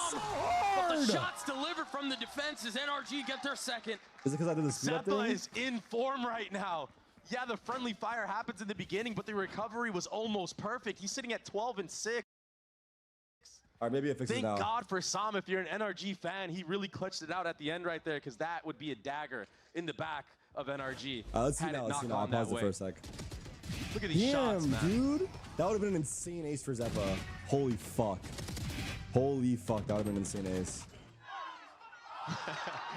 some. so But the hard. shots delivered from the defense as NRG get their second. Is it because I did the speed up Zeppa thing? is in form right now. Yeah, the friendly fire happens in the beginning, but the recovery was almost perfect. He's sitting at 12 and 6. Alright, maybe it fixes Thank now. God for Sam. If you're an NRG fan, he really clutched it out at the end right there, because that would be a dagger in the back of NRG. Let's see had now, it let's see not now. I gone that paused it way. for a sec. Look at these shots, Damn, man. dude. That would have been an insane ace for Zeppa. Holy fuck. Holy fuck, that would have been an insane ace.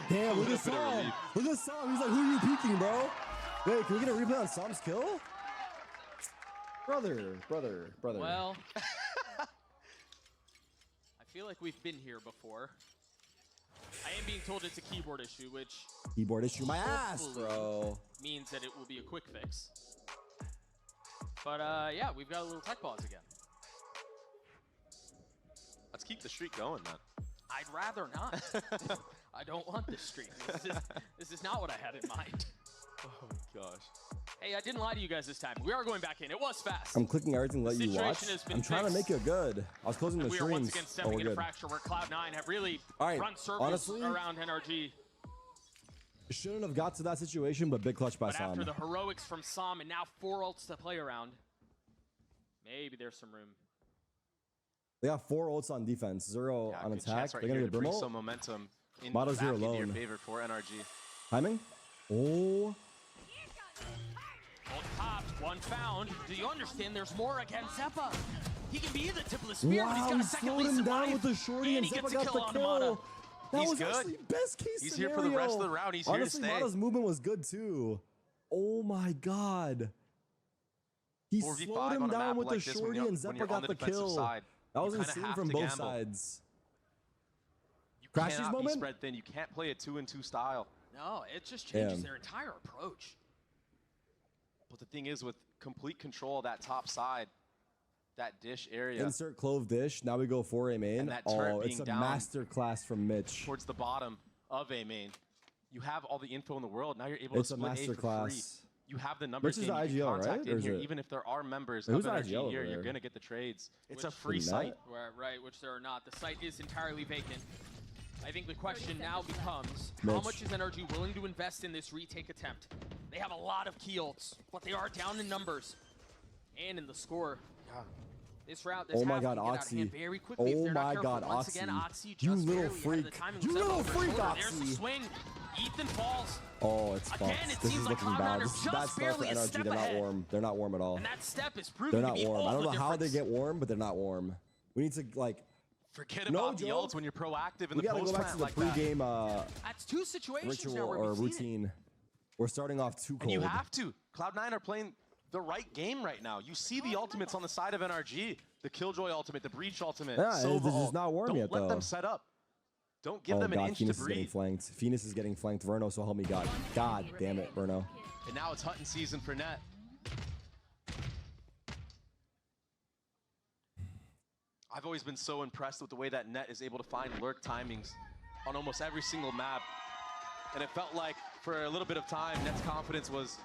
Damn, look at Would've been a Sam. relief. Look at Sam. He's like, who are you peeking, bro? Wait, can we get a replay on Sam's kill? Brother. Well, I feel like we've been here before. I am being told it's a keyboard issue, which Keyboard issue my ass, hopefully bro. means that it will be a quick fix. But yeah, we've got a little tech pause again. Let's keep the streak going, man. I'd rather not. I don't want this streak. This is not what I had in mind. Oh my gosh. Hey, I didn't lie to you guys this time. We are going back in. It was fast. I'm clicking everything to let The you watch. situation has been I'm trying to fixed. make it good. I was closing the We are once streams. again Oh, stepping we're into good. Fracture where Cloud9 have really All right, run circles honestly, around NRG. Shouldn't have got to that situation, but big clutch by But after Sam. the heroics from Sam and now 4 ults to play around, maybe there's some room. They got 4 ults on defense, 0 Yeah, on good attack. chance right They're gonna here get to bring Brimble. some momentum in Motto's back here into your alone. favor for NRG. Timing? Oh. Ult popped, 1 found. Do you understand there's more against Zeppa? He can be the tip of the spear, but he's Wow, got he a second slowed lease him in down life. with the shorty and he Zeppa gets a got kill the on kill. Mata. That He's was good. actually best case He's scenario. here for the rest of the round. He's here to Honestly, stay. Mata's movement was good too. Oh my god. He 4v5 slowed him on a map down with the like this when shorty you're- and when Zeppa you're on got the the defensive kill. side. That You was kinda insane have from to both gamble. sides. You Crashes cannot be moment? spread thin. You can't play a 2-2 style. No, it just changes Damn. their entire approach. But the thing is, with complete control of that top side, that dish area Insert clove dish. Now we go for a main. And that turret Oh, it's being a down master class from Mitch. towards the bottom of a main, you have all the info in the world. Now you're able It's to a split master A for free. class. You have the numbers Which is game. You can IGL, contact right? in Or is here, it- even if there are members Who's of NRG IGL here, over you're there? gonna get the trades. It's a Which- free The site. net? Right, which there are not. The site is entirely vacant. I think the question now becomes, how Mitch. much is NRG willing to invest in this retake attempt? They have a lot of key ults, but they are down in numbers and in the score. This route, this Oh my half god, can get out of Oxy. hand very quickly if Oh they're not my careful. god, Once Oxy. again, Oxy You just little barely ahead of the freak. timing You with Zeppa little over his freak, shoulder. There's the Oxy. swing. Ethan falls. Oh, it's fucked. Again, it This seems is like looking Cloud9 bad. are This is just bad stuff for barely a NRG. step They're not ahead. warm. They're not warm at all. And that step is They're proving to not be warm. all I don't the know how they difference. get warm, but they're not warm. We need to like. Forget No about the joke. ults when you're proactive in We the gotta post go back to plant the like that. pregame That's 2 situations now ritual where or we've seen it. routine. We're starting off too cold. And you have to. Cloud9 are playing the right game right now. You see the ultimates on the side of NRG. The Killjoy ultimate, the Breach ultimate. Yeah, Sova this is ult. not warm Don't yet, let though. them set up. Don't give them an inch Phoenix to is getting breathe. flanked. Phoenix is getting flanked. Verno, so help me God. God damn it, Verno. And now it's hunting season for Net. I've always been so impressed with the way that Net is able to find lurk timings on almost every single map. And it felt like for a little bit of time, Net's confidence was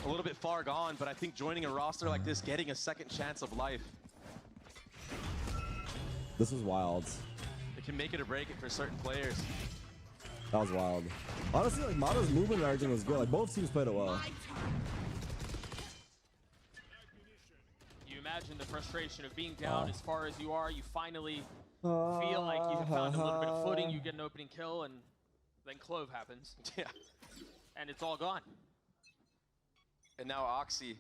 a little bit far gone, but I think joining a roster like this, getting a second chance of life, This was wild. it can make it or break it for certain players. That was wild. Honestly, like Mato's movement and everything was good. Like both teams played it well. You imagine the frustration of being down as far as you are. You finally feel like you have found a little bit of footing. You get an opening kill, and then Clove happens. Yeah. And it's all gone. And now Oxy,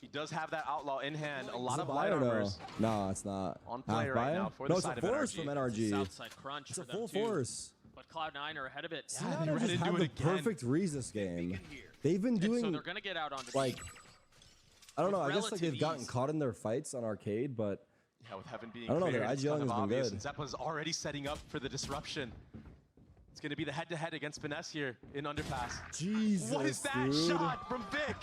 he does have that Outlaw in hand. A lot of buy light or no? armors No, it's not. on play Half right buy? now for No, the it's side a of force NRG. from NRG. Southside crunch It's for a them full too. force. But Cloud9 are ahead of it. Yeah, they they ran just into had it the again. perfect reads this game. They've been And so doing they're gonna get out onto like B. I don't know. with I guess like they've relative gotten ease. caught in their fights on arcade, but Yeah, with Heaven being I don't know, cleared, their it's IGLing kind of has been obvious, good. and Zeppa's already setting up for the disruption. It's going to be the head-to-head against Finesse here in Underpass. Jesus, What is that dude. shot from Vic?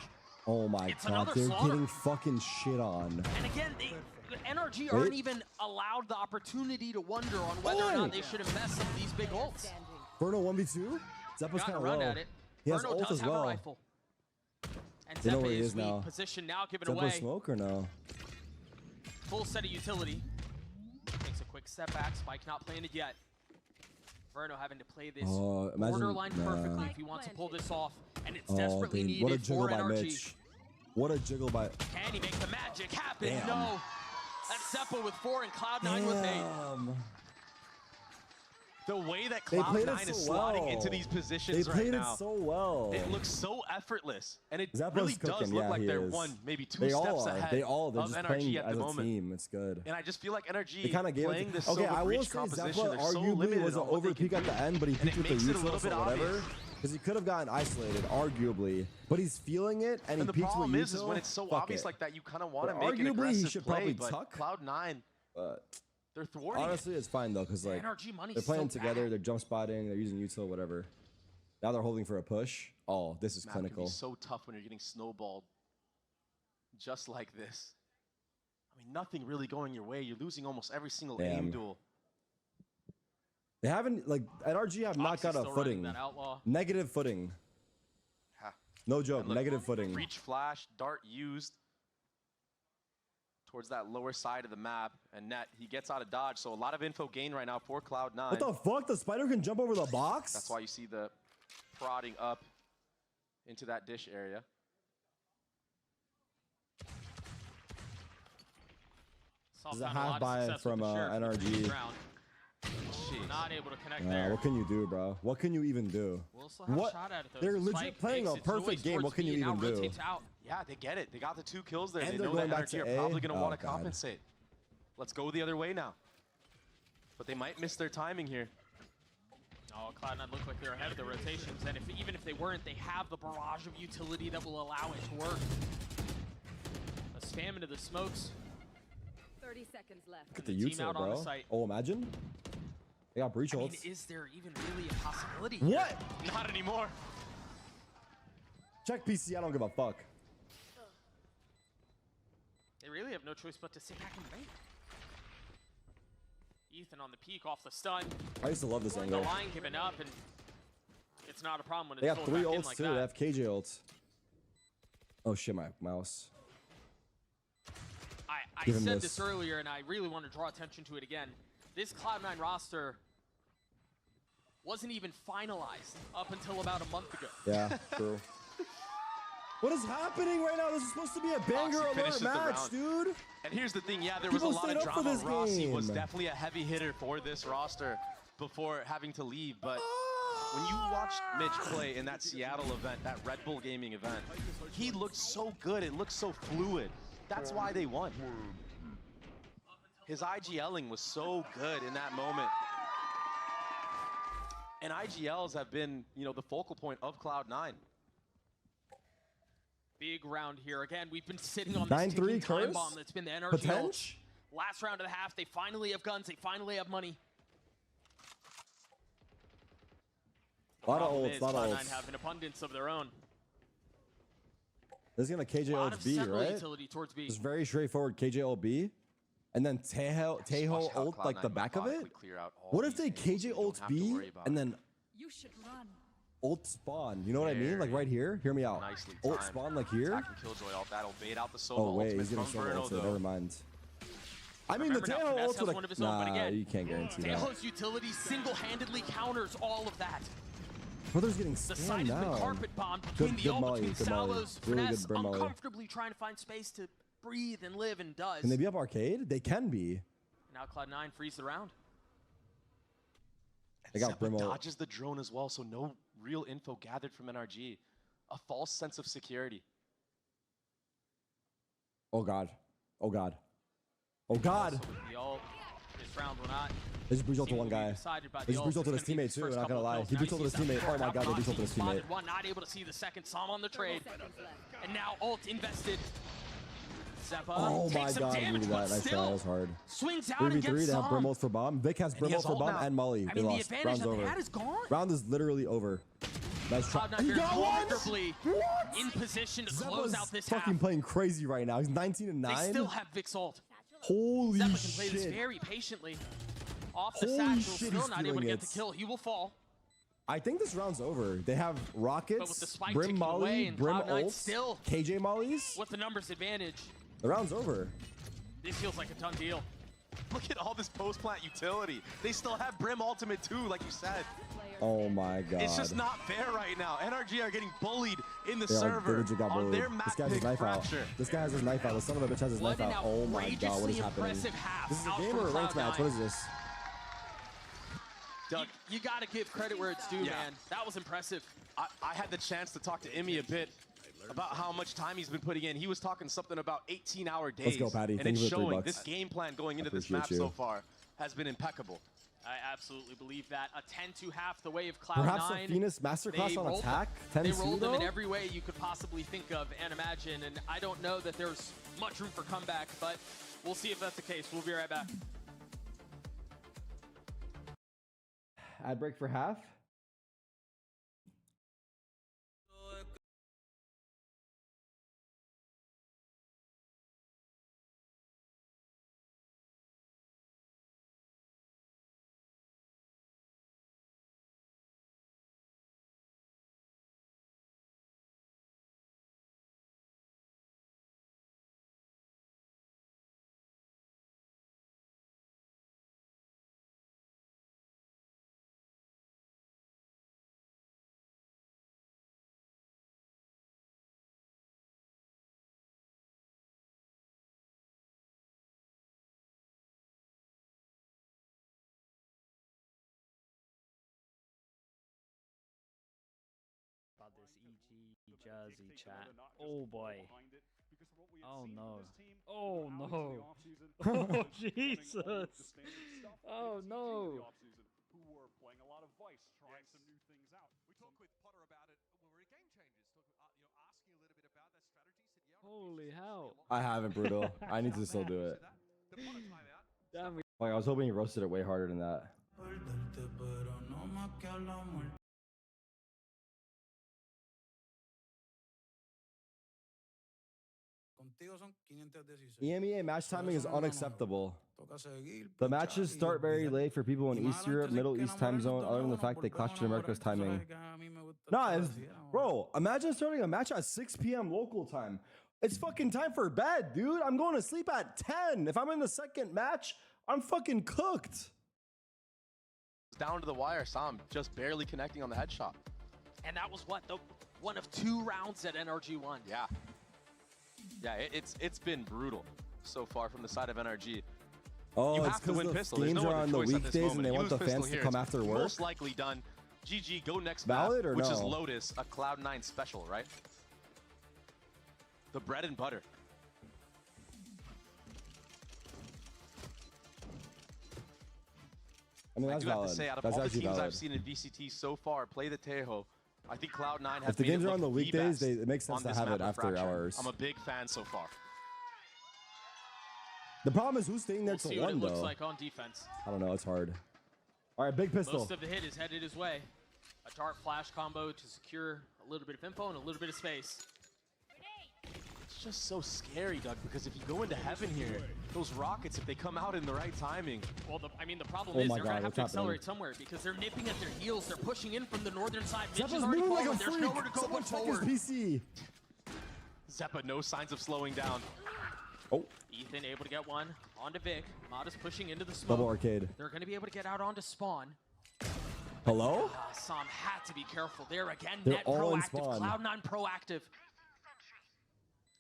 Oh my It's god, another they're slaughter. getting fucking shit on. And again, the NRG aren't even allowed the opportunity to wonder on whether or not they should invest in these big ults. Verno 1v2? Zeppa's Got kind a of run low. at it. He has Verno ult does as have a well. rifle. And They know Zeppa where he is is now. weak. Position now given Zeppa away. smoke or no? Full set of utility. Takes a quick step back. Spike not playing it yet. Verno having to play this Oh, imagine- borderline nah. perfectly if he wants to pull this off. And it's Oh, desperately dude, what a needed jiggle for by NRG. Mitch. What a jiggle by. Can he make the magic happen? Damn. No. That's Zeppa with 4 and Cloud9 with 8. Damn. The way that They played Cloud9 it is so slotting well. into these They positions played right now. it so well. It looks so effortless, and it Zeppa's really does cooking. look Yeah, like he they're is. one, maybe two They steps all are. ahead They're of just NRG playing at as the a moment. team. It's good. And I just feel like They NRG kind of gave playing it. this Okay, Silver I will Breach say composition, Zeppa they're so arguably limited was an on what they overpeak can at the do. end, but he And peaked it with the makes it a little useless bit or whatever. obvious. Because he could have gotten isolated, arguably. But he's feeling it, and And he the peaks with problem is util. when it's so Fuck obvious it. like that, you kind of want to But make an arguably, he aggressive should play, probably but tuck. Cloud9, But they're thwarting honestly, it's fine though, because like NRG money's they're playing so together, bad. they're jump spotting, they're using util, whatever. Now they're holding for a push. Oh, this is it. Map can clinical. be so tough when you're getting snowballed just like this. I mean, nothing really going your way. You're losing almost every single aim Damn. duel. They haven't like NRG have not Oxy's got a still running footing. that outlaw. Negative footing. Ha. No joke. And look, Negative footing. Breach flash, dart used towards that lower side of the map, and Net, he gets out of dodge, so a lot of info gained right now for Cloud9. What the fuck? The spider can jump over the box? That's why you see the prodding up into that dish area. Saw This is a found a half lot of buy success from with the Sheriff in the NRG. previous round. Jeez. Not able to connect there. What can you do, bro? What can you even do? We'll still have What? a shot at it though. They're The legit Spike playing makes a its perfect noise game. towards What can B, you now even do? rotates out. Yeah, they get it. They got the 2 kills there. And They they're know going that back NRG to are A? probably going to Oh, want to God. compensate. Let's go the other way now. But they might miss their timing here. Oh, Cloud9 look like they're ahead of the rotations, and even if they weren't, they have the barrage of utility that will allow it to work. A spam into the smokes. 30 seconds left. Get the team util, out on the bro. site. Oh, imagine. They got breach I mean, ults. is there even really a possibility? What? Not anymore. Check PC. I don't give a fuck. They really have no choice but to sit back and wait. Ethan on the peak off the stun. I used to love this The angle. line giving up, and it's not a problem when They it's got sold 3 back in ults like too. that. They have KJ ults. Oh shit, my mouse. I Give him said this. this earlier, and I really want to draw attention to it again. This Cloud9 roster wasn't even finalized up until about a month ago. Yeah, true. What is happening right now? This is supposed to be a banger Oxy alert finishes the match, round. dude. And here's the thing, yeah, there was People a lot stayed of up for drama. this Rossi was game. definitely a heavy hitter for this roster before having to leave, but when you watched Mitch play in that Seattle event, that Red Bull Gaming event, he looked so good. It looked so fluid. That's why they won. His IGLing was so good in that moment. And IGLs have been, you know, the focal point of Cloud9. Big round here. Again, we've been sitting on this 9-3 ticking time curse? bomb that's been the NRG ult. Potential? Last round of the half, they finally have guns, they finally have money. A lot of Problem ults, is, lot of Cloud9 ults. have an abundance of their own. This is gonna KJ A lot ult of B, sentinel right? utility towards B. It's very straightforward KJ ult B. And then Teho Watch how ult like the Cloud9 back of it. methodically clear out all What if these they angles so KJ you don't ult have to B worry about and it. then You should run. ult spawn? You know what I mean? Like Very right here. Hear me out. Nicely Ult timed. spawn like here. Attacking Killjoy ult. That'll bait out the solo Oh wait, ultimate he's getting from solo Bruno, ulted. though. Never mind. I mean the Remember now, Teho Finesse ult has with one of his a own, but nah. again, You can't guarantee that. Tejo's utility single-handedly counters all of that. Brother's getting The side scammed has been now. carpet bombed between the good ult, molly, between good molly. Salos, Really Finesse, good molly. uncomfortably trying to find space to breathe and live, and does. Can they be up arcade? They can be. Now Cloud9 frees the round. They got Zeppa Brimo. dodges the drone as well, so no real info gathered from NRG. A false sense of security. Oh god. Oh god. Oh god. Also with the ult, this round will not. They just breached ult to seem one to be guy. decided by They the just ult. breached ult to his It's gonna be teammate his too, first not gonna couple of lie. kills. He Now breached ult to his sees that teammate. Oh my Corp god, they breached ult to his spotted teammate. one, not able to see the second Som on the trade. 30 seconds left. And now ult invested. Zeppa Oh my takes some god, damage, look but at that. Nice try, still that was hard. swings out and 3v3, gets they have Som. Brimult for bomb. Vic has he Brimult has for ult bomb now. and Molly. I They mean, the lost. advantage Round's that they over. had is gone. Round is literally over. Nice try. Cloud9 He very got one! comfortably What? in position to Zeppa's close out this fucking half. playing crazy right now. He's 19 and 9. They still have Vic's ult. Holy Zeppa can play this shit. very patiently. Off the Holy satchel, shit, still he's not able to feeling get it. the kill. He will fall. I think this round's over. They have But with the rockets, spike Brim ticking away Molly, and Brim Cloud9 ults, still KJ Mollies. with the numbers advantage. The round's over. This feels like a done deal. Look at all this post-plant utility. They still have Brim ultimate too, like you said. Oh my god. It's just not fair right now. NRG are getting bullied in the They server legit got on bullied. their This map guy has his pick knife out. fracture. This guy has his knife out. The son of a bitch has his What knife an out. Oh my god, what is outrageously happening? impressive half This is a out game from or a ranked match? Cloud9. What is this? Doug, You got to give credit where it's due, Yeah. man. That was impressive. I had the chance to talk to Imi a bit about how much time he's been putting in. He was talking something about 18-hour days. go, Patty. And Thank it's you for the showing $3. this game plan going into this Appreciate map you. so far has been impeccable. I absolutely believe that. A 10-2 half the way of Perhaps Cloud9. a Phoenix masterclass They on rolled attack. They 10-2 rolled them in though? every way you could possibly think of and imagine, and I don't know that there's much room for comeback, but we'll see if that's the case. We'll be right back. Ad break for half. About this EG Jersey chat. Oh boy. Oh no. Oh no. Oh Jesus. Oh no. Who were playing a lot of Vice, trying some new things out. We talked with Potter about it when we were Game Changers, asking a little bit about that strategy. He said, yeah, Holy hell. I haven't, Brutal. I need to still do it. Damn. Like I was hoping he roasted it way harder than that. EMEA match timing is unacceptable. The matches start very late for people in East Europe, Middle East time zone, other than the fact they clash to America's timing. Nah, bro, imagine starting a match at 6 p.m. local time. It's fucking time for bed, dude. I'm going to sleep at 10. If I'm in the second match, I'm fucking cooked. Down to the wire, Sam just barely connecting on the headshot. And that was what? One of 2 rounds that NRG won. Yeah. Yeah, it's been brutal so far from the side of NRG. Oh, you it's have to win because the pistol. There's games no are other on the choice at this weekdays and moment. they You want lose the pistol fans to here, come it's after work. Most likely done. GG, go next Valid map, or which no? is Lotus, a Cloud9 special, right? The bread and butter. I mean, I that's do have to valid. say, out of That's all the actually teams I've valid. seen in VCT so far play the Tejo, I think Cloud9 has If the made games it are on look the weekdays, best it makes sense on to this have map it of after Fracture. hours. I'm a big fan so far. The problem is who's staying there We'll till see what it 1, looks though. like on defense. I don't know. It's hard. All right, big pistol. Most of the hit is headed his way. A dart flash combo to secure a little bit of info and a little bit of space. It's just so scary, Doug, because if you go into heaven here, those rockets, if they come out in the right timing. Well, I mean, the problem Oh is my they're God, going to have what's to happening? accelerate somewhere because they're nipping at their heels. They're pushing in from the northern side. Mitch is Zeppa's already moving like forward. a There's freak. nowhere to go Someone but check his forward. PC. Zeppa, no signs of slowing down. Oh. Ethan able to get one onto Vic. Mata's pushing into the smoke. Double arcade. They're going to be able to get out onto spawn. Hello? Sam had to be careful there again. They're Net all in proactive. spawn. Cloud9 proactive.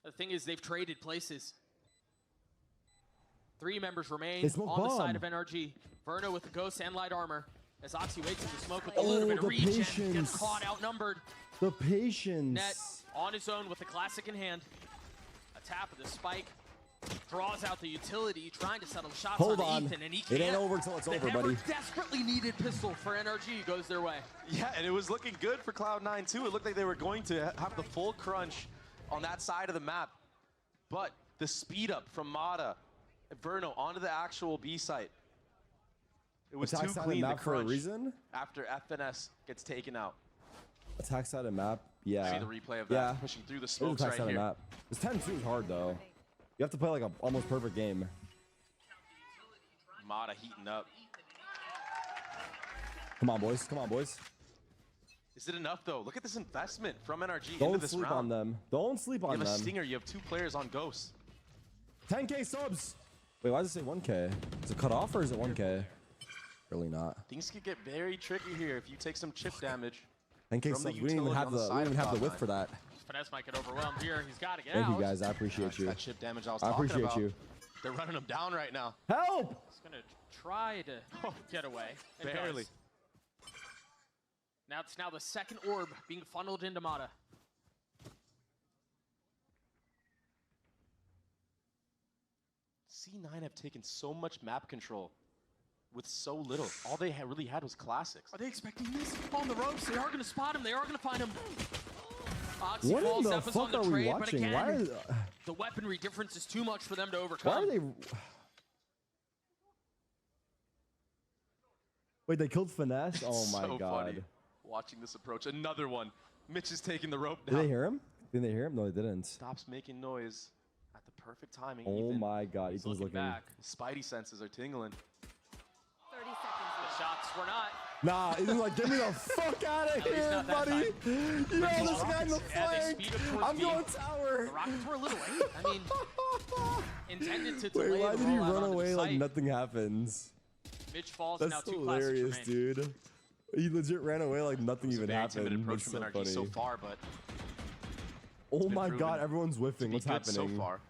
The thing is, they've traded places. 3 members remain They smoke on the bomb. side of NRG. Verno with the ghost and light armor. As Oxy waits in the smoke with a little bit of the reach and patience. gets caught outnumbered. The patience. Net on his own with the classic in hand. A tap of the spike. Draws out the utility, trying to settle shots Hold on on. Ethan, and he It can't. ain't over till it's The over, ever buddy. desperately needed pistol for NRG goes their way. Yeah, and it was looking good for Cloud9 too. It looked like they were going to have the full crunch on that side of the map. But the speed up from Mata, Verno onto the actual B site. It was Attack too side clean of to map for a crunch reason? after FNS gets taken out. Attack side of map. Yeah. See the replay of that, Yeah. pushing through the There's smokes attack right side here. of map. This 10-2 is hard, though. You have to play like a almost perfect game. Mata heating up. Come on, boys. Come on, boys. Is it enough though? Look at this investment from NRG into Don't this sleep round. on them. Don't sleep You on have a them. Stinger, you have 2 players on Ghost. 10K subs. Wait, why does it say 1K? Is it cut off or is it 1K? Really not. Things could get very tricky here if you take some chip damage. 10K from the subs. We didn't even utility have on the side of width Cloud9. for that. Finesse might get overwhelmed here. He's got to get Thank out. you guys. I appreciate That's you. that chip damage I was I talking appreciate about. you. They're running him down right now. Help! He's going to try to get away. and Barely. does. Now it's the second orb being funneled into Mata. C9 have taken so much map control with so little. All they really had was classics. Are they expecting this? On the ropes, they are going to spot him. They are going to find him. Oxy What in falls, the Zeppa's on fuck the are we trade, but watching? again, Why is, the weaponry difference is too much for them to overcome. why are they... Wait, they killed Finesse? Oh my so god. funny watching this approach. Another one. Mitch is taking the rope Did down. they hear him? Did they hear him? No, they didn't. Stops making noise at the perfect timing. Oh Ethan. my god, He's Ethan's looking looking. back. His spidey senses are tingling. 30 seconds The left. shots were not. Nah, Ethan's like, get me the fuck out of At least here, not that buddy. time. You know, These this guy in the rockets, yeah, they flank. speed up towards I'm B. going tower. The Rockets were a little late. I mean, intended to delay Wait, why the did he rollout run onto the away like site. nothing happens? Mitch falls, and now That's 2 classics hilarious, remain. dude. He legit ran away like nothing It was even a very timid happened. approach That's from so NRG funny. so far, but Oh been my proven god, everyone's to whiffing. be What's good happening? so far.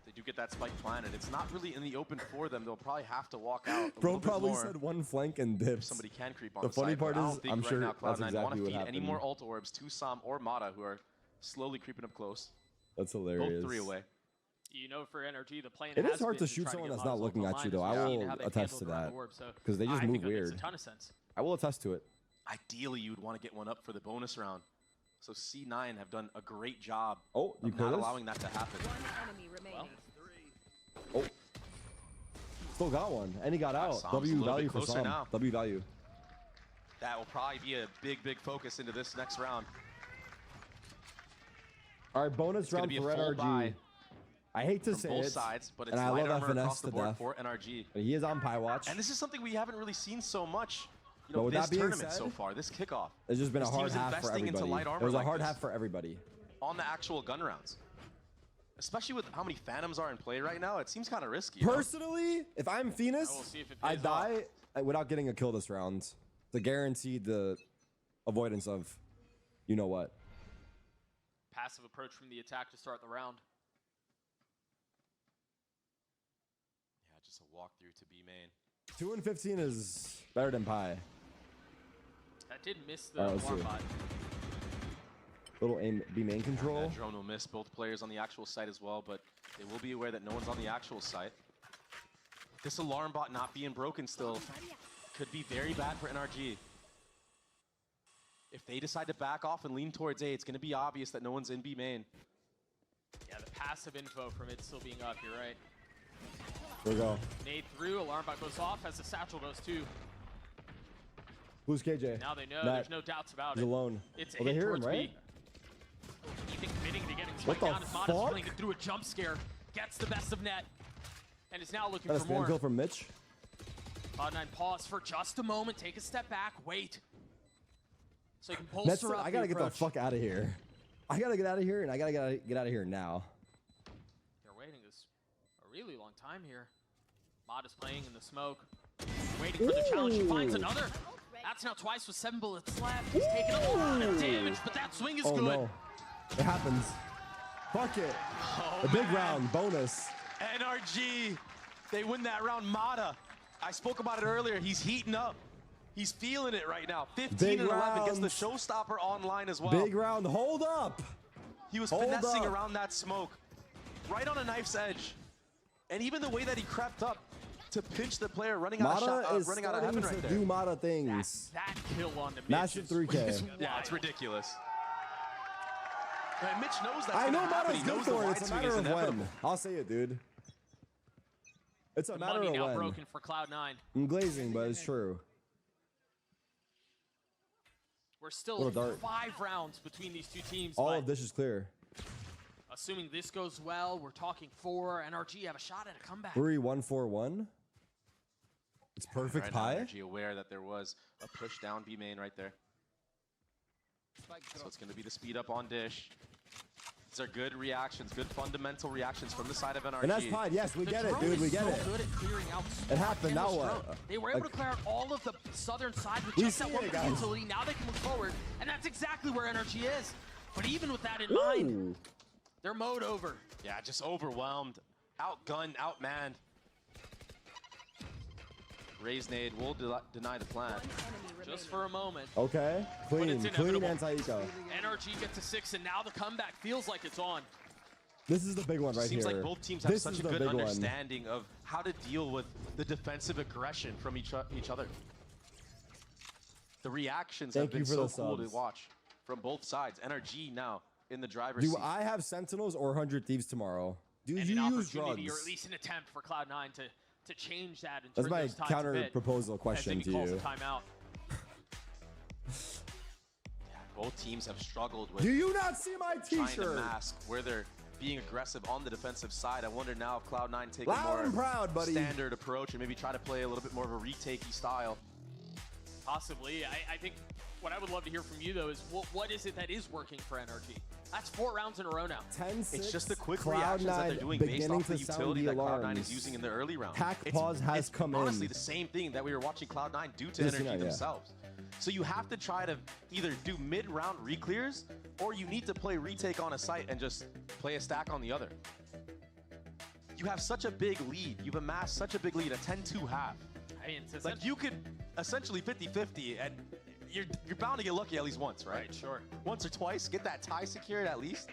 They do get that spike planted. It's not really in the open for them. They'll probably have to walk out a Bro little bit probably more said one flank and if dips. somebody can creep on The the funny side, part but I is, don't think I'm right sure now that's Cloud9 exactly want to what feed any happened. more ult orbs to Sam or Mata, who are slowly creeping up close. That's hilarious. Both 3 away. You know, for NRG, the plan It has is hard been to shoot try someone get that's not Mata's looking ult at you, online, though. as I we've seen will how they've attest to handled around that. the orb, so 'Cause they just I move think that weird. makes a ton of sense. I will attest to it. Ideally, you'd want to get one up for the bonus round. So C9 have done a great job Oh, you of not this? allowing that to happen. One enemy remaining. Oh. Still got one. And he got out. Sam's a W little value bit for closer Sam. now. W value. That will probably be a big, big focus into this next round. All right, bonus It's gonna round be a for full NRG. buy I hate to from say both it, sides, but it's and I light love armor FNS across the to board death. for NRG. But he is on Pie Watch. And this is something we haven't really seen so much, you But know, with this that being tournament said, so far, this kickoff. It's just been a This hard team's half for investing into everybody. light armor It was a like hard this. half for everybody. On the actual gun rounds. Especially with how many Phantoms are in play right now, it seems kind of risky. you know? Personally, if I'm Phoenix, I will see if it I pays off. die without getting a kill this round to guarantee the avoidance of you know what. Passive approach from the attack to start the round. Yeah, just a walkthrough to B main. 2 and 15 is better than Pie. That did miss the All right, let's alarm see. bot. Little aim B main control. That drone will miss both players on the actual site as well, but they will be aware that no one's on the actual site. This alarm bot not being broken still could be very bad for NRG. If they decide to back off and lean towards A, it's going to be obvious that no one's in B main. Yeah, the passive info from it still being up, you're right. There we go. Nade through, alarm bot goes off as the satchel does too. Who's KJ? Now they know, Matt. there's no doubts about He's it. alone. It's a Oh, they hit hear him, towards right? B. Ethan committing to getting What spiked the down as Mata's fuck? playing it through a jump scare. Gets the best of net. And is now looking Got a for more. spam kill from Mitch. Cloud9 pause for just a moment, take a step back, wait. So you can That's bolster up I gotta the get the approach. fuck out of here. I gotta get out of here, and I gotta get out of here now. They're waiting this a really long time here. Mata's playing in the smoke. Waiting for the challenge, he finds another. That's now twice with 7 bullets left. He's taking a lot of damage, but that swing is Oh good. no, it happens. Fuck it. A big round bonus. NRG, they win that round. Mata, I spoke about it earlier. He's heating up. He's feeling it right now. 15 Big and 11 gets the rounds. showstopper online as well. Big round. Hold up. He was Hold finessing up. around that smoke, right on a knife's edge. And even the way that he crept up to pinch the player running out Mata of shot, is running out of starting heaven to right there. do Mata things. That kill on the Massive 3K. Yeah, it's ridiculous. And Mitch knows that's I gonna know happen. Mata's He good knows the for it. wide It's a swing matter is of inevitable. when. I'll say it, dude. It's a The matter money of now when. broken for Cloud9. I'm glazing, but it's true. We're still Little dart. 5 rounds between these two teams. All but of this is clear. assuming this goes well, we're talking 4. NRG have a shot at a comeback. 3-1-4-1. It's perfect Right now, pie. NRG aware that there was a push down B main right there. So it's going to be the speed up on Dish. These are good reactions, good fundamental reactions from the side of NRG. And that's fine. Yes, we The get it, drone dude. is We get so it. good at clearing out It happened. Now Camel's what? drone. They were able Like- to clear out all of the southern side with We just that see one it, guys. utility. Now they can move forward, and that's exactly where NRG is. But even with that in mind, Ooh. they're mowed over. Yeah, just overwhelmed, outgunned, outmanned. Raise nade will deny the plant. Just for a moment. Okay. But Clean. it's Clean inevitable. anti-eco. NRG gets to 6, and now the comeback feels like it's on. This is the big one right Seems here. like both teams have This such is a the good big one. understanding of how to deal with the defensive aggression from each other. The reactions Thank have you been for so the cool to subs. watch from both sides. NRG now in the driver's Do seat. I have Sentinels or 100 Thieves tomorrow? Do And you an use opportunity, drugs? or at least an attempt for Cloud9 to change that and That's turn my those tides counter a bit proposal as question Ziggy to calls you. a timeout. Both teams have struggled with Do you not see my trying to t-shirt? mask where they're being aggressive on the defensive side. I wonder now if Cloud9 take Loud a more and proud, buddy. standard approach and maybe try to play a little bit more of a retake-y style. Possibly. I think what I would love to hear from you, though, is what is it that is working for NRG? That's 4 rounds in a row now. 10-6. It's just the quick reactions that they're doing based off the utility that Cloud9 is using in the early round. Hack It's- pause has it's come honestly in. the same thing that we were watching Cloud9 do to Yes, NRG yeah, yeah. themselves. So you have to try to either do mid-round reclears, or you need to play retake on a site and just play a stack on the other. You have such a big lead. You've amassed such a big lead, a 10-2 half. I mean, it's Like you could essentially 50-50, and you're bound to get lucky at least once, right? Right, sure. Once or twice, get that tie secured at least.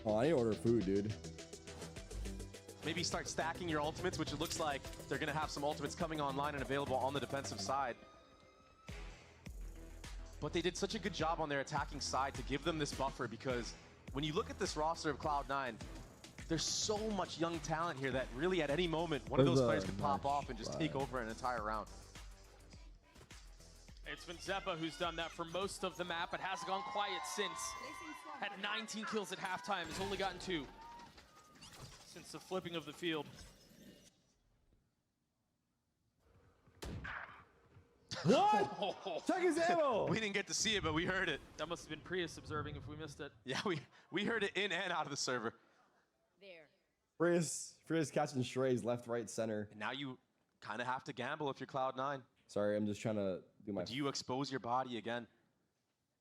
Oh, I need to order food, dude. Maybe start stacking your ultimates, which it looks like they're gonna have some ultimates coming online and available on the defensive side. But they did such a good job on their attacking side to give them this buffer, because when you look at this roster of Cloud9, there's so much young talent here that really at any moment, one of those players could pop off and just take over an entire round. It's been Zeppa who's done that for most of the map, but hasn't gone quiet since. Had 19 kills at halftime, has only gotten 2 since the flipping of the field. What? Check his ammo! We didn't get to see it, but we heard it. That must have been Prius observing if we missed it. Yeah, we heard it in and out of the server. Frias catching strays left, right, center. And now you kind of have to gamble if you're Cloud9. Sorry, I'm just trying to do my... Do you expose your body again?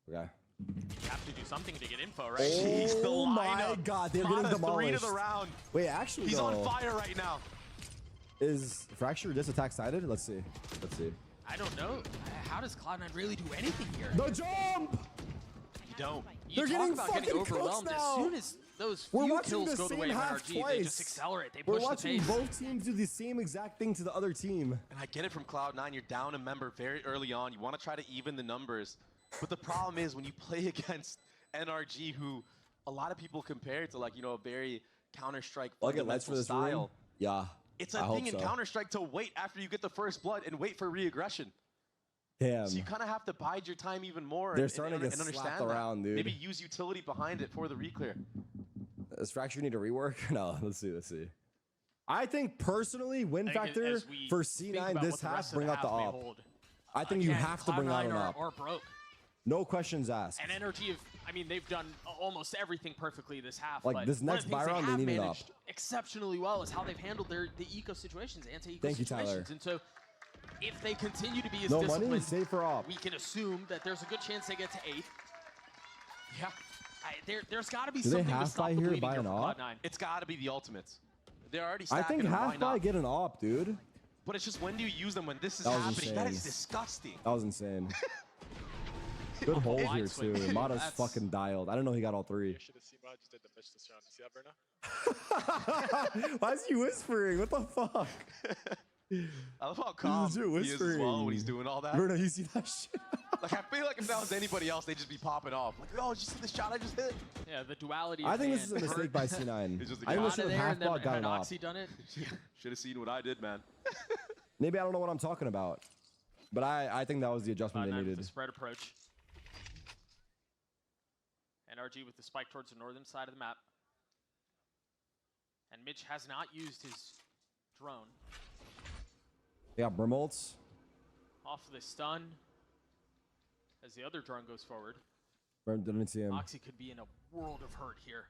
Okay. You have to do something to get info, right? Jeez, the Oh my lineup. god, they're Mata getting 3 demolished. to the round. Wait, actually, He's though, on fire right now. Is Fracture this attack sided? Let's see. Let's see. I don't know. How does Cloud9 really do anything here? The jump! You don't. You They're talk getting about fucking getting cooked overwhelmed. now. As soon as those We're few watching kills the go the same way of half NRG, twice. they just accelerate. They We're push the watching pace. both teams do the same exact thing to the other team. And I get it from Cloud9. You're down a member very early on. You want to try to even the numbers. But the problem is when you play against NRG, who a lot of people compare to, like, you know, a very Counter-Strike I'll get lights for this style. room. Yeah. It's a thing in Counter-Strike to wait after you get the first blood and wait for re-aggression. Damn. So you kind of have to bide your time even more. They're and, starting and, to get and understand slapped that. around, dude. Maybe use utility behind it for the reclear. Does Fracture need to rework? No, let's see. I think personally, win factor for C9 this half, bring out the op. I think you have to bring out an op. Or broke. No questions asked. And NRG, I mean, they've done almost everything perfectly this half. Like, but this one next of the things buy round, they have need an op. managed exceptionally well is how they've handled the eco situations, anti-eco Thank you, situations. Tyler. And so, if they continue to be as No disciplined, money, save for op. we can assume that there's a good chance they get to 8th. Yeah, there's got to be Do they something to half stop buy the here, bleeding buy here an for op? Cloud9. It's got to be the ultimates. They're already I stacking think them, why half buy not? get an op, dude. But it's just when do you use them when this is That was happening? That is insane. disgusting. That was insane. Good hold here, too. Mata's fucking dialed. I didn't know he got all 3. Why is he whispering? What the fuck? I love how calm he is as well when he's doing all that. Bruno, you see that shit? Like, I feel like if that was anybody else, they'd just be popping off. Like, oh, did you see the shot I just hit? Yeah, the duality. I of think this is hand a mistake by C9. It's just a I think guy. we should have half bought got an op. Oxy done it. Should have seen what I did, man. Maybe I don't know what I'm talking about. But I think that was the adjustment they Cloud9 with needed. the spread approach. NRG with the spike towards the northern side of the map. And Mitch has not used his drone. Yeah, Brimoltz. Off of the stun. As the other drone goes forward. Didn't see him. Oxy could be in a world of hurt here.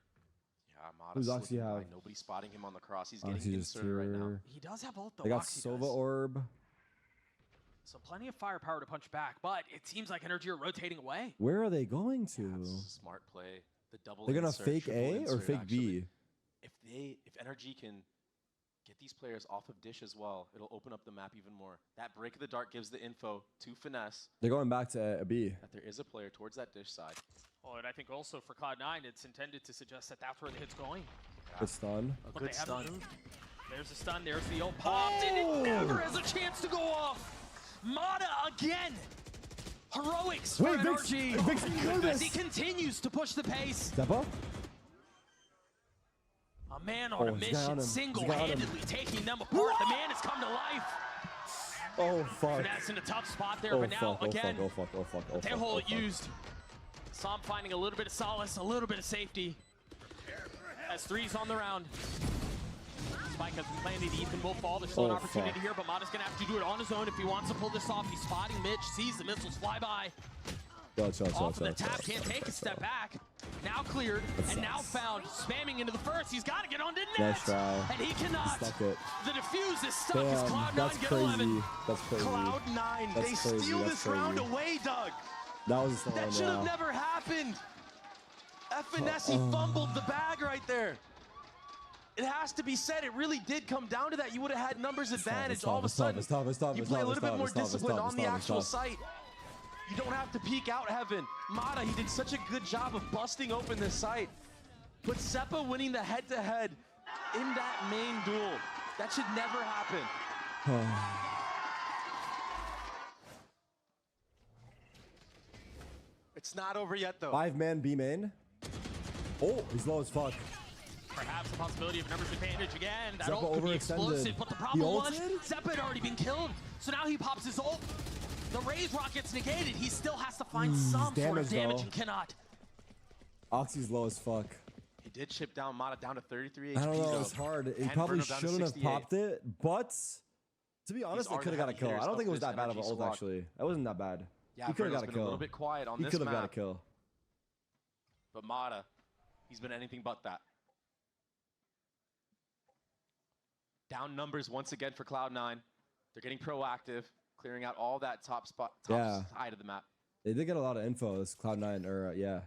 Yeah, Mata Who's Oxy slipping have? by. Nobody's spotting him on the cross. He's Oxy getting just inserted right now. here. He does have ult though. They got Oxy Sova does. Orb. So plenty of firepower to punch back, but it seems like NRG are rotating away. Where are they going to? Yeah, it's a smart play. The double They're gonna insert, fake triple A or insert, fake actually. B? If NRG can get these players off of Dish as well, it'll open up the map even more. That break of the dark gives the info to Finesse They're going back to a B. that there is a player towards that Dish side. Oh, and I think also for Cloud9, it's intended to suggest that that's where the hit's going. Good stun. A But good they haven't stun. moved. There's a stun. There's the ult popped, and it never has a chance to go off. Mata again. Heroics for Wait, Vix- NRG. Vix can do As this. he continues to push the pace. Step up. A man on a he's got him. mission, He's got him. single-handedly taking them apart. The man has come to life. Oh, fuck. Finesse in a tough spot there, Oh, but now fuck. Oh, again, fuck. Oh, fuck. Oh, fuck. Oh, they fuck. hold Oh, it fuck. used. Som finding a little bit of solace, a little bit of safety. As 3's on the round. Spike has been planted. Ethan will fall. There's still an Oh, opportunity fuck. here, but Mata's going to have to do it on his own if he wants to pull this off. He's spotting Mitch, sees the missiles fly by. Off of the tap, can't take a step back. Now cleared, and now found. Spamming into the first. He's got to get onto net. Nice try. And he cannot. Stuck it. The defuse is stuck as Damn, Cloud9 that's get 11. crazy. That's crazy. Cloud9, That's they crazy, steal that's this round crazy. away, Doug. That was the That one, should have yeah. never happened. Finesse fumbled the bag right there. It has to be said, it really did come down to that. You would have had numbers advantage. All of a sudden, it's tough. you play a little bit more disciplined on the actual site. You don't have to peek out heaven. Mata, he did such a good job of busting open this site. But Seppa winning the head-to-head in that main duel, that should never happen. It's not over yet, though. 5-man B main. Oh, he's low as fuck. Perhaps the possibility of numbers advantage again. That Zeppa ult could be overextended. explosive, but the He problem was ulted? Zeppa had already been killed. So now he pops his ult. The raise rocket's negated. He still has to find some sort of damaged, damage though. and cannot. Oxy's low as fuck. He did chip down Mata down to 33 HP. I don't know, though. it's hard. He And probably Bruno down to shouldn't have 68. popped it, but to be honest, they are could the have got a heavy kill. I hitters don't think it of was that this bad of an NRG ult, squad. actually. That wasn't that bad. Yeah, he could have Bruno's got a been kill. a little bit quiet on He this could have got a map. kill. But Mata, he's been anything but that. Down numbers once again for Cloud9. They're getting proactive, clearing out all that top Yeah. side of the map. They did get a lot of info, this Cloud9, or yeah.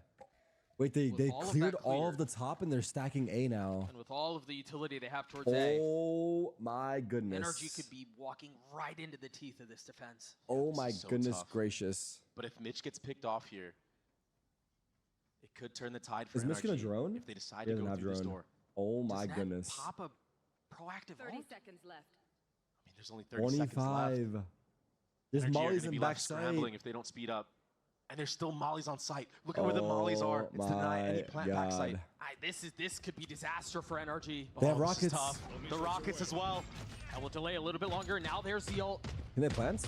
Wait, they With all of cleared that all of cleared. the top and they're stacking A now. And with all of the utility they have towards A, Oh my goodness. NRG could be walking right into the teeth of this defense. Oh This my is so goodness tough. gracious. But if Mitch gets picked off here, It could turn the tide for Is Michigan a NRG drone? if they decide He to doesn't go have through this drone. door. Oh my Does that goodness. pop a proactive 30 ult? seconds left. I mean, there's only 30 seconds left. 25. There's NRG are mollies gonna in be back left scrambling side. if they don't speed up. And there's still mollies on site. Look at where the mollies are. It's denying any plant back site. This could be disaster for NRG. They have This is rockets. tough. The rockets as well. That will delay a little bit longer. Now there's the ult. Can they plant?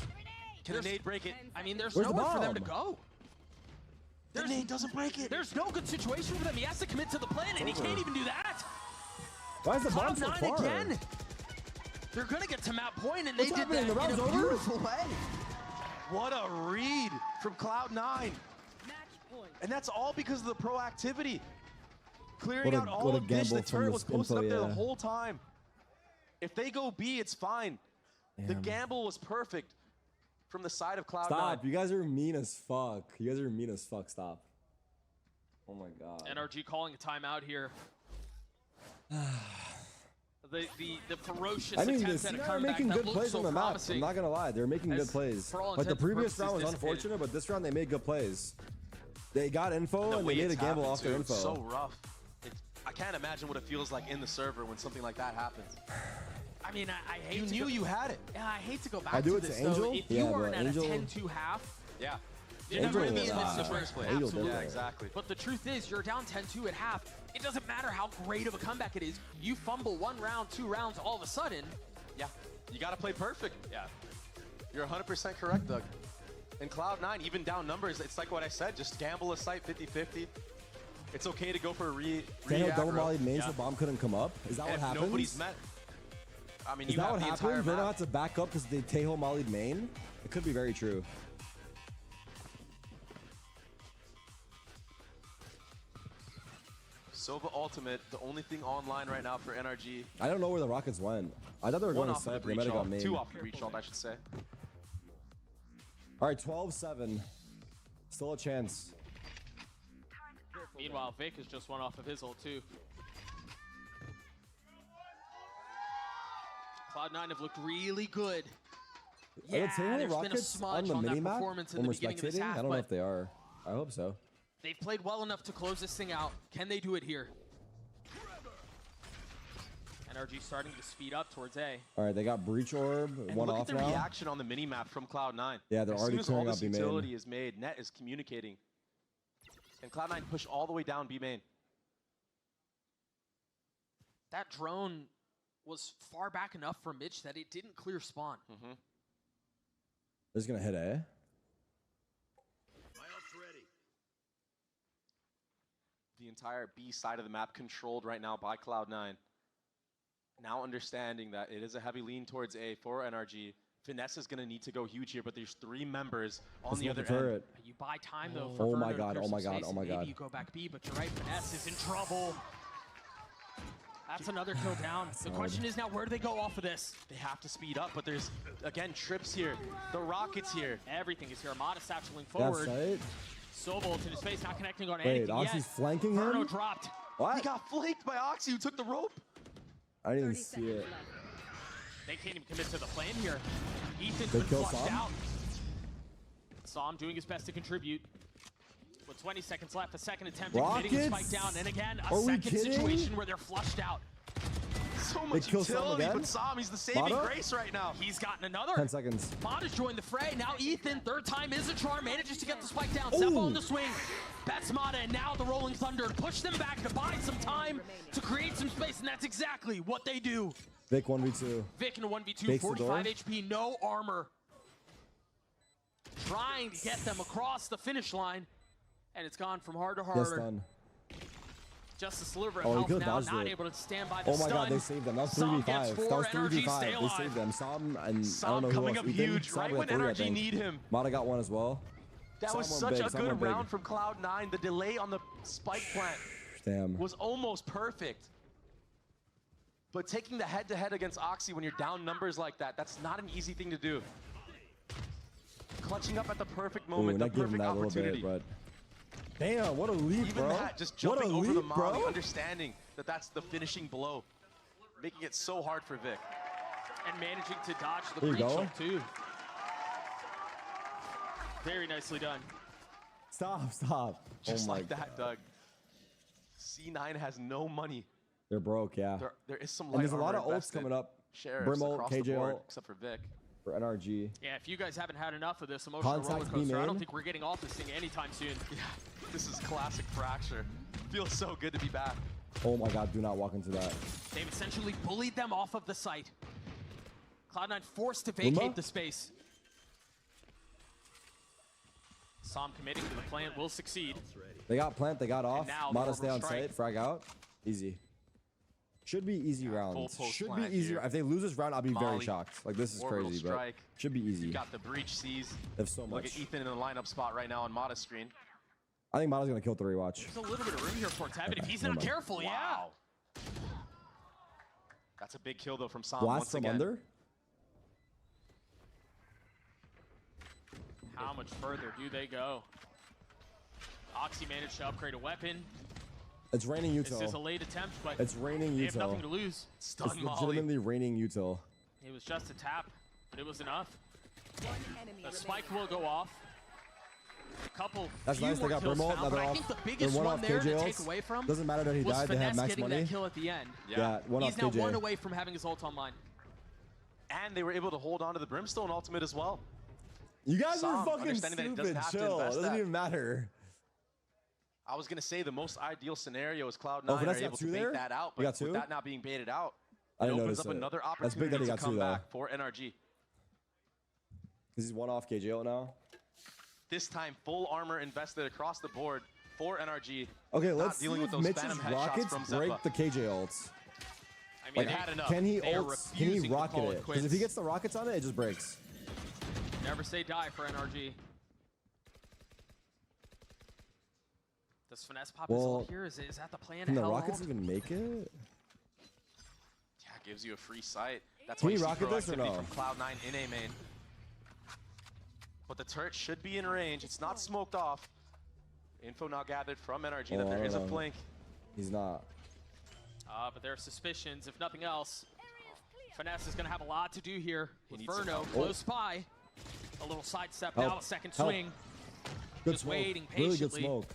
Can the nade break it? I mean, there's Where's the nowhere for them to bomb? go. The nade doesn't break it. There's no good situation for them. He has to commit to the plan, and he can't even do that. Why is the bomb so Cloud9 far? again. They're gonna get to map point, and What's they did happening? that The in round's a over? beautiful way. What a read from Cloud9. And that's all because of the proactivity. Clearing What a- out all what a of this. The gamble from turret this was posted info, up there the yeah. whole time. If they go B, it's fine. The Damn. gamble was perfect from the side of Cloud9. Stop. You guys are mean as fuck. You guys are mean as fuck. Stop. Oh my god. NRG calling a timeout here. The ferocious I mean, attempts they're at a comeback making that good looked plays so on the map. promising. I'm not gonna lie, they're making good As plays. for all Like the intents and previous round was purposes dissipated. unfortunate, but this round they made good plays. They got info The and way they made a it's gamble happened, off their too, info. it's so rough. I can't imagine what it feels like in the server when something like that happens. I mean, I hate You to knew go, you had it. Yeah, I hate to go back I do to it to this Angel? though. If Yeah, you but weren't at Angel- a 10-2 half, Yeah. you're Angel never gonna be was in this in the not. first place. Angel did Absolutely. that. Yeah, exactly. But the truth is, you're down 10-2 at half. It doesn't matter how great of a comeback it is. You fumble 1 round, 2 rounds, all of a sudden. Yeah, you gotta play perfect. Yeah. You're 100% correct, Doug. In Cloud9, even down numbers, it's like what I said, just gamble a site 50-50. It's okay to go for a Daniel double aggro. mollied mains, Yeah. the bomb couldn't come up. Is that what And happens? nobody's met. I mean, Is you that have what the entire happened? They don't map. have to back up because they Tejo mollied main? It could be very true. Sova Ultimate, the only thing online right now for NRG. I don't know where the rockets went. I thought they were One going to off of set. the They breach might have got ult, main. 2 off the breach ult, I should say. All right, 12-7. Still a chance. Meanwhile, Vic has just won off of his ult too. Cloud9 have looked really good. Are the Tejo there's been a rockets smudge on the that mini map performance in when the we're beginning of this spectating? half, I don't know but if they are. I hope so. they've played well enough to close this thing out. Can they do it here? NRG starting to speed up towards A. All right, they got breach orb. And One look off at the now. reaction on the mini-map from Cloud9. Yeah, they're as already soon as all clearing this out B main. utility is made, Net is communicating. And Cloud9 push all the way down B main. That drone was far back enough for Mitch that it didn't clear spawn. They're just going to hit A. The entire B side of the map controlled right now by Cloud9. Now understanding that it is a heavy lean towards A for NRG. Finesse is going to need to go huge here, but there's 3 members on Let's the go other for turret. end. You buy time though for Oh my Verno to god, clear oh my some god, space, oh my and god. Maybe you go back B, but you're right, Finesse is in trouble. That's another kill down. The question is now, where do they go off of this? They have to speed up, but there's, again, trips here. The rockets here. Everything is here. Armada satcheling That's forward. right. Sobol to his face, not connecting on Wait, anything Oxy's yet. flanking Verno him? dropped. What? He got flaked by Oxy, who took the rope. I didn't even see it. They can't even commit to the plan here. Ethan's They been kill flushed Sam? out. Sam doing his best to contribute. With 20 seconds left, a second attempt at getting the spike Rockets? down, and again, a Are we second kidding? situation where they're flushed out. So much kill Sam utility, again? but Sam, he's the saving Mata? grace right now. He's gotten another. 10 seconds. Mata's joined the fray. Now Ethan, third time is a charm, manages to get the spike down. Seppo on the swing. Bets Mata, and now the Rolling Thunder push them back to buy some time, to create some space, and that's exactly what they do. Vic 1v2. Vic in a 1v2, Takes the 45 door. HP, no armor. Trying to get them across the finish line, and it's gone from hard to Yes, harder. done. Just a sliver of Oh, he health could've now, dodged not it. able to stand by the Oh my stun. god, they saved them. That was Sam gets 3v5. 4, That was NRG stay 3v5. They alive. saved them. Sam and I don't Sam know who coming else. up Ethan? huge, Sam right got when 3, I NRG think. need him. Mata got 1 as well. That was Sam such went a big, Sam good went big. round from Cloud9. The delay on the spike plant Damn. was almost perfect. But taking the head-to-head against Oxy when you're down numbers like that, that's not an easy thing to do. Clutching up at the perfect Ooh, moment, the not giving perfect that a little opportunity. bit, but damn, what a leap, Even bro. that, just What a jumping over the leap, molly, bro. understanding that that's the finishing blow. Making it so hard for Vic. And managing to dodge the There you breach go. ult too. Very nicely done. Stop, stop. Just oh my like that, Doug. C9 has no money. They're broke, yeah. There is some light And there's a lot of armor ults coming up. Sheriffs Brimble, across the KJ board, ult except for Vic. for NRG. Yeah, if you guys haven't had enough of this emotional Contact roller B coaster, I main. don't think we're getting off this thing anytime soon. Yeah, this is classic Fracture. Feels so good to be back. Oh my god, do not walk into that. They've essentially bullied them off of the site. Cloud9 forced to vacate Uma? the space. Som committing to the plan will succeed. They got plant, they got off. now the Mata orbital stay on strike. site, frag out. Easy. Should be easy rounds. post Should be plant easy. here. If they lose this round, I'll be very Molly. shocked. Like, this is Orbital crazy, but strike. should be easy. You got the breach sees. They have so Look much. at Ethan in the lineup spot right now on Mata's screen. I think Mata's gonna kill 3, watch. There's a little bit of room here for Tab, but if he's Never not mind. careful, Wow. That's a big kill though from Som Blast once from again. under. How much further do they go? Oxy managed to upgrade a weapon. It's raining This util. is a late attempt, but It's raining they have nothing to util. lose. Stun It's Molly. legitimately raining util. It was just a tap, but it was enough. One enemy The remaining. spike will go off. A couple That's few nice. They more got kills Brimble. found, Now but they're I off. think the They're biggest one one off there to KJ take ults. away from Doesn't matter that he was died. They have Finesse max getting money. that kill at the end. Yeah, one He's off now KJ. one away from having his ult online. And they were able to hold on to the Brimstone ultimate as well. You guys Som, are fucking understanding that it doesn't stupid. have to Chill. It invest doesn't that. even matter. I was gonna say the most ideal scenario is Cloud9 Oh, Finesse are got able two to bait there? that out, You but got two? with that not being baited out, I it didn't opens notice up it. another That's big that opportunity he to got come two, though. back for NRG. Because he's one off KJ ult now. This time, full armor invested across the board for NRG. Okay, Not let's see dealing with if those Mitch's Phantom headshots rockets from break Zeppa. the KJ ults. I mean, Like, they had enough. can he They are ults? Can he refusing to rocket call it it? Because if he quits. gets the rockets on it, it just breaks. Never say die for NRG. Does Finesse pop his Well, ult here? Is that the plan? Can the Hell rockets ult? even make it? Yeah, gives you a free sight. That's Can why he you see rocket this or proactivity no? from Cloud9 in A main. But the turret should be in range. It's not smoked off. Info now gathered from NRG that Oh, I there don't is a know. flank. He's not. But there are suspicions, if nothing else. Finesse is going to have a lot to do here with needs some Verno help. close by. A little sidestep Help. now, a second Help. swing. Good Just smoke. waiting Really good patiently. smoke.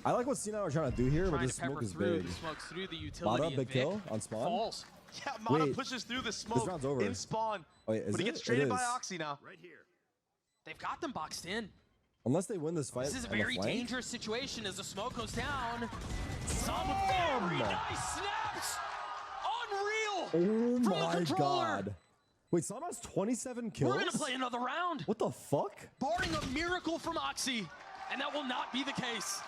I like what C9 are trying to do here, but Trying this to pepper smoke is through big. the smokes through the utility. Mata, and big Vic kill on spawn. falls. Yeah, Mata Wait, pushes through the smoke round's over. in spawn. Oh, wait, is but he it? gets It traded by is. Oxy now. They've got them boxed in. Unless they win this fight This is a on the very flank. dangerous situation as the smoke goes down. Some very nice snaps. Unreal. Oh from the my controller. god. Wait, Sam has 27 kills? We're going to play another round. What the fuck? Barring a miracle from Oxy, and that will not be the case.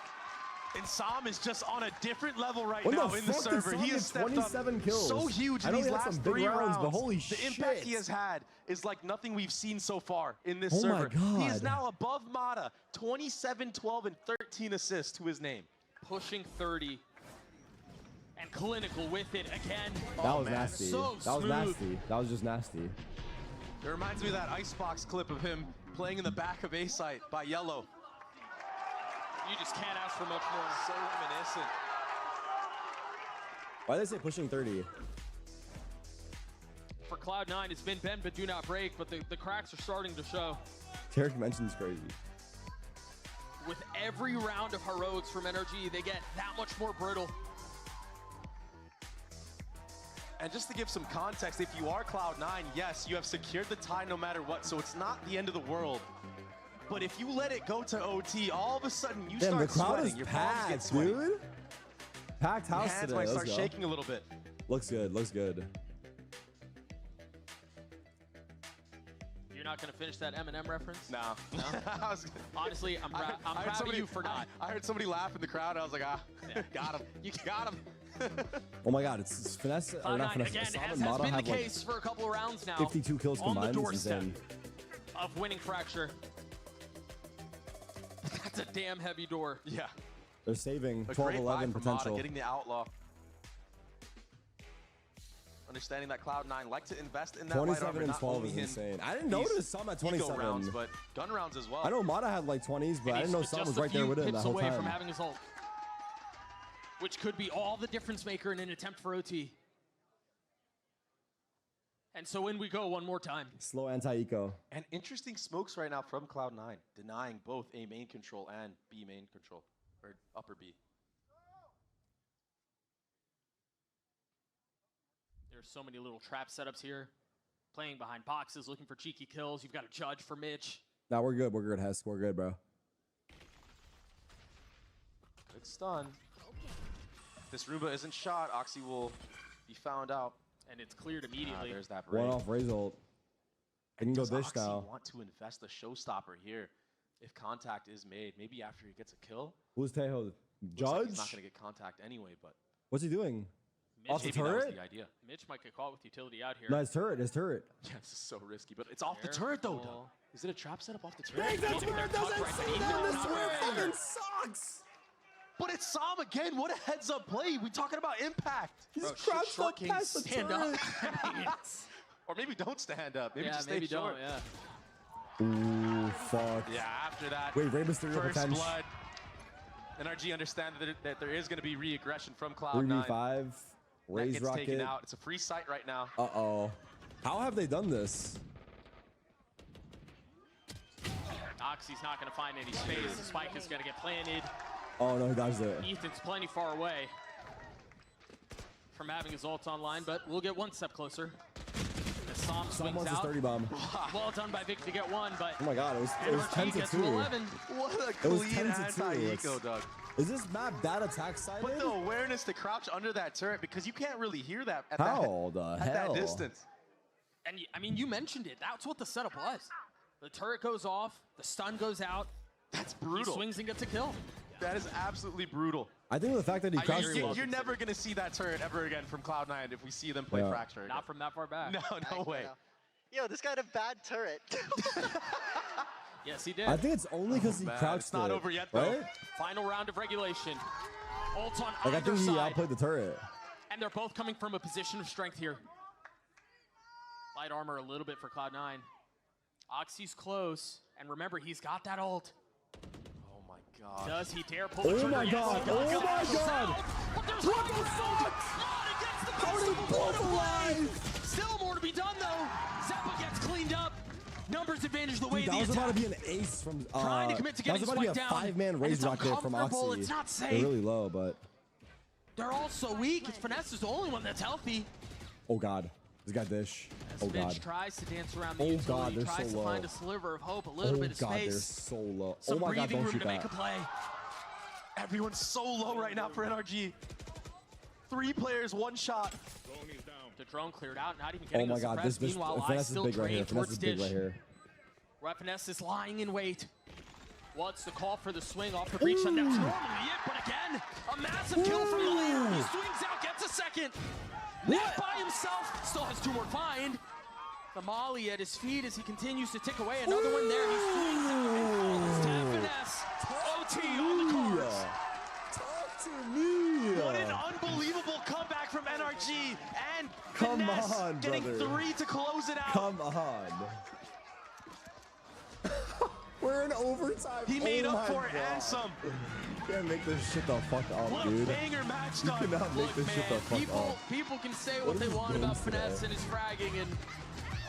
And Sam is just on a different level right When now the in the fuck did server. Sam He get has stepped 27 up kills? so huge I in know these he had last some big 3 rounds, rounds. but holy the impact shit. he has had is like nothing we've seen so far in this Oh my server. He is God. now above Mata. 27, 12, and 13 assists to his name. Pushing 30. And clinical with it again. That was man. nasty. So that was smooth. nasty. That was just nasty. It reminds me of that Icebox clip of him playing in the back of A-Site by Yellow. You just can't ask for much more. So reminiscent. Why did they say pushing 30? For Cloud9, it's been bend but do not break, but the cracks are starting to show. Tarik mentions crazy. With every round of heroics from NRG, they get that much more brittle. And just to give some context, if you are Cloud9, yes, you have secured the tie no matter what, so it's not the end of the world. But if you let it go to OT, all of a sudden you Damn, the start crowd sweating. is Your palms get packed, sweaty. dude. Packed Your house hands today. might Let's start go. shaking a little bit. Looks good. Looks good. You're not going to finish that Eminem reference? No. No? I was- Honestly, I'm I heard proud somebody- of you for not. I heard somebody laugh in the crowd. I was like, Yeah. got him. You got him. Oh my god, it's finesse. Or not Cloud9, finesse. again, Sam as and has Mata been the have like case for a couple of rounds now. 52 kills on the combined. It's doorstep insane. of winning Fracture. That's a damn heavy door. Yeah. They're saving A 12, great 11 buy from Mata, potential. getting the outlaw. Understanding that Cloud9 like to invest in that light 27 armor, and not 12 only is in insane. I didn't these notice Sam at eco 27. rounds, but gun rounds as well. I know Mata had like 20s, but And I didn't he's know Sam just was a right there few with it the pips whole away from time. having his ult, which could be all the difference maker in an attempt for OT. And so in we go one more time. Slow anti-eco. And interesting smokes right now from Cloud9, denying both A main control and B main control, or upper B. There's so many little trap setups here. Playing behind boxes, looking for cheeky kills. You've got a judge for Mitch. Nah, we're good. We're good, Hesk. We're good, bro. Good stun. If this Roomba isn't shot, Oxy will be found out. And it's cleared immediately. There's that break. One off Raze ult. I can go Does dish Oxy now. want to invest a showstopper here if contact is made? Maybe after he gets a kill? Who's Tejo? Looks Judge? like he's not going to get contact anyway, but What's he doing? Mitch, Off the maybe that was turret? the idea. Mitch might get caught with utility out here. No, his turret. His turret. Yeah, this is so risky, but it's off the turret though, Doug. Careful. Is it a trap setup off the turret? Dang, that turret doesn't see them. This turret fucking sucks. But it's Sam again. What a heads-up play. We talking about impact. He's Bro, crouched short up kings past the stand turret. up. Or maybe don't stand up. Maybe Yeah, just maybe stay short. don't, yeah. Ooh, fuck. Yeah, after that, Wait, Rey Mysterio first potential. blood. NRG understand that there is going to be re-aggression from Cloud9. 3v5. That Raze gets taken rocket. out. It's a free site right now. Uh-oh. How have they done this? Oxy's not going to find any space. The spike is going to get planted. Oh, no, he dodged it. Ethan's plenty far away from having his ult online, but we'll get one step closer. As Sam Sam swings wants his out. 30 bomb. Well done by Vic to get one, but Oh my god, it was NRG 10 to gets 2. 11. What a It was clean 10 to 2. anti-eco, Doug. Is this map that attack sided? But the awareness to crouch under that turret, because you can't really hear that at, How the that, at hell? that distance. And I mean, you mentioned it. That's what the setup was. The turret goes off, the stun goes out. That's He brutal. swings and gets a kill. That is absolutely brutal. I think the fact that he crouched You're never going to see that turret ever again from Cloud9 if we see them play Yeah. Fracture. Not from that far back. No way. Yo, this guy had a bad turret. Yes, he did. I think it's only because he man, crouched it's not it, over yet, though. right? Final round of regulation. Ult on Like, I either think he side. outplayed the turret. And they're both coming from a position of strength here. Light armor a little bit for Cloud9. Oxy's close. And remember, he's got that ult. Oh my god. Does he dare pull the Oh trigger? my Yes, god! he does. Oh my Goes god! out. But there's What one the more fuck? Not against the How are best they of both one alive? Still more to be done, though. Zappa gets cleaned up. Numbers advantage the way Dude, of that the was about attack. to be an ace from. Trying to commit to that was getting about to be a spiked down, 5-man and Raze it's rocket from uncomfortable, Oxy. it's not They're safe. really low, but. They're all so weak. It's Finesse is the only one that's healthy. Oh god, this guy dish. As Oh Mitch god. tries to dance around the Oh utility, god, they're tries so to low. find a sliver of hope, a little Oh bit of god, they're space. so low. Some Oh my god, breathing don't room shoot to make a that. play. Everyone's so low right now for NRG. 3 players, 1 shot. The drone cleared out, not even Oh getting my the god, suppress. this Meanwhile, I finesse is still big right here. train Finesse towards is big Dish. right here. Finesse is lying in wait. What's the call for the swing off the breach? And that's normally it, but again, a massive kill from the leader. He swings out, gets a second. Not by himself, still has 2 more find. The molly at his feet as he continues to tick away. Another one there. He swings out and falls to Finesse. OT on the cards. Talk to me. What an unbelievable comeback from NRG. And Come Finesse on, getting brother. 3 to close it out. Come on. We're in overtime. He made Oh up my for it God. and some. You can't make this shit the fuck up, What dude. a banger match, You Doug. cannot make Look, this shit the man, fuck up. people can say What what are they these want about games today? Finesse and his fragging, and Look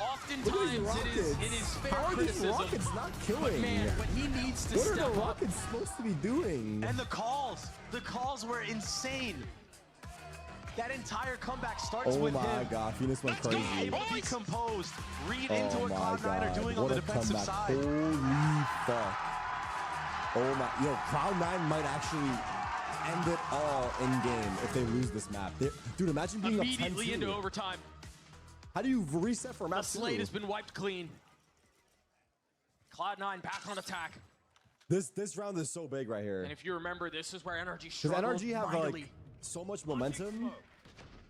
at these oftentimes it is rockets. fair How are these criticism. rockets not But killing? man, when he needs to What are step the up, rockets supposed to be doing? And the calls were insane. That entire comeback starts Oh with my him god, Phoenix went being crazy. able to be composed, read Oh into what my Cloud9 god, are doing on what the a defensive comeback. side. Holy fuck. Oh my, yo, Cloud9 might actually end it all in game if they lose this map. Dude, imagine being up 10-2. immediately into overtime. How do you reset for The map slate 2? has been wiped clean. Cloud9 back on attack. This round is so big right here. And if you remember, this is where NRG Because struggled NRG have mightily. like so much momentum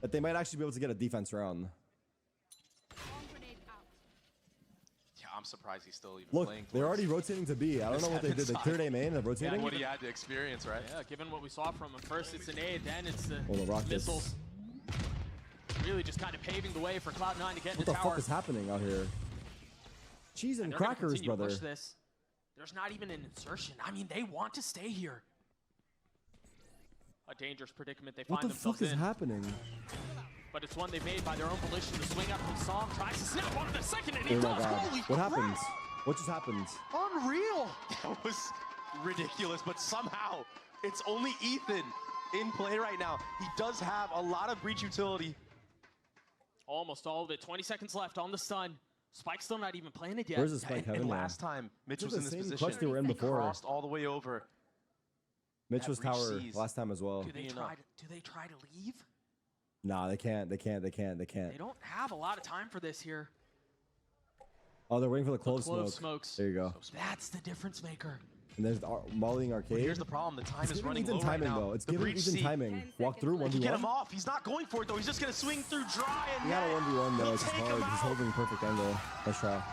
that they might actually be able to get a defense round. Yeah, I'm surprised he's still even Look, playing. they're already rotating to B. I don't know what they did. They cleared A main, they're rotating. What he had to experience, right? Yeah, given what we saw from him. First it's an aid, then it's the Oh, the rockets. missiles. Really just kind of paving the way for Cloud9 to get What into the tower. fuck is happening out here? Cheese and They're gonna crackers, continue to brother. push this. There's not even an insertion. I mean, they want to stay here. A dangerous predicament they What find the fuck themselves is in. happening? but it's one they made by their own volition. The swing up from Psalm tries to snap onto the second, and he Oh my does. God. Holy What crap. happened? What just happened? Unreal. That was ridiculous, but somehow it's only Ethan in play right now. He does have a lot of breach utility. Almost all of it. 20 seconds left on the stun. Spike's still not even playing it yet. Where's the Spike, Kevin? And Yeah. last time Mitch This was is in the this same position, clutch they were in he before. crossed all the way over. Mitch That was breach tower sees. last time as well. Do they try to leave? Nah, they can't. They can't. They don't have a lot of time for this here. Oh, they're waiting for the clove Clove smoke. smokes. There you go. That's the difference maker. And there's Mollying Arcade. But here's the problem. The time It's is giving running Ethan low timing, right now. though. It's The giving breach Ethan seat. timing. Walk through, He can get him 1v1. off. He's not going for it, though. He's just going to swing through dry and He got a 1v1, though. He'll It's take hard. him He's out. holding perfect angle. Nice try.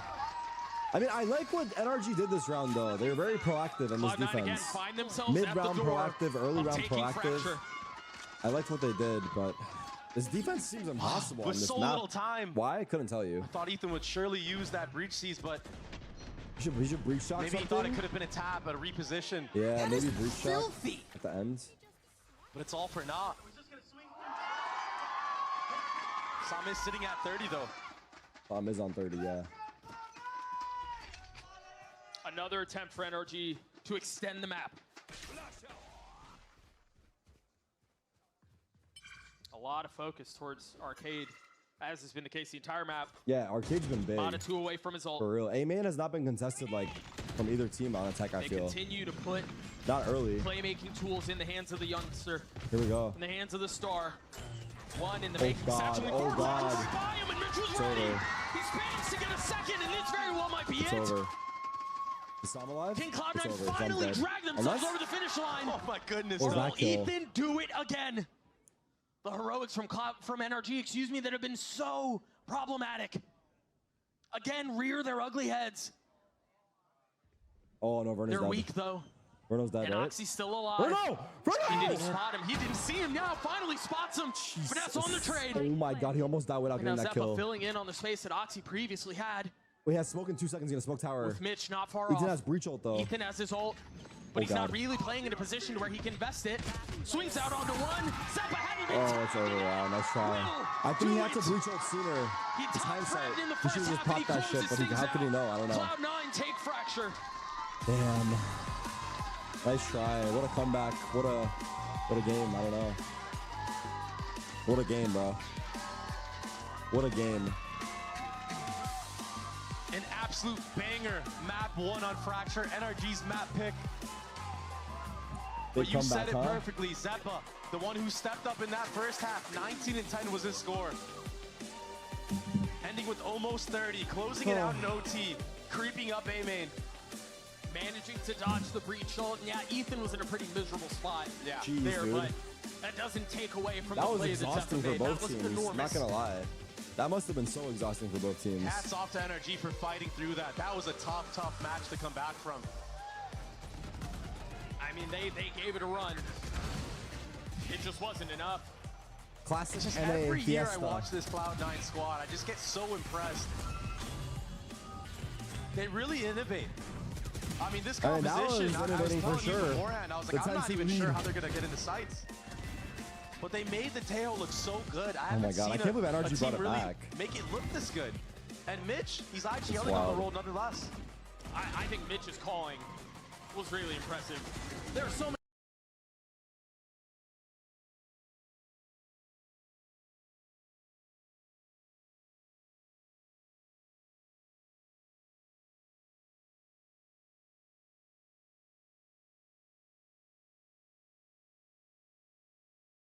I mean, I like what NRG did this round, though. They're very proactive in this Cloud9 again defense. find themselves at the Mid-round door proactive, early of round taking proactive. Fracture. I liked what they did, but this defense seems impossible on With this so map. little time. Why? I couldn't tell you. I thought Ethan would surely use that breach seize, but We should breach shot maybe he something. thought it could have been a tap, a reposition. Yeah, maybe breach shot filthy. at the end. But it's all for naught. Sam is sitting at 30, though. Tom is on 30, yeah. Another attempt for NRG to extend the map. A lot of focus towards Arcade, as has been the case the entire map. Yeah, Arcade's been big. Bada 2 away from his ult. For real. A-main has not been contested, like, from either team on attack, I They feel. continue to put Not early. playmaking tools in the hands of the youngster, Here we go. in the hands of the star. One in the Oh, making. God. Satchel Oh, Corp God. runs by him, and Mitch was It's ready. over. He spans to get a second, and this very well might be It's it. over. Is Sam alive? Can It's Cloud9 over. It's finally dead. drag themselves Unless- over the finish line? Oh, my goodness. Or Will that kill. Ethan do it again? The heroics from NRG, excuse me, that have been so problematic. Again, rear their ugly heads. Oh, no, Verno's They're dead. weak, though. Verno's dead, And right? Oxy's still alive. Verno! He didn't Verno! spot him. He didn't see him. Now finally spots him. But that's on the trade. Oh, my God. He almost died without Now getting that Zeppa kill. filling in on the space that Oxy previously had. Wait, he has smoke in 2 seconds. He's going to smoke tower. With Mitch not far Ethan off. has breach ult, though. Ethan has his ult, but Oh, he's not God. really playing in a position where he can invest it. Swings out onto one. Zeppa hadn't been Oh, it's over. Wow, nice try. I think he had to breach ult sooner. He It's top hindsight. fragged in the He first should have just half, and he popped that shit, closes but things how could he out. know? I don't know. Cloud9 take Fracture. Damn. Nice try. What a comeback. What a game. I don't know. What a game, bro. What a game. An absolute banger. Map 1 on Fracture. NRG's map pick. Big But you said comeback, it huh? perfectly. Zeppa, the one who stepped up in that first half. 19 and 10 was his score. Ending with almost 30. Closing it out in OT. Creeping up A-main. Managing to dodge the breach ult. And yeah, Ethan was in a pretty miserable spot Jeez, there, dude. but that doesn't take away from That the was play that exhausting Zeppa for made. both That was teams. enormous. Not gonna lie. That must have been so exhausting for both teams. Hats off to NRG for fighting through that. That was a tough match to come back from. I mean, they gave it a run. It just wasn't enough. Classic Just NA every year I Fiesta. watch this Cloud9 squad, I just get so impressed. They really innovate. I mean, this I mean, that composition, was I was innovating telling for you sure. beforehand, I was The like, I'm not 10-2 even sure lead. how they're going to get into sights. But they made the tail look so good. I Oh haven't my God, I seen can't believe a NRG team brought it really back. make it look this good. And Mitch, he's IGLing It's on the wild. roll nonetheless. I think Mitch's calling was really impressive. There are so many